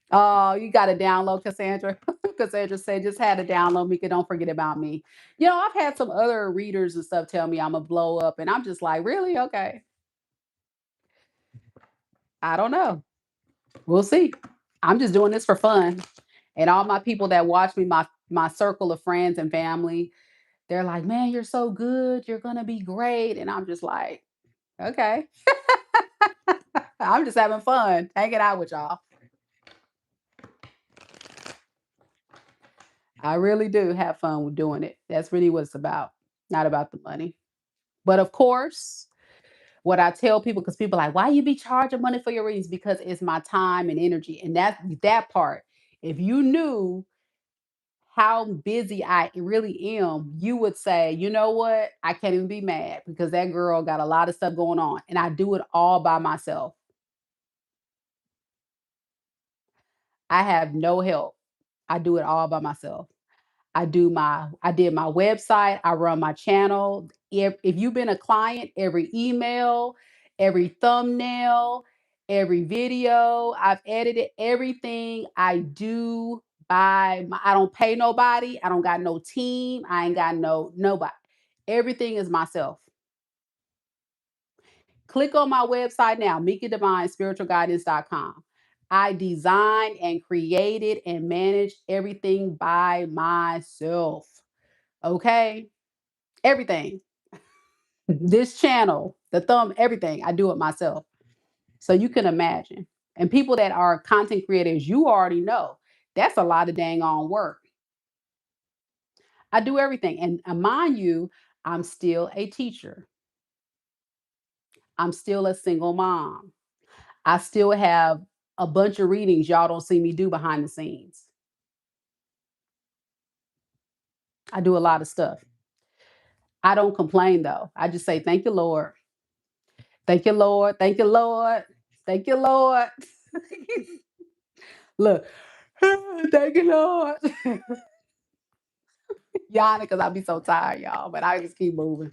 Oh, you got to download Cassandra. Cassandra said, just had to download Mika. Don't forget about me. I've had some other readers and stuff tell me I'm going to blow up. And I'm just like, really? Okay. I don't know. We'll see. I'm just doing this for fun. And all my people that watch me, my circle of friends and family, they're like, man, you're so good. You're going to be great. And I'm just like, okay. I'm just having fun hanging out with y'all. I really do have fun with doing it. That's really what it's about, not about the money. But of course, what I tell people, because people are like, why you be charging money for your readings? Because it's my time and energy. And that part, if you knew how busy I really am, you would say, you know what? I can't even be mad because that girl got a lot of stuff going on. And I do it all by myself. I have no help. I do it all by myself. I did my website, I run my channel. If you've been a client, every email, every thumbnail, every video, I've edited everything I do I don't pay nobody. I don't got no team. I ain't got nobody. Everything is myself. Click on my website now, MikaDivineSpiritualGuidance.com. I design and created and manage everything by myself. Okay? Everything. This channel, the thumb, everything. I do it myself. So you can imagine. And people that are content creators, you already know that's a lot of dang on work. I do everything. And mind you, I'm still a teacher. I'm still a single mom. I still have a bunch of readings y'all don't see me do behind the scenes. I do a lot of stuff. I don't complain though. I just say, thank you, Lord. Thank you, Lord. Thank you, Lord. Thank you, Lord. Look, thank you, Lord. Yawning because I be so tired, y'all, but I just keep moving.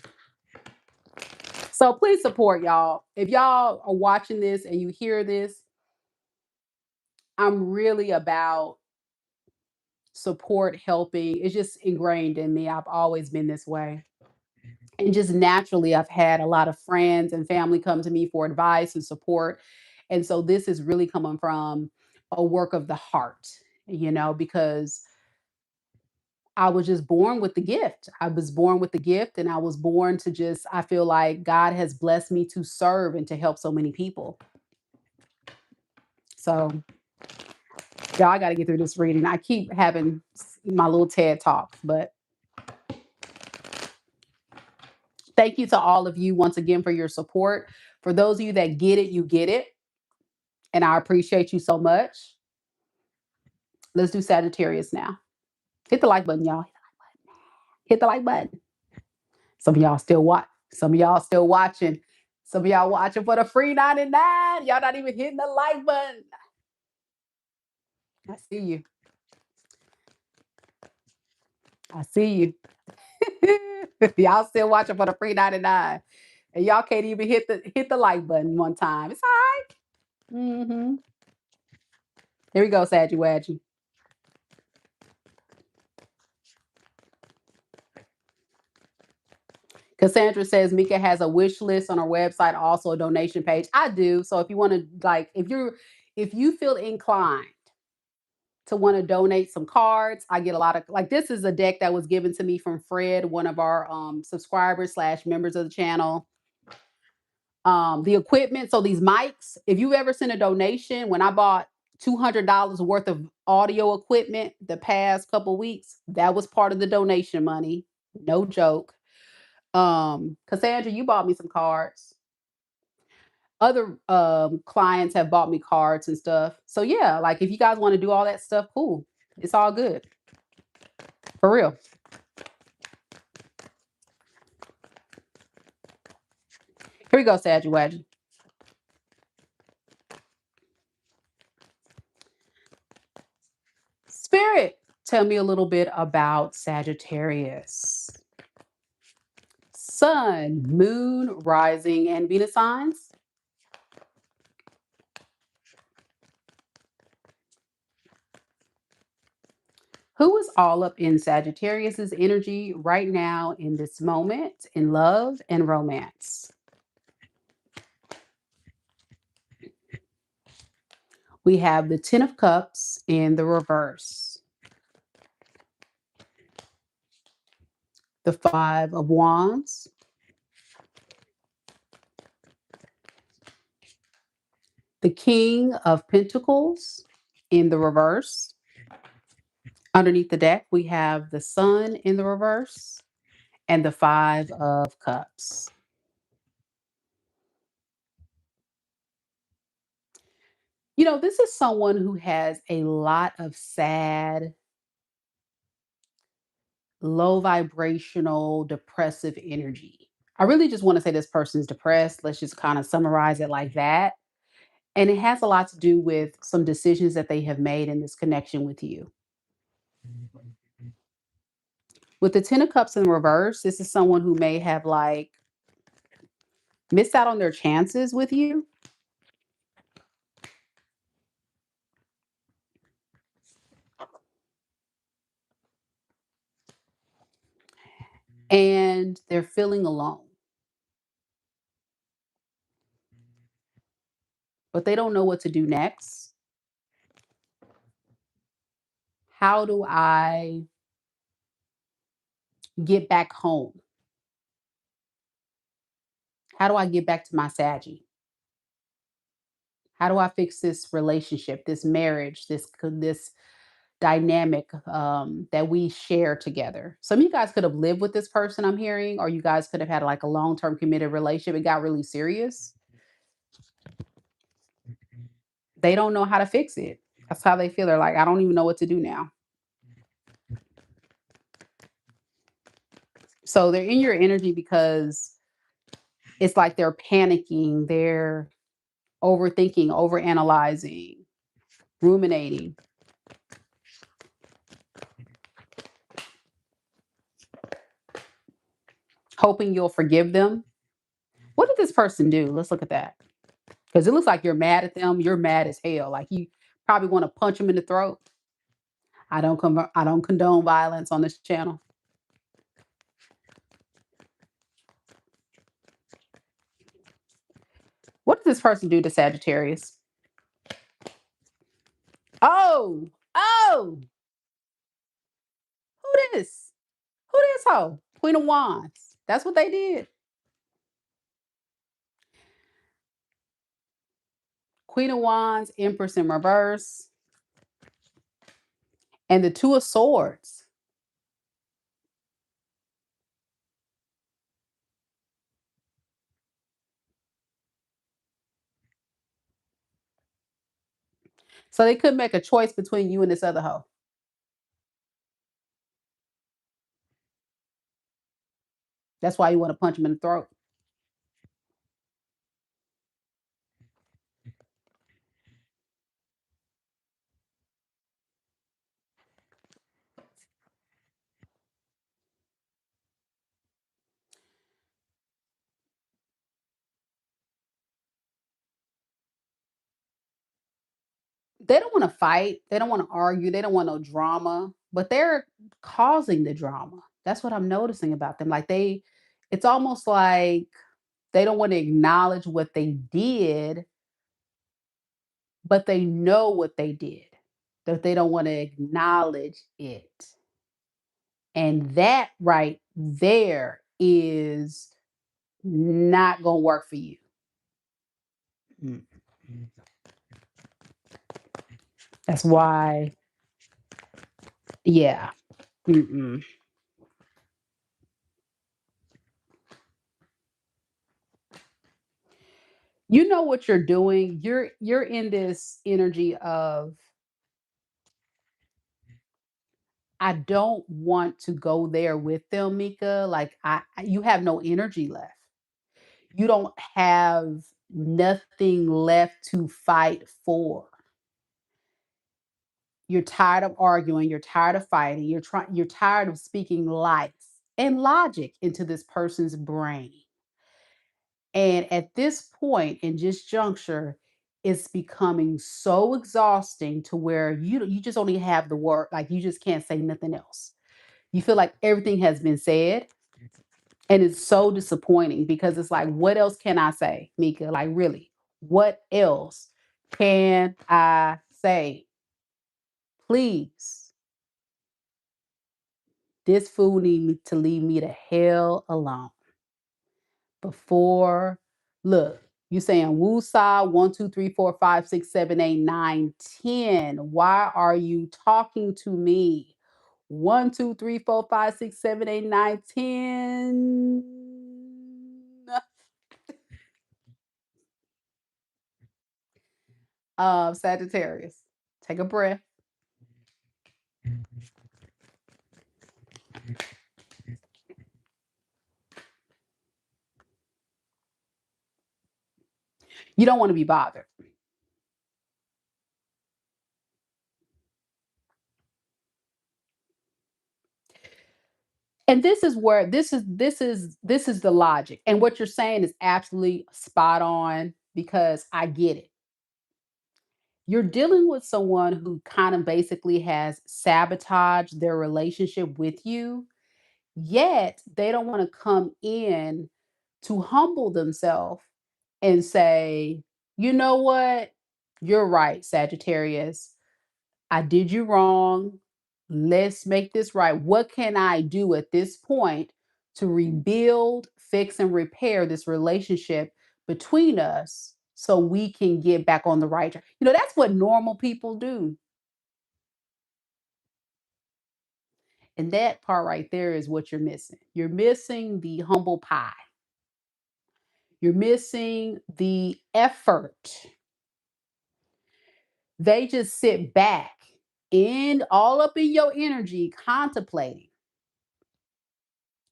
So please support y'all. If y'all are watching this and you hear this, I'm really about support, helping. It's just ingrained in me. I've always been this way. And just naturally, I've had a lot of friends and family come to me for advice and support. And so this is really coming from a work of the heart, because I was just born with the gift. I was born with the gift and I was born to I feel like God has blessed me to serve and to help so many people. So, y'all, I got to get through this reading. I keep having my little TED talks, but thank you to all of you once again for your support. For those of you that get it, you get it. And I appreciate you so much. Let's do Sagittarius now. Hit the like button, y'all. Hit the like button. Some of y'all still watch. Some of y'all still watching. Some of y'all watching for the free 99. Y'all not even hitting the like button. I see you. I see you. Y'all still watching for the free 99. And y'all can't even hit the like button one time. It's all right. Mm-hmm. Here we go, Saggy Wadgy. Cassandra says Mika has a wish list on her website, also a donation page. I do. So if you want to if you feel inclined to want to donate some cards, I get a lot of this is a deck that was given to me from Fred, one of our subscribers slash members of the channel. The equipment, so these mics, if you ever sent a donation, when I bought $200 worth of audio equipment the past couple weeks, that was part of the donation money. No joke. Cassandra, you bought me some cards. Other clients have bought me cards and stuff. So yeah, like if you guys want to do all that stuff, cool. It's all good. For real. Here we go, Saggy Wadgy. Spirit, tell me a little bit about Sagittarius. Sun, moon, rising, and Venus signs. Who is all up in Sagittarius's energy right now in this moment in love and romance? We have the Ten of Cups in the reverse, the Five of Wands, the King of Pentacles in the reverse. Underneath the deck, we have the Sun in the reverse and the Five of Cups. You know, this is someone who has a lot of sad, low vibrational, depressive energy. I really just want to say this person's depressed. Let's just kind of summarize it like that. And it has a lot to do with some decisions that they have made in this connection with you. With the Ten of Cups in reverse, this is someone who may have missed out on their chances with you. And they're feeling alone, but they don't know what to do next. How do I get back home? How do I get back to my Saggy? How do I fix this relationship, this marriage, this dynamic that we share together? Some of you guys could have lived with this person, I'm hearing, or you guys could have had like a long-term committed relationship. It got really serious. They don't know how to fix it. That's how they feel. They're like, I don't even know what to do now. So they're in your energy because it's like they're panicking, they're overthinking, overanalyzing, ruminating, hoping you'll forgive them. What did this person do? Let's look at that. Because it looks like you're mad at them. You're mad as hell. Like you probably want to punch them in the throat. I don't condone violence on this channel. What did this person do to Sagittarius? Oh, oh, who this? Who this hoe? Queen of Wands. That's what they did. Queen of Wands, Empress in reverse, and the Two of Swords. So they couldn't make a choice between you and this other hoe. That's why you want to punch them in the throat. They don't want to fight. They don't want to argue. They don't want no drama, but they're causing the drama. That's what I'm noticing about them. Like it's almost like they don't want to acknowledge what they did, but they know what they did, that they don't want to acknowledge it. And that right there is not going to work for you. Mm. That's why, yeah. Mm-mm. You know what you're doing. You're in this energy of I don't want to go there with them, Mika. Like you have no energy left. You don't have nothing left to fight for. You're tired of arguing, you're tired of fighting, you're tired of speaking life and logic into this person's brain. And at this point in this juncture, it's becoming so exhausting to where you just only have the word, like you just can't say nothing else. You feel like everything has been said. And it's so disappointing because it's like, what else can I say, Mika? Like, really, what else can I say? Please, this fool need me to leave me the hell alone. Before, look, you saying woosah 1, 2, 3, 4, 5, 6, 7, 8, 9, 10. Why are you talking to me? 1, 2, 3, 4, 5, 6, 7, 8, 9, 10. Sagittarius. Take a breath. You don't want to be bothered. And this is where this is the logic. And what you're saying is absolutely spot on because I get it. You're dealing with someone who kind of basically has sabotaged their relationship with you, yet they don't want to come in to humble themselves and say, you know what? You're right, Sagittarius. I did you wrong. Let's make this right. What can I do at this point to rebuild, fix, and repair this relationship between us so we can get back on the right track? That's what normal people do. And that part right there is what you're missing. You're missing the humble pie. You're missing the effort. They just sit back and all up in your energy contemplating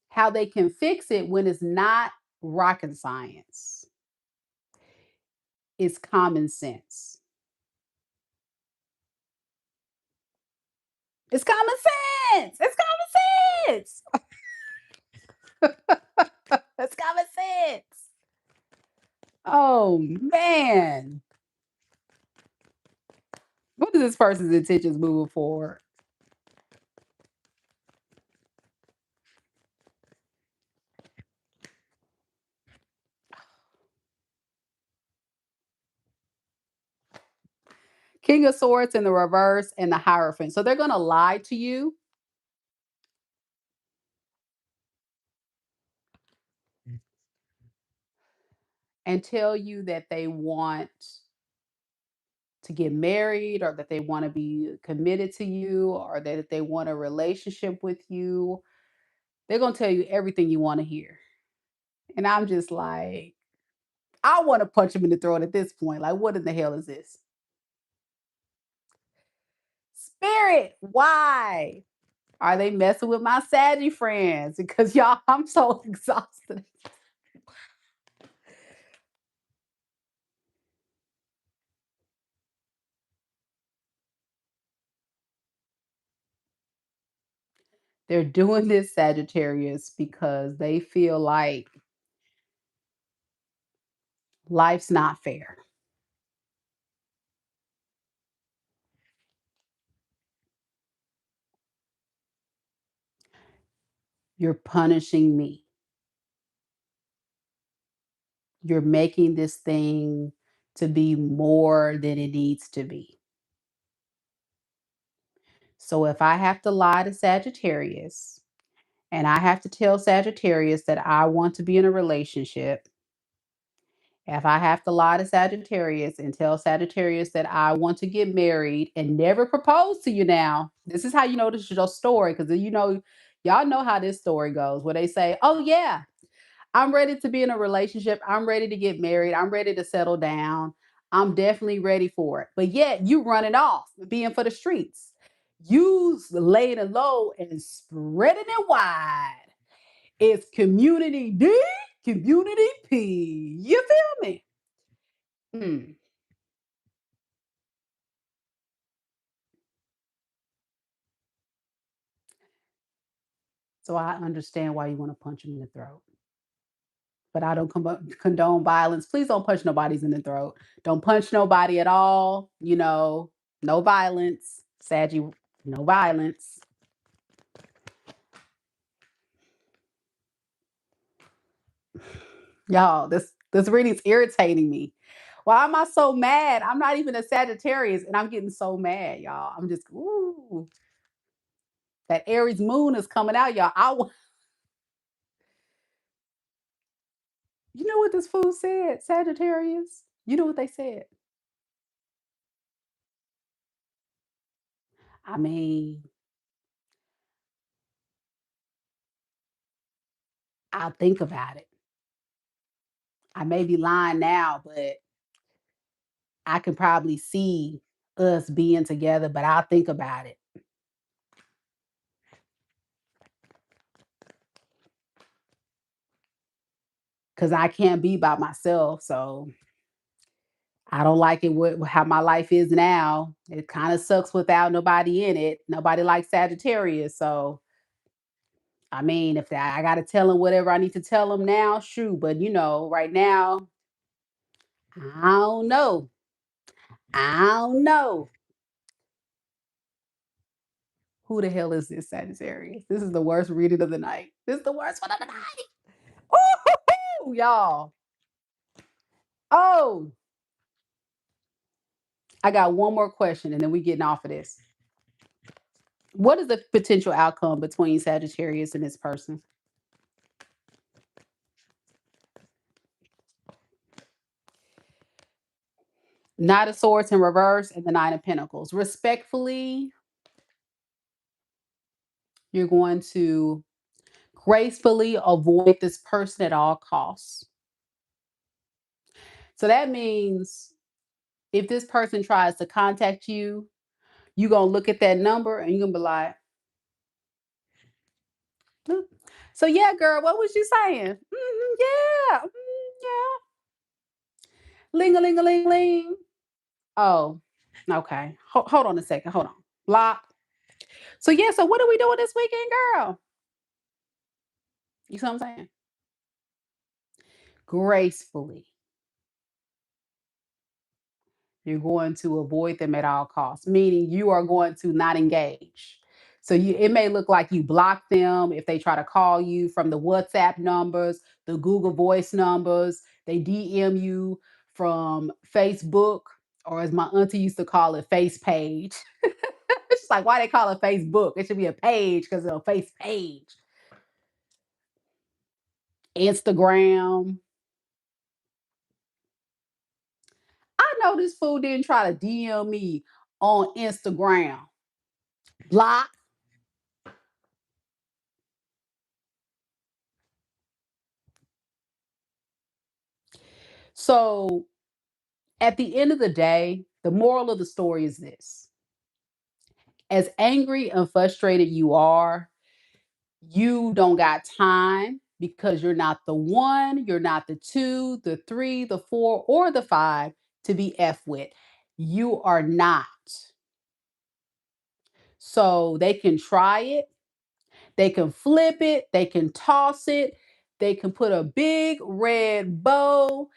how they can fix it when it's not rocket science. It's common sense. It's common sense. It's common sense. It's common sense. Oh man. What is this person's intentions moving forward? King of Swords in the reverse and the Hierophant. So they're going to lie to you and tell you that they want to get married or that they want to be committed to you or that they want a relationship with you. They're going to tell you everything you want to hear. And I'm just like, I want to punch him in the throat at this point. Like, what in the hell is this? Spirit, why? Are they messing with my Saggy friends? Because y'all, I'm so exhausted. They're doing this, Sagittarius, because they feel like life's not fair. You're punishing me. You're making this thing to be more than it needs to be. So if I have to lie to Sagittarius and I have to tell Sagittarius that I want to be in a relationship, if I have to lie to Sagittarius and tell Sagittarius that I want to get married and never propose to you now, this is how you know this is your story. Because y'all know how this story goes, where they say, oh, yeah, I'm ready to be in a relationship. I'm ready to get married. I'm ready to settle down. I'm definitely ready for it. But yet you running off, being for the streets. You laying it low and spreading it wide. It's community D, community P. You feel me? Mm. So I understand why you want to punch him in the throat. But I don't condone violence. Please don't punch nobody's in the throat. Don't punch nobody at all. No violence. Saggy, no violence. Y'all, this reading's irritating me. Why am I so mad? I'm not even a Sagittarius and I'm getting so mad, y'all. I'm just, ooh, that Aries moon is coming out, y'all. You know what this fool said, Sagittarius? You know what they said? I mean, I'll think about it. I may be lying now, but I can probably see us being together, but I'll think about it because I can't be by myself. So I don't like it with how my life is now. It kind of sucks without nobody in it. Nobody likes Sagittarius. So, I mean, if I got to tell him whatever I need to tell him now, shoot. But, right now, I don't know. I don't know. Who the hell is this Sagittarius? This is the worst reading of the night. This is the worst one of the night. Ooh, y'all. Oh, I got one more question and then we getting off of this. What is the potential outcome between Sagittarius and this person? Knight of Swords in reverse and the Nine of Pentacles. Respectfully, you're going to gracefully avoid this person at all costs. So that means if this person tries to contact you, you're going to look at that number and you're going to be like, "Hmm. So yeah, girl, what was you saying? Yeah, yeah. Ling a ling a ling ling. Oh, okay. Hold on a second. Hold on. Block. So yeah, so what are we doing this weekend, girl? You see what I'm saying? Gracefully. You're going to avoid them at all costs, meaning you are going to not engage. So it may look like you block them if they try to call you from the WhatsApp numbers, the Google Voice numbers, they DM you from Facebook, or as my auntie used to call it, face page. It's like, why they call it Facebook? It should be a page because it's a face page. Instagram. I know this fool didn't try to DM me on Instagram. Block. So at the end of the day, the moral of the story is this: As angry and frustrated you are, you don't got time because you're not the one, you're not the two, the three, the four, or the five to be F with. You are not. So they can try it, they can flip it, they can toss it, they can put a big red bow,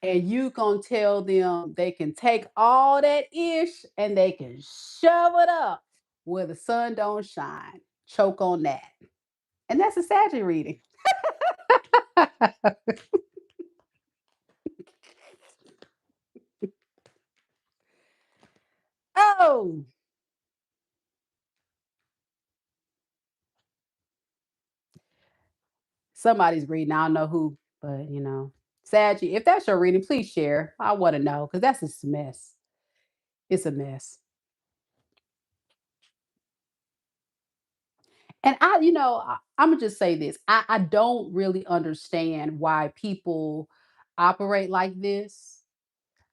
and you gonna tell them they can take all that ish and they can shove it up where the sun don't shine. Choke on that. And that's a Sagittarius reading. Oh, somebody's reading. I don't know who, but Saggy, if that's your reading, please share. I want to know because that's just a mess. It's a mess. And I'm gonna just say this. I don't really understand why people operate like this.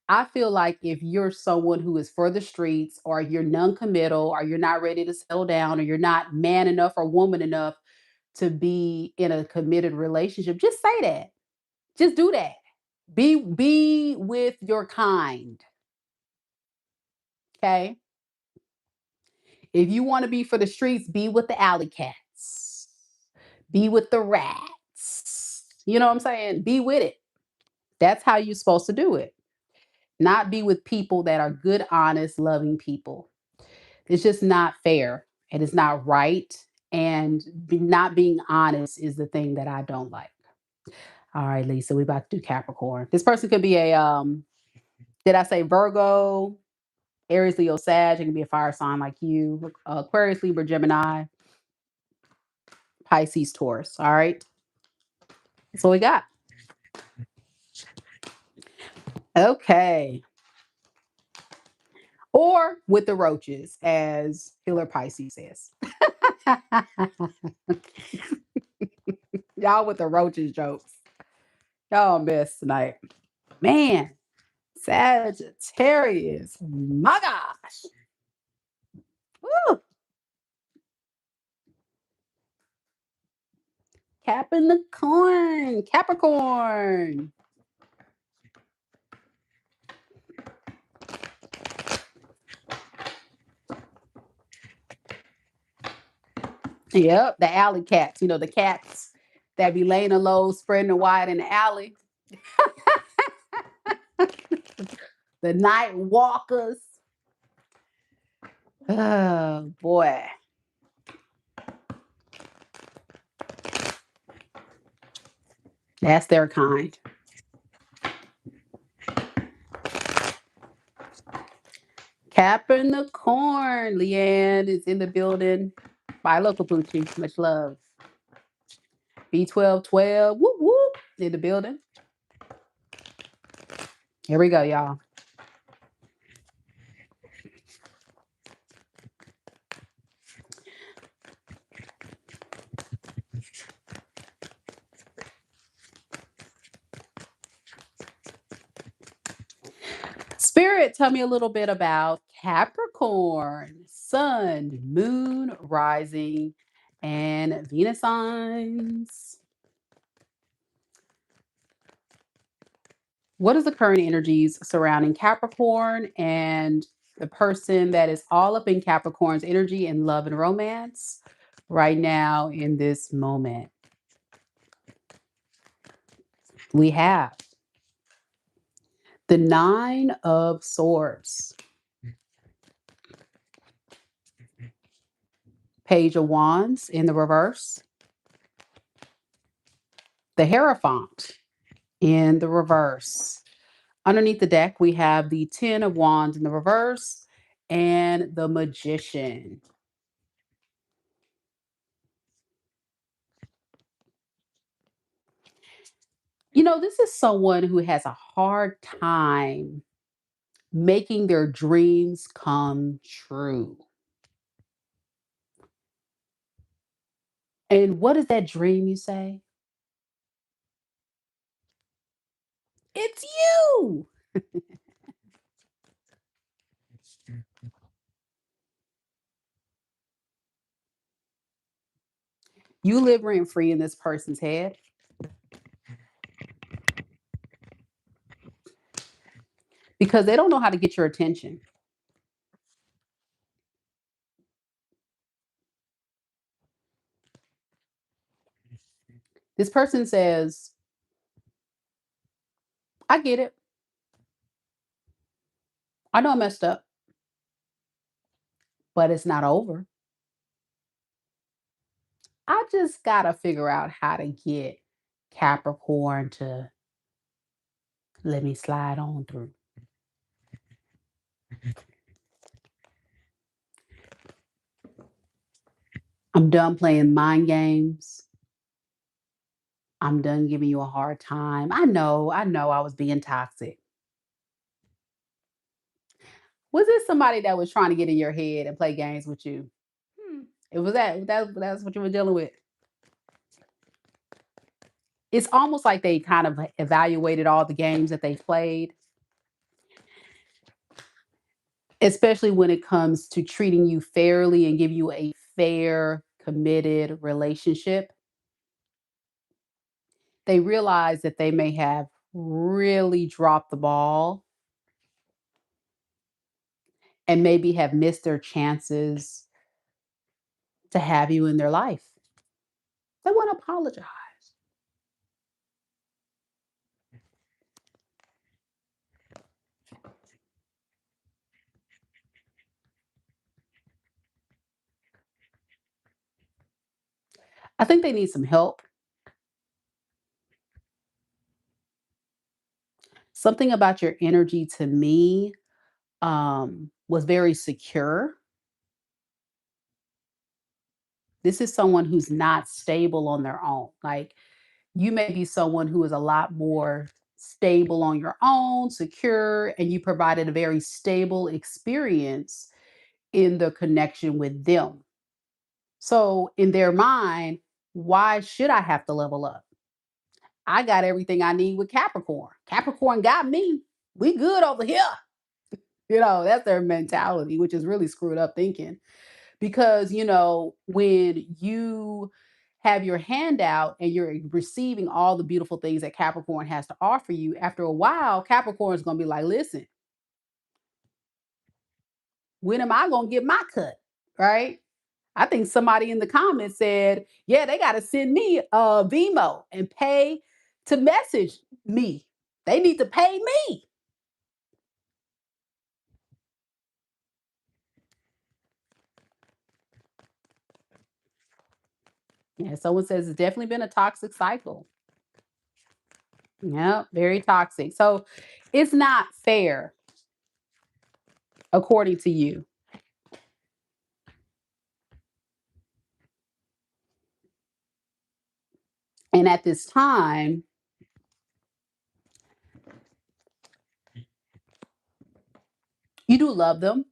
I feel like if you're someone who is for the streets, or you're non-committal, or you're not ready to settle down, or you're not man enough or woman enough to be in a committed relationship, just say that. Just do that. Be with your kind. Okay. If you want to be for the streets, be with the alley cats. Be with the rats. You know what I'm saying? Be with it. That's how you're supposed to do it. Not be with people that are good, honest, loving people. It's just not fair. And it's not right. And not being honest is the thing that I don't like. All right, Lisa, we about to do Capricorn. This person could be a did I say Virgo, Aries, Leo, Sag? It can be a fire sign like you, Aquarius, Libra, Gemini, Pisces, Taurus. All right. That's what we got. Okay. Or with the roaches, as Healer Pisces says. Y'all with the roaches jokes. Y'all mess tonight. Man, Sagittarius. My gosh. Woo. Capping the corn. Capricorn. Yep, the alley cats. The cats that be laying low, spreading the wide in the alley. The night walkers. Oh boy. That's their kind. Capping the corn. Leanne is in the building. Bye, local Poochie. Much love. B1212. Whoop whoop. In the building. Here we go, y'all. Spirit, tell me a little bit about Capricorn, Sun, Moon, Rising, and Venus signs. What is the current energies surrounding Capricorn and the person that is all up in Capricorn's energy in love and romance right now in this moment? We have the Nine of Swords, Page of Wands in the reverse, the Hierophant in the reverse. Underneath the deck, we have the Ten of Wands in the reverse and the Magician. This is someone who has a hard time making their dreams come true. And what is that dream you say? It's you. You live rent free in this person's head because they don't know how to get your attention. This person says, I get it. I know I messed up, but it's not over. I just got to figure out how to get Capricorn to let me slide on through. I'm done playing mind games. I'm done giving you a hard time. I know I was being toxic. Was this somebody that was trying to get in your head and play games with you? Hmm. It was that's what you were dealing with. It's almost like they kind of evaluated all the games that they played, especially when it comes to treating you fairly and give you a fair, committed relationship. They realize that they may have really dropped the ball and maybe have missed their chances to have you in their life. They want to apologize. I think they need some help. Something about your energy to me was very secure. This is someone who's not stable on their own. Like you may be someone who is a lot more stable on your own, secure, and you provided a very stable experience in the connection with them. So, in their mind, why should I have to level up? I got everything I need with Capricorn. Capricorn got me. We good over here. That's their mentality, which is really screwed up thinking. Because, when you have your hand out and you're receiving all the beautiful things that Capricorn has to offer you, after a while, Capricorn is going to be like, listen, when am I going to get my cut? Right? I think somebody in the comments said, yeah, they got to send me a Vimo and pay to message me. They need to pay me. Yeah, someone says it's definitely been a toxic cycle. Yeah, very toxic. So it's not fair, according to you. And at this time, you do love them,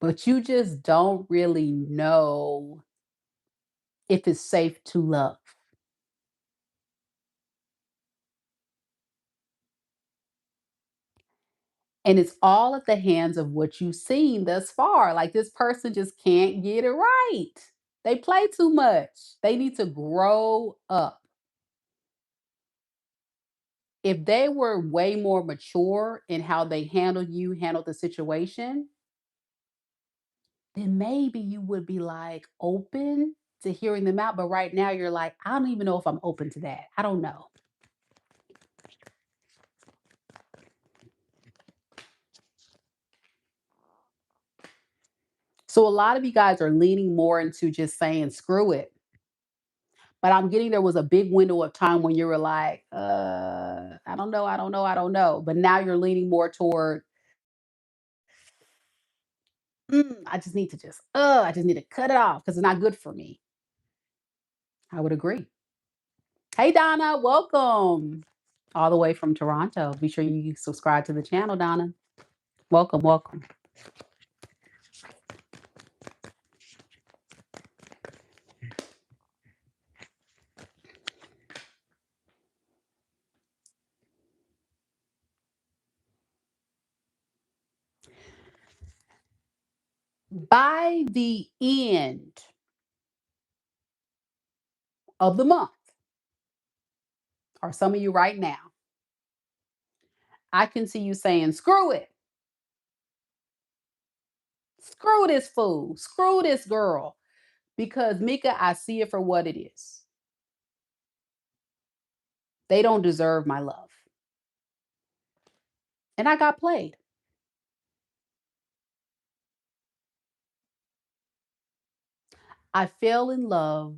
but you just don't really know if it's safe to love. And it's all at the hands of what you've seen thus far. Like this person just can't get it right. They play too much. They need to grow up. If they were way more mature in how they handled the situation, then maybe you would be like open to hearing them out. But right now, you're like, I don't even know if I'm open to that. I don't know. So a lot of you guys are leaning more into just saying, screw it. But I'm getting there was a big window of time when you were like, I don't know, I don't know, I don't know. But now you're leaning more toward, I just need to cut it off because it's not good for me. I would agree. Hey, Donna, welcome all the way from Toronto. Be sure you subscribe to the channel, Donna. Welcome, welcome. By the end of the month, or some of you right now, I can see you saying, screw it. Screw this fool. Screw this girl. Because Mika, I see it for what it is. They don't deserve my love. And I got played. I fell in love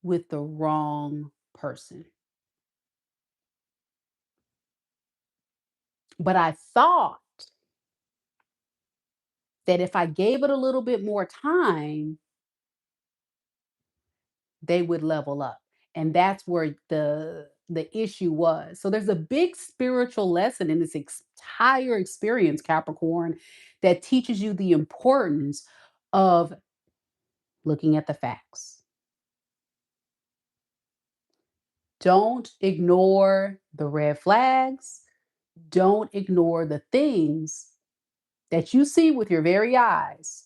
with the wrong person. But I thought that if I gave it a little bit more time, they would level up. And that's where the issue was. So there's a big spiritual lesson in this entire experience, Capricorn, that teaches you the importance of looking at the facts. Don't ignore the red flags. Don't ignore the things that you see with your very eyes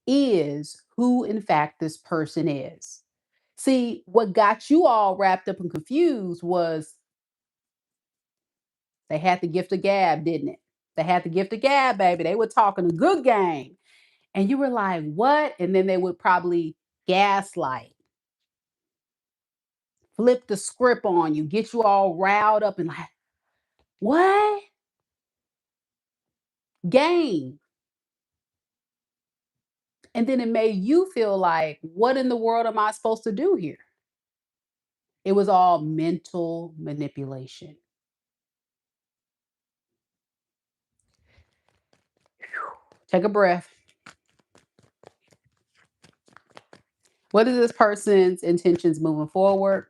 is who, in fact, this person is. See, what got you all wrapped up and confused was they had the gift of gab, didn't it? They had the gift of gab, baby. They were talking a good game. And you were like, what? And then they would probably gaslight, flip the script on you, get you all riled up and like, what? Game. And then it made you feel like, what in the world am I supposed to do here? It was all mental manipulation. Take a breath. What is this person's intentions moving forward?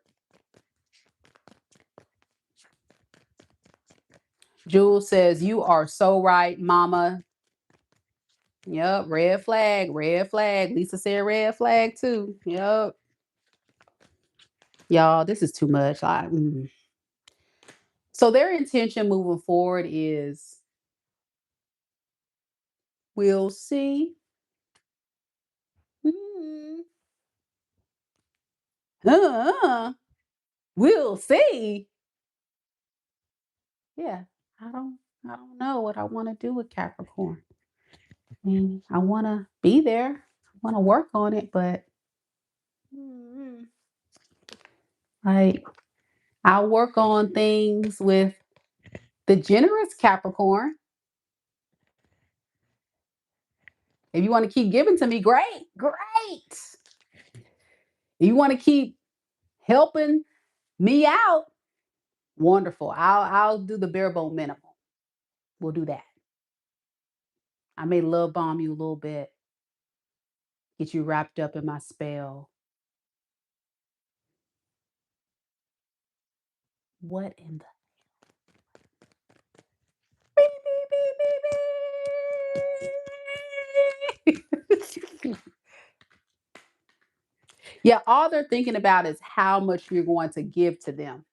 Jules says, you are so right, mama. Yep, red flag, red flag. Lisa said red flag too. Yep. Y'all, this is too much. So their intention moving forward is we'll see. Mm, uh, we'll see. Yeah, I don't know what I want to do with Capricorn. I want to be there. I want to work on it, but mm, like I'll work on things with the generous Capricorn. If you want to keep giving to me, great, great. If you want to keep helping me out, wonderful. I'll do the bare bone minimum. We'll do that. I may love bomb you a little bit, get you wrapped up in my spell. What in the beep, beep, beep, beep, beep. Yeah, all they're thinking about is how much you're going to give to them.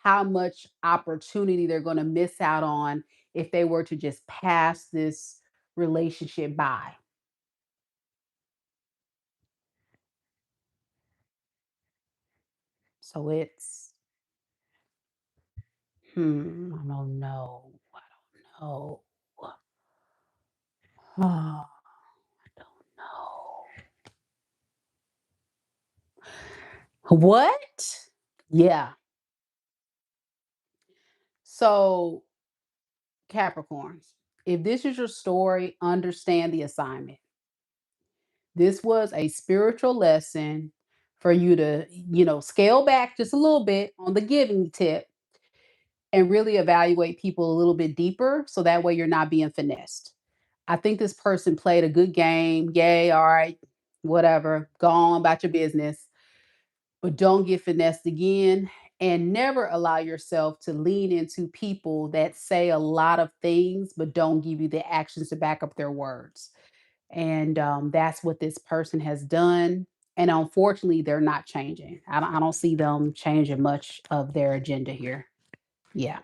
How much opportunity they're going to miss out on if they were to just pass this relationship by. So it's, I don't know. I don't know. Oh, I don't know. What? Yeah. So, Capricorns, if this is your story, understand the assignment. This was a spiritual lesson for you to, scale back just a little bit on the giving tip and really evaluate people a little bit deeper so that way you're not being finessed. I think this person played a good game. Yay, all right, whatever, go on about your business, but don't get finessed again. And never allow yourself to lean into people that say a lot of things, but don't give you the actions to back up their words. And that's what this person has done. And unfortunately, they're not changing. I don't see them changing much of their agenda here. Yeah.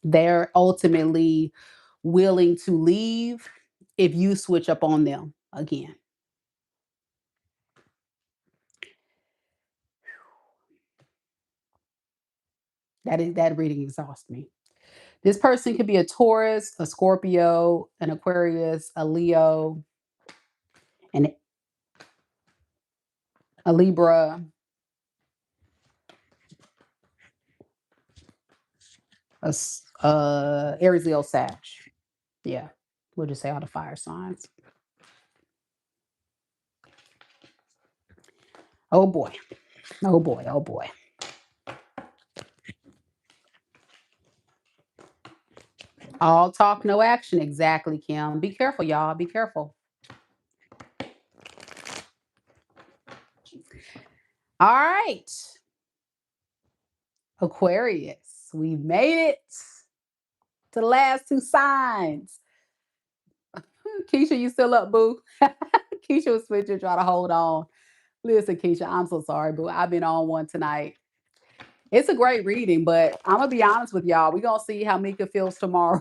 They're ultimately willing to leave if you switch up on them again. That reading exhausts me. This person could be a Taurus, a Scorpio, an Aquarius, a Leo, and a Libra, Aries, Leo, Sag. Yeah, we'll just say all the fire signs. Oh boy. Oh boy. Oh boy. All talk, no action. Exactly, Kim. Be careful, y'all. Be careful. All right. Aquarius. We made it to the last two signs. Keisha, you still up, boo? Keisha was switching, trying to hold on. Listen, Keisha, I'm so sorry, boo. I've been on one tonight. It's a great reading, but I'm gonna be honest with y'all. We're gonna see how Mika feels tomorrow.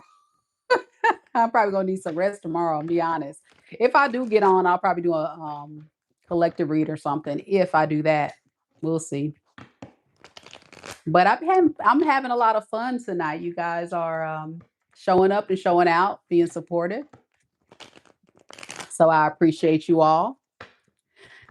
I'm probably gonna need some rest tomorrow, I'll be honest. If I do get on, I'll probably do a collective read or something. If I do that, we'll see. But I'm having a lot of fun tonight. You guys are showing up and showing out, being supportive. So I appreciate you all.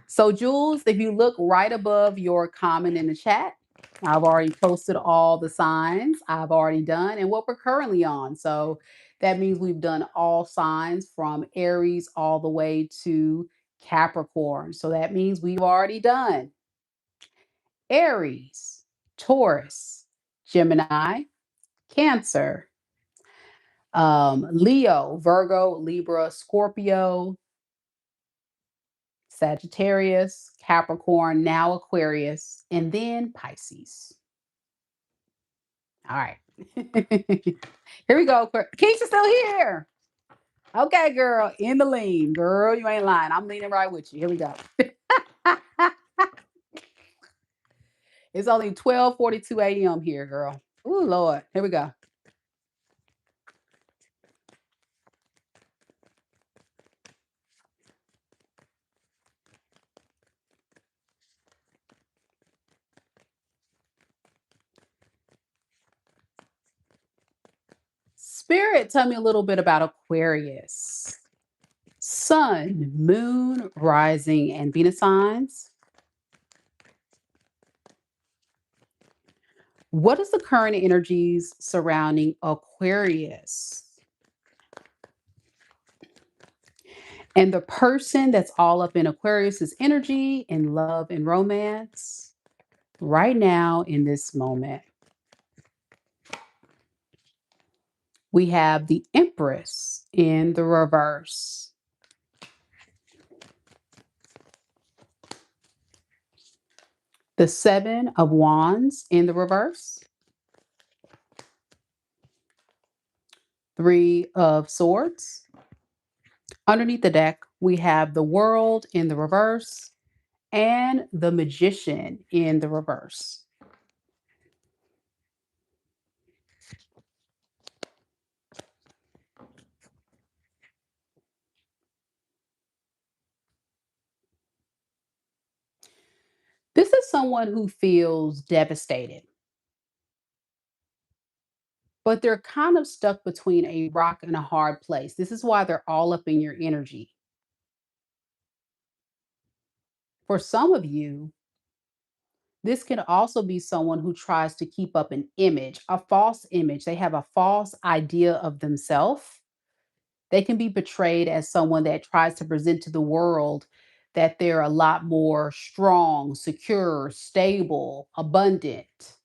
So, Jules, if you look right above your comment in the chat, I've already posted all the signs I've already done and what we're currently on. So that means we've done all signs from Aries all the way to Capricorn. So that means we've already done Aries, Taurus, Gemini, Cancer, Leo, Virgo, Libra, Scorpio, Sagittarius, Capricorn, now Aquarius, and then Pisces. All right. Here we go. Keisha's still here. Okay, girl. In the lean. Girl, you ain't lying. I'm leaning right with you. Here we go. It's only 12:42 a.m. here, girl. Oh, Lord. Here we go. Spirit, tell me a little bit about Aquarius. Sun, moon, rising, and Venus signs. What is the current energies surrounding Aquarius? And the person that's all up in Aquarius's energy in love and romance right now in this moment. We have the Empress in the reverse. The Seven of Wands in the reverse. Three of Swords. Underneath the deck, we have the World in the reverse and the Magician in the reverse. This is someone who feels devastated, but they're kind of stuck between a rock and a hard place. This is why they're all up in your energy. For some of you, this can also be someone who tries to keep up an image, a false image. They have a false idea of themselves. They can be portrayed as someone that tries to present to the world that they're a lot more strong, secure, stable, abundant,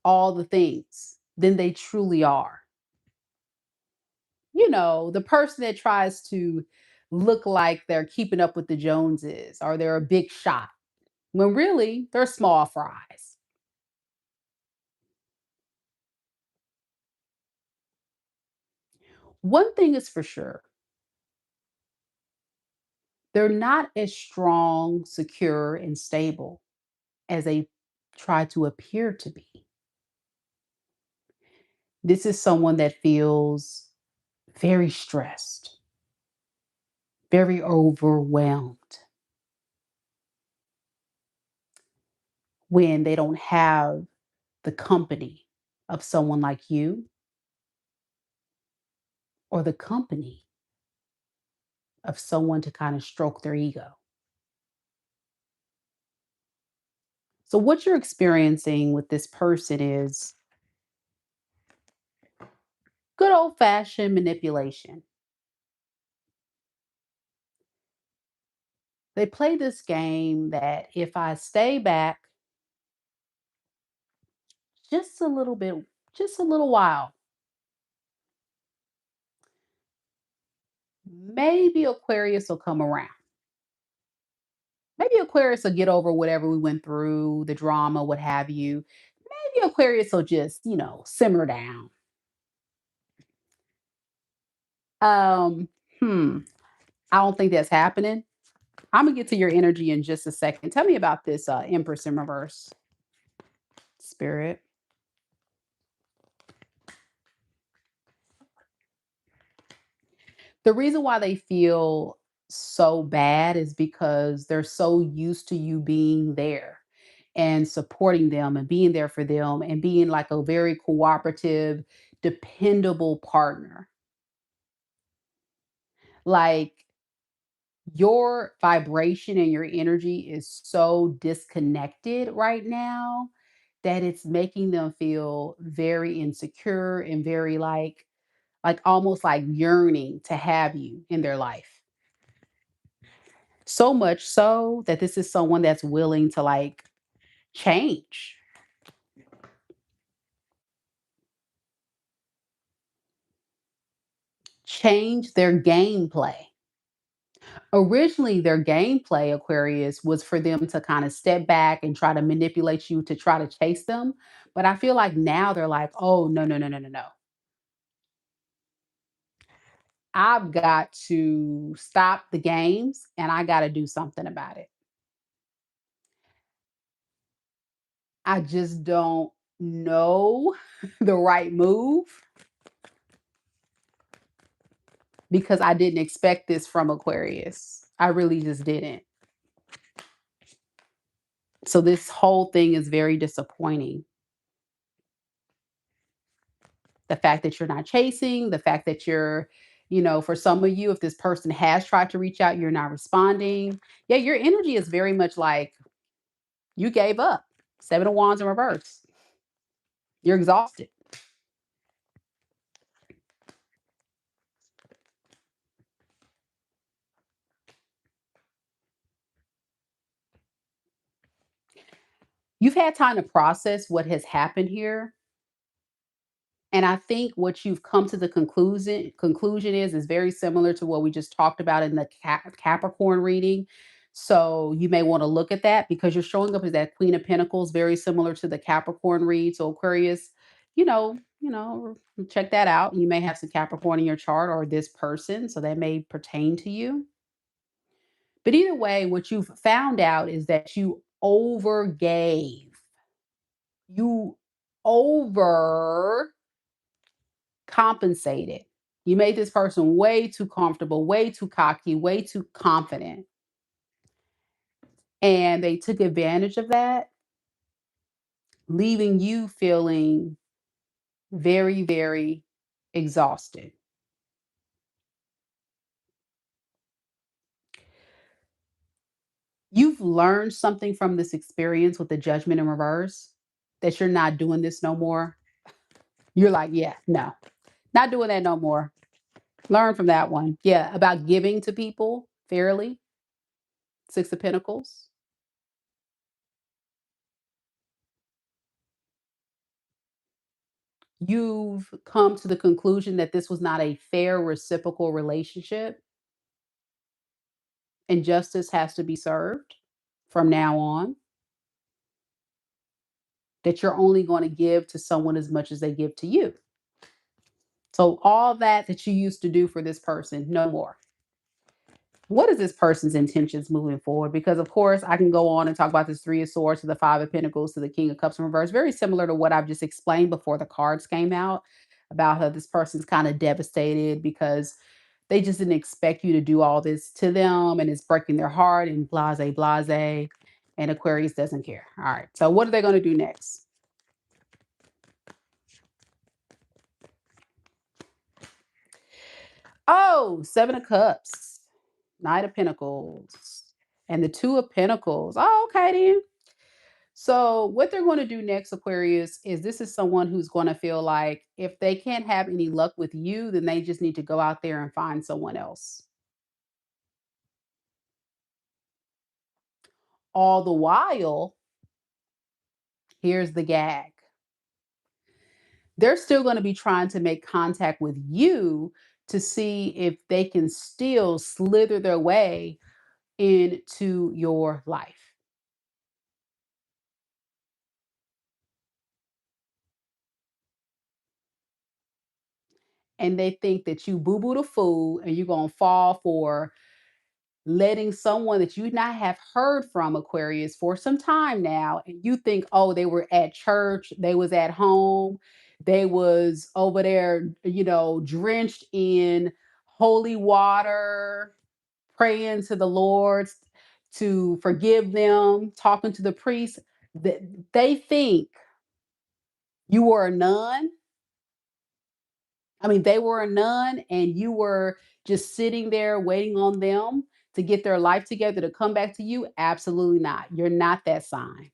all the things than they truly are. You know, the person that tries to look like they're keeping up with the Joneses or they're a big shot when really they're small fries. One thing is for sure, they're not as strong, secure, and stable as they try to appear to be. This is someone that feels very stressed, very overwhelmed when they don't have the company of someone like you or the company of someone to kind of stroke their ego. So, what you're experiencing with this person is good old fashioned manipulation. They play this game that if I stay back just a little bit, just a little while, maybe Aquarius will come around. Maybe Aquarius will get over whatever we went through, the drama, what have you. Maybe Aquarius will just, simmer down. Um, hmm. I don't think that's happening. I'm gonna get to your energy in just a second. Tell me about this Empress in reverse, Spirit. The reason why they feel so bad is because they're so used to you being there and supporting them and being there for them and being like a very cooperative, dependable partner. Like your vibration and your energy is so disconnected right now that it's making them feel very insecure and very like almost like yearning to have you in their life. So much so that this is someone that's willing to like change, change their gameplay. Originally, their gameplay, Aquarius, was for them to kind of step back and try to manipulate you to try to chase them. But I feel like now they're like, oh, no, no, no, no, no, no. I've got to stop the games and I got to do something about it. I just don't know the right move because I didn't expect this from Aquarius. I really just didn't. So this whole thing is very disappointing. The fact that you're not chasing, the fact that for some of you, if this person has tried to reach out, you're not responding. Yeah, your energy is very much like you gave up. Seven of Wands in reverse. You're exhausted. You've had time to process what has happened here. And I think what you've come to the conclusion is very similar to what we just talked about in the Capricorn reading. So you may want to look at that because you're showing up as that Queen of Pentacles, very similar to the Capricorn read. So Aquarius, check that out. You may have some Capricorn in your chart or this person, so that may pertain to you. But either way, what you've found out is that you overgave. You over compensated. You made this person way too comfortable, way too cocky, way too confident. And they took advantage of that, leaving you feeling very, very exhausted. You've learned something from this experience with the judgment in reverse that you're not doing this no more. You're like, yeah, no, not doing that no more. Learn from that one. Yeah, about giving to people fairly. Six of Pentacles. You've come to the conclusion that this was not a fair reciprocal relationship and justice has to be served from now on, that you're only going to give to someone as much as they give to you. So all that you used to do for this person, no more. What is this person's intentions moving forward? Because of course I can go on and talk about this Three of Swords to the Five of Pentacles to the King of Cups in reverse, very similar to what I've just explained before the cards came out. about how this person's kind of devastated because they just didn't expect you to do all this to them and it's breaking their heart and blase, blase. And Aquarius doesn't care. All right. So, what are they going to do next? Oh, Seven of Cups, Knight of Pentacles, and the Two of Pentacles. Oh, okay, then. So, what they're going to do next, Aquarius, is this is someone who's going to feel like if they can't have any luck with you, then they just need to go out there and find someone else. All the while, here's the gag, they're still going to be trying to make contact with you to see if they can still slither their way into your life. And they think that you boo boo the fool and you're going to fall for letting someone that you not have heard from, Aquarius, for some time now, and you think, oh, they were at church, they was at home, they was over there, drenched in holy water, praying to the Lord to forgive them, talking to the priest. That they think you were a nun. I mean, they were a nun and you were just sitting there waiting on them to get their life together to come back to you. Absolutely not. You're not that sign.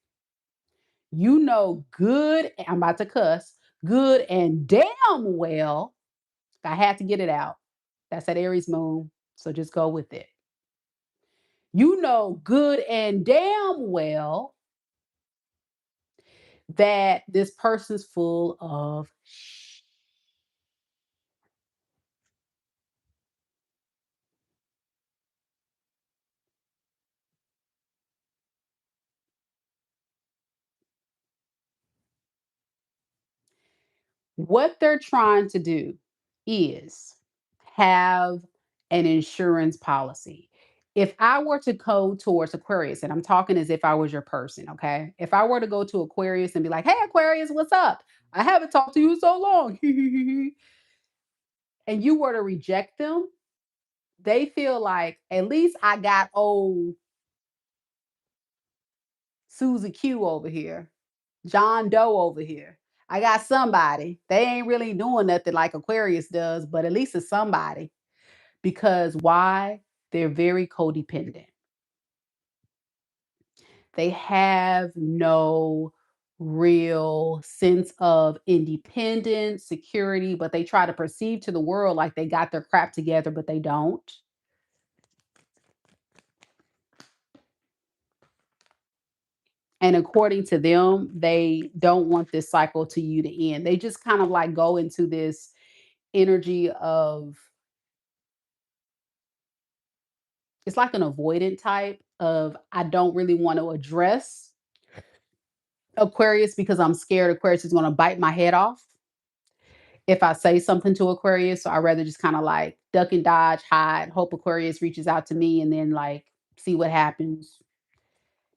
You know good, I'm about to cuss, good and damn well. I had to get it out. That's that Aries moon. So just go with it. You know good and damn well that this person's full of what they're trying to do is have an insurance policy. If I were to go towards Aquarius, and I'm talking as if I was your person, okay? If I were to go to Aquarius and be like, hey, Aquarius, what's up? I haven't talked to you in so long. And you were to reject them, they feel like at least I got old Susie Q over here, John Doe over here. I got somebody. They ain't really doing nothing like Aquarius does, but at least it's somebody. Because why? They're very codependent. They have no real sense of independence, security, but they try to perceive to the world like they got their crap together, but they don't. And according to them, they don't want this cycle to you to end. They just kind of like go into this energy of it's like an avoidant type of I don't really want to address Aquarius because I'm scared Aquarius is going to bite my head off if I say something to Aquarius. So I rather just kind of like duck and dodge, hide, hope Aquarius reaches out to me and then like see what happens.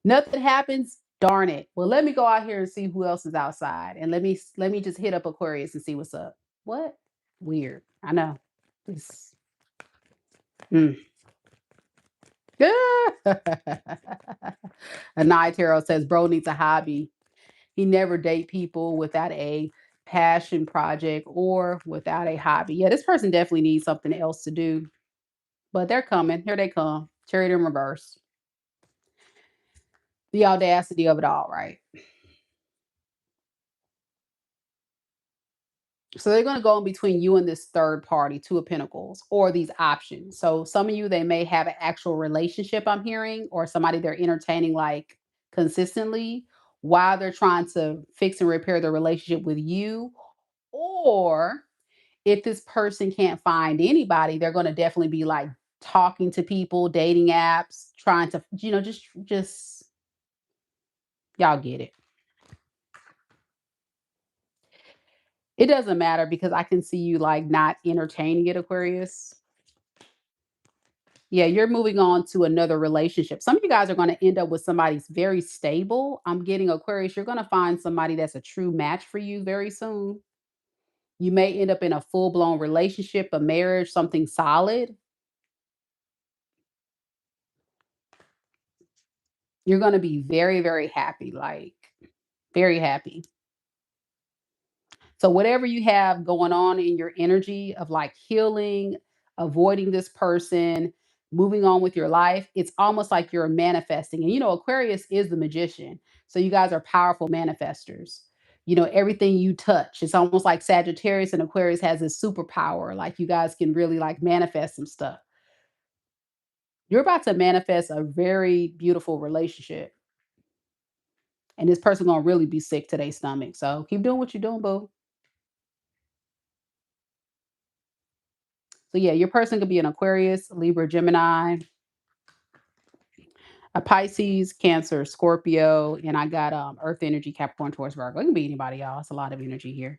Nothing happens. Darn it. Well, let me go out here and see who else is outside and let me just hit up Aquarius and see what's up. What? Weird. I know. It's, mm. Anai Tarot says, bro needs a hobby. He never date people without a passion project or without a hobby. Yeah, this person definitely needs something else to do. But they're coming. Here they come. Chariot in reverse. The audacity of it all, right? So they're going to go in between you and this third party, Two of Pentacles, or these options. So some of you, they may have an actual relationship, I'm hearing, or somebody they're entertaining like consistently while they're trying to fix and repair the relationship with you. Or if this person can't find anybody, they're going to definitely be like talking to people, dating apps, trying to, just y'all get it. It doesn't matter because I can see you like not entertaining it, Aquarius. Yeah, you're moving on to another relationship. Some of you guys are going to end up with somebody who's very stable. I'm getting Aquarius. You're going to find somebody that's a true match for you very soon. You may end up in a full-blown relationship, a marriage, something solid. You're gonna be very, very happy, like, very happy. So whatever you have going on in your energy of like healing, avoiding this person, moving on with your life, it's almost like you're manifesting. And Aquarius is the magician. So you guys are powerful manifestors. Everything you touch. It's almost like Sagittarius and Aquarius has this superpower. Like you guys can really like manifest some stuff. You're about to manifest a very beautiful relationship. And this person gonna really be sick to their stomach. So keep doing what you're doing, boo. So yeah, your person could be an Aquarius, Libra, Gemini, a Pisces, Cancer, Scorpio, and I got Earth energy, Capricorn, Taurus, Virgo. It can be anybody, y'all. It's a lot of energy here.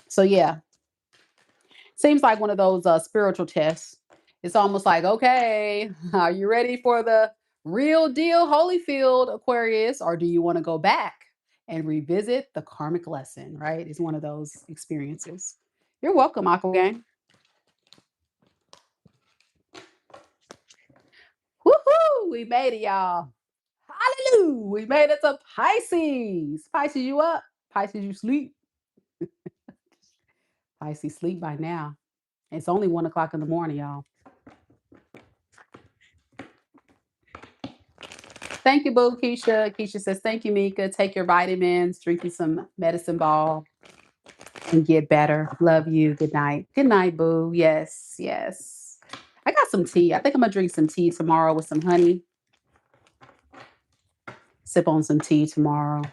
So yeah, seems like one of those spiritual tests. It's almost like, okay, are you ready for the real deal, Holyfield, Aquarius, or do you want to go back and revisit the karmic lesson? Right? It's one of those experiences. You're welcome, Aqua Gang. Woohoo! We made it, y'all. Hallelujah. We made it to Pisces. Pisces, you up? Pisces, you sleep? Pisces, sleep by now. It's only 1 o'clock in the morning, y'all. Thank you, boo, Keisha. Keisha says, thank you, Mika. Take your vitamins, drink you some medicine ball, and get better. Love you. Good night. Good night, boo. Yes, yes. I got some tea. I think I'm going to drink some tea tomorrow with some honey. Sip on some tea tomorrow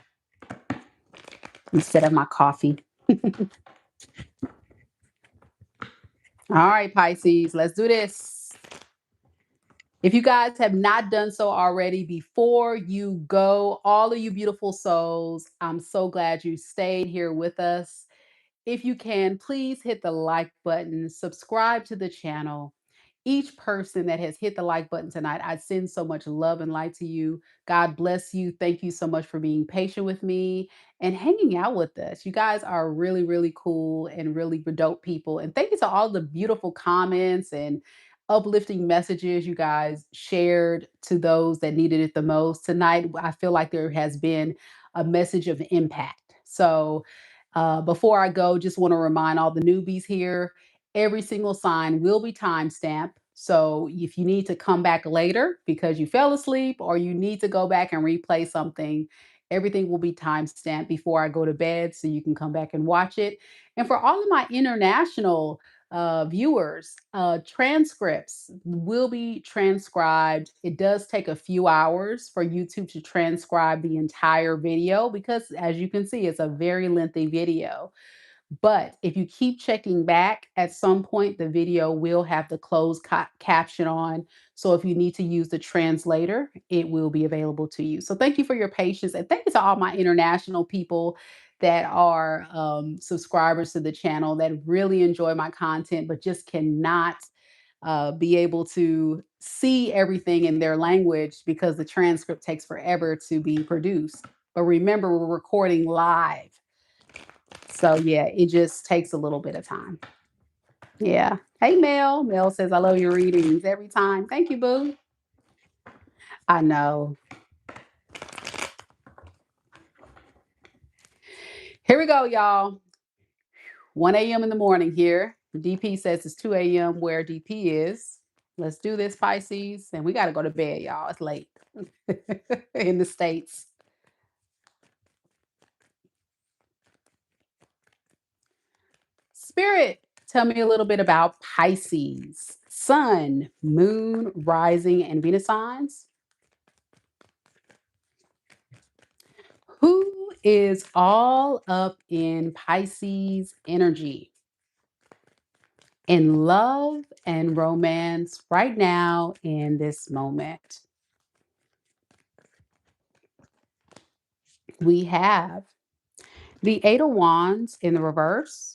instead of my coffee. All right, Pisces, let's do this. If you guys have not done so already, before you go, all of you beautiful souls, I'm so glad you stayed here with us. If you can, please hit the like button, subscribe to the channel. Each person that has hit the like button tonight, I send so much love and light to you. God bless you. Thank you so much for being patient with me and hanging out with us. You guys are really, really cool and really dope people. And thank you to all the beautiful comments and uplifting messages you guys shared to those that needed it the most. Tonight, I feel like there has been a message of impact. So, before I go, just want to remind all the newbies here, every single sign will be timestamped. So if you need to come back later because you fell asleep or you need to go back and replay something, everything will be timestamped before I go to bed so you can come back and watch it. And for all of my international viewers, transcripts will be transcribed. It does take a few hours for YouTube to transcribe the entire video because, as you can see, it's a very lengthy video. But if you keep checking back, at some point the video will have the closed caption on. So if you need to use the translator, it will be available to you. So thank you for your patience. And thank you to all my international people that are subscribers to the channel that really enjoy my content, but just cannot be able to see everything in their language because the transcript takes forever to be produced. But remember, we're recording live. So yeah, it just takes a little bit of time. Yeah. Hey, Mel. Mel says, I love your readings every time. Thank you, boo. I know. Here we go, y'all. 1 a.m. in the morning here. DP says it's 2 a.m. where DP is. Let's do this, Pisces. And we got to go to bed, y'all. It's late in the States. Spirit, tell me a little bit about Pisces. Sun, moon, rising, and Venus signs. Who is all up in Pisces energy, in love and romance right now in this moment? We have the Eight of Wands in the reverse,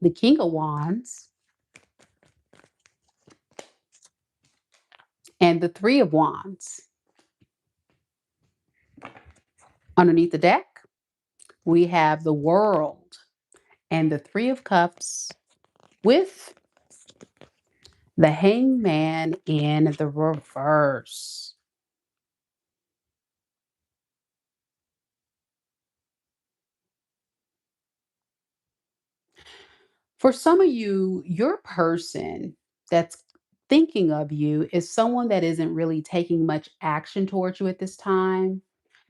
the King of Wands, and the Three of Wands. Underneath the deck, we have the World and the Three of Cups with the Hangman in the reverse. For some of you, your person that's thinking of you is someone that isn't really taking much action towards you at this time.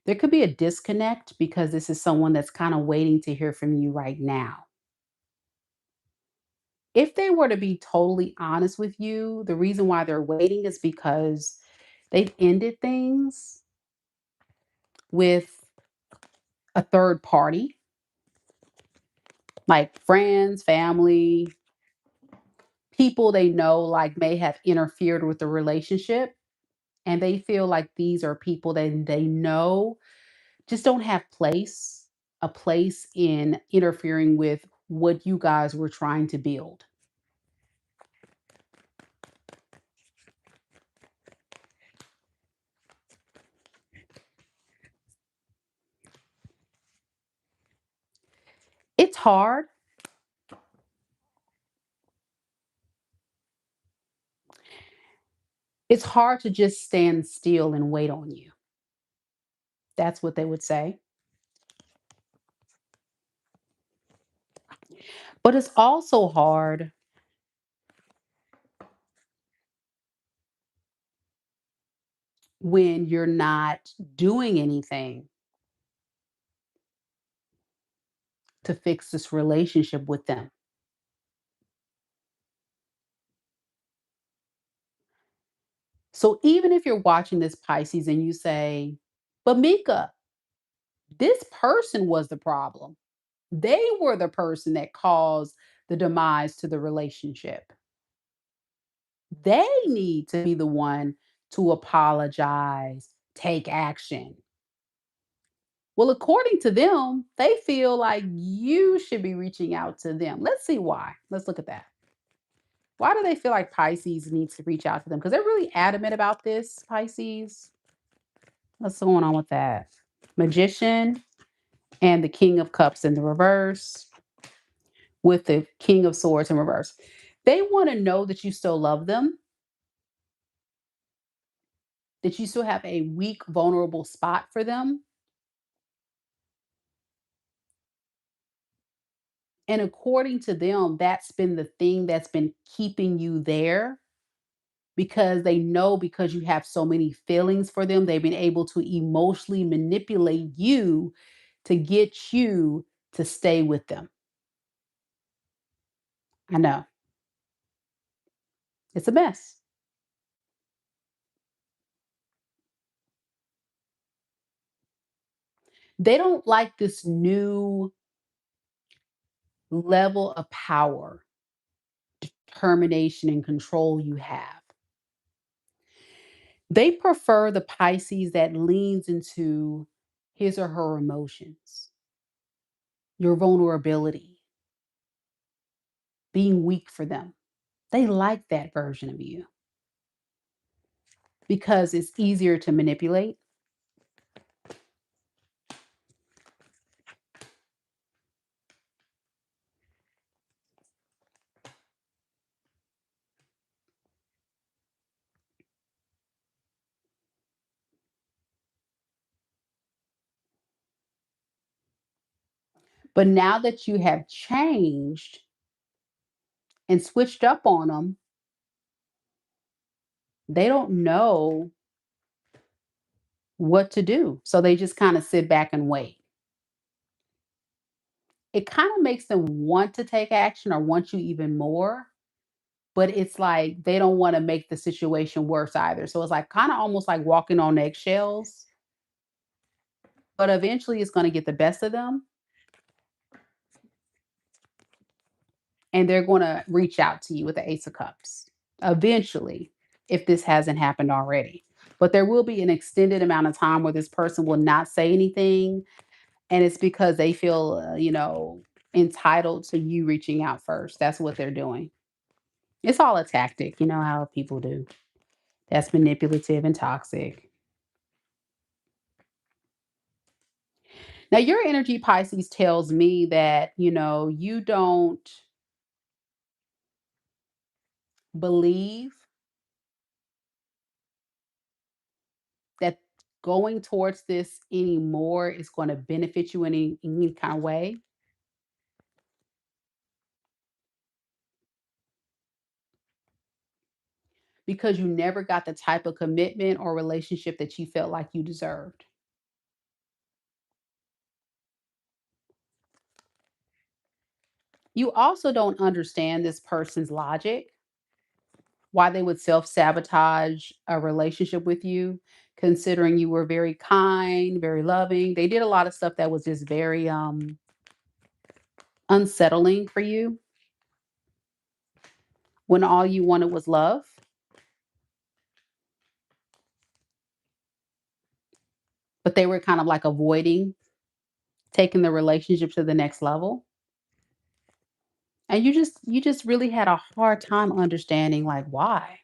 There could be a disconnect because this is someone that's kind of waiting to hear from you right now. If they were to be totally honest with you, the reason why they're waiting is because they've ended things with a third party, like friends, family, people they know like may have interfered with the relationship, and they feel like these are people that they know just don't have a place in interfering with what you guys were trying to build. It's hard. It's hard to just stand still and wait on you. That's what they would say. But it's also hard when you're not doing anything to fix this relationship with them. So even if you're watching this Pisces and you say, but Mika, this person was the problem. They were the person that caused the demise to the relationship. They need to be the one to apologize, take action. Well, according to them, they feel like you should be reaching out to them. Let's see why. Let's look at that. Why do they feel like Pisces needs to reach out to them? Because they're really adamant about this, Pisces. What's going on with that? Magician and the King of Cups in the reverse with the King of Swords in reverse. They want to know that you still love them, that you still have a weak, vulnerable spot for them. And according to them, that's been the thing that's been keeping you there because they know because you have so many feelings for them, they've been able to emotionally manipulate you to get you to stay with them. I know it's a mess. They don't like this new level of power, determination, and control you have. They prefer the Pisces that leans into his or her emotions, your vulnerability, being weak for them. They like that version of you because it's easier to manipulate. But now that you have changed and switched up on them, they don't know what to do. So they just kind of sit back and wait. It kind of makes them want to take action or want you even more, but it's like they don't want to make the situation worse either. So it's like kind of almost like walking on eggshells, but eventually it's going to get the best of them and they're going to reach out to you with the Ace of Cups eventually, if this hasn't happened already. But there will be an extended amount of time where this person will not say anything. And it's because they feel, entitled to you reaching out first. That's what they're doing. It's all a tactic. You know how people do. That's manipulative and toxic. Now, your energy, Pisces, tells me that, you don't believe that going towards this anymore is going to benefit you in any kind of way because you never got the type of commitment or relationship that you felt like you deserved. You also don't understand this person's logic, why they would self sabotage a relationship with you, considering you were very kind, very loving. They did a lot of stuff that was just very unsettling for you when all you wanted was love. But they were kind of like avoiding taking the relationship to the next level. And you just really had a hard time understanding like why.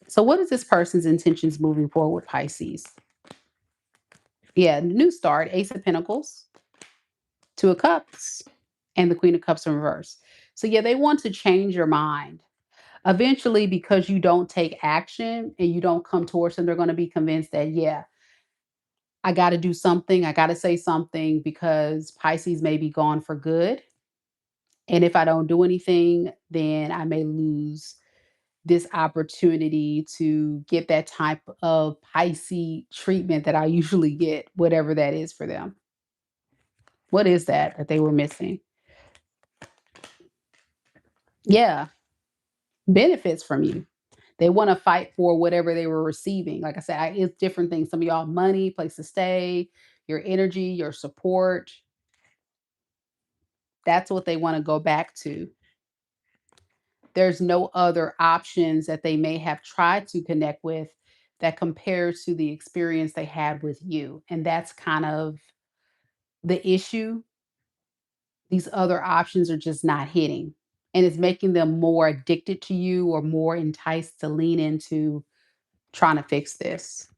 So what is this person's intentions moving forward, Pisces? Yeah, new start, Ace of Pentacles, Two of Cups, and the Queen of Cups in reverse. So yeah, they want to change your mind. Eventually, because you don't take action and you don't come towards them, they're going to be convinced that, yeah, I got to do something. I got to say something because Pisces may be gone for good. And if I don't do anything, then I may lose this opportunity to get that type of Pisces treatment that I usually get, whatever that is for them. What is that they were missing? Yeah, benefits from you. They want to fight for whatever they were receiving. Like I said, it's different things. Some of y'all money, place to stay, your energy, your support. That's what they want to go back to. There's no other options that they may have tried to connect with that compares to the experience they had with you. And that's kind of the issue. These other options are just not hitting. And it's making them more addicted to you or more enticed to lean into trying to fix this.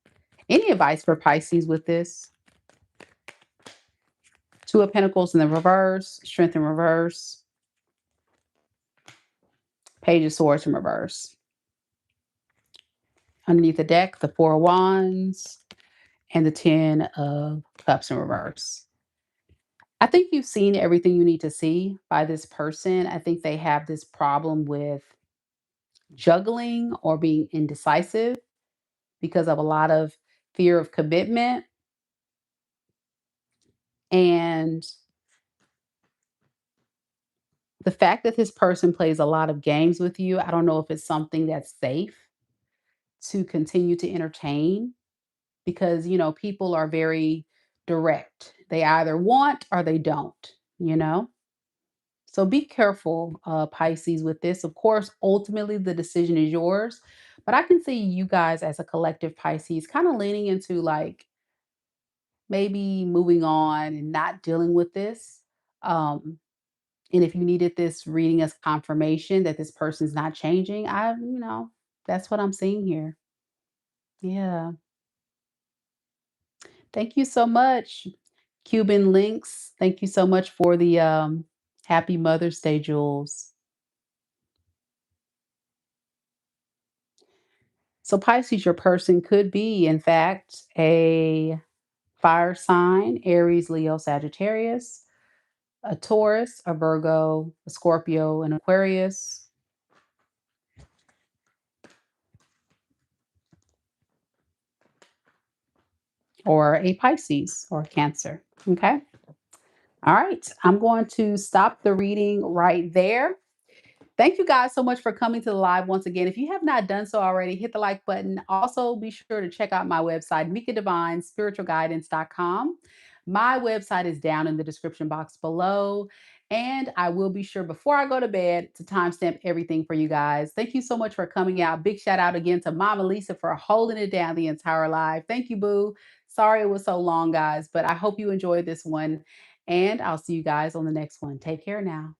Any advice for Pisces with this? Two of Pentacles in the reverse, Strength in reverse, Page of Swords in reverse. Underneath the deck, the Four of Wands and the Ten of Cups in reverse. I think you've seen everything you need to see by this person. I think they have this problem with juggling or being indecisive because of a lot of fear of commitment. And the fact that this person plays a lot of games with you, I don't know if it's something that's safe to continue to entertain because, people are very direct. They either want or they don't, you know? So be careful, Pisces, with this. Of course, ultimately the decision is yours, but I can see you guys as a collective Pisces kind of leaning into like maybe moving on and not dealing with this. Um, and if you needed this reading as confirmation that this person's not changing, that's what I'm seeing here. Yeah. Thank you so much, Cuban Links. Thank you so much for the happy Mother's Day, Jules. So Pisces, your person could be, in fact, a fire sign, Aries, Leo, Sagittarius, a Taurus, a Virgo, a Scorpio, an Aquarius, or a Pisces or Cancer. Okay. All right. I'm going to stop the reading right there. Thank you guys so much for coming to the live once again. If you have not done so already, hit the like button. Also, be sure to check out my website, MikaDivineSpiritualGuidance.com. My website is down in the description box below. And I will be sure before I go to bed to timestamp everything for you guys. Thank you so much for coming out. Big shout out again to Mama Lisa for holding it down the entire live. Thank you, Boo. Sorry it was so long, guys, but I hope you enjoyed this one. And I'll see you guys on the next one. Take care now.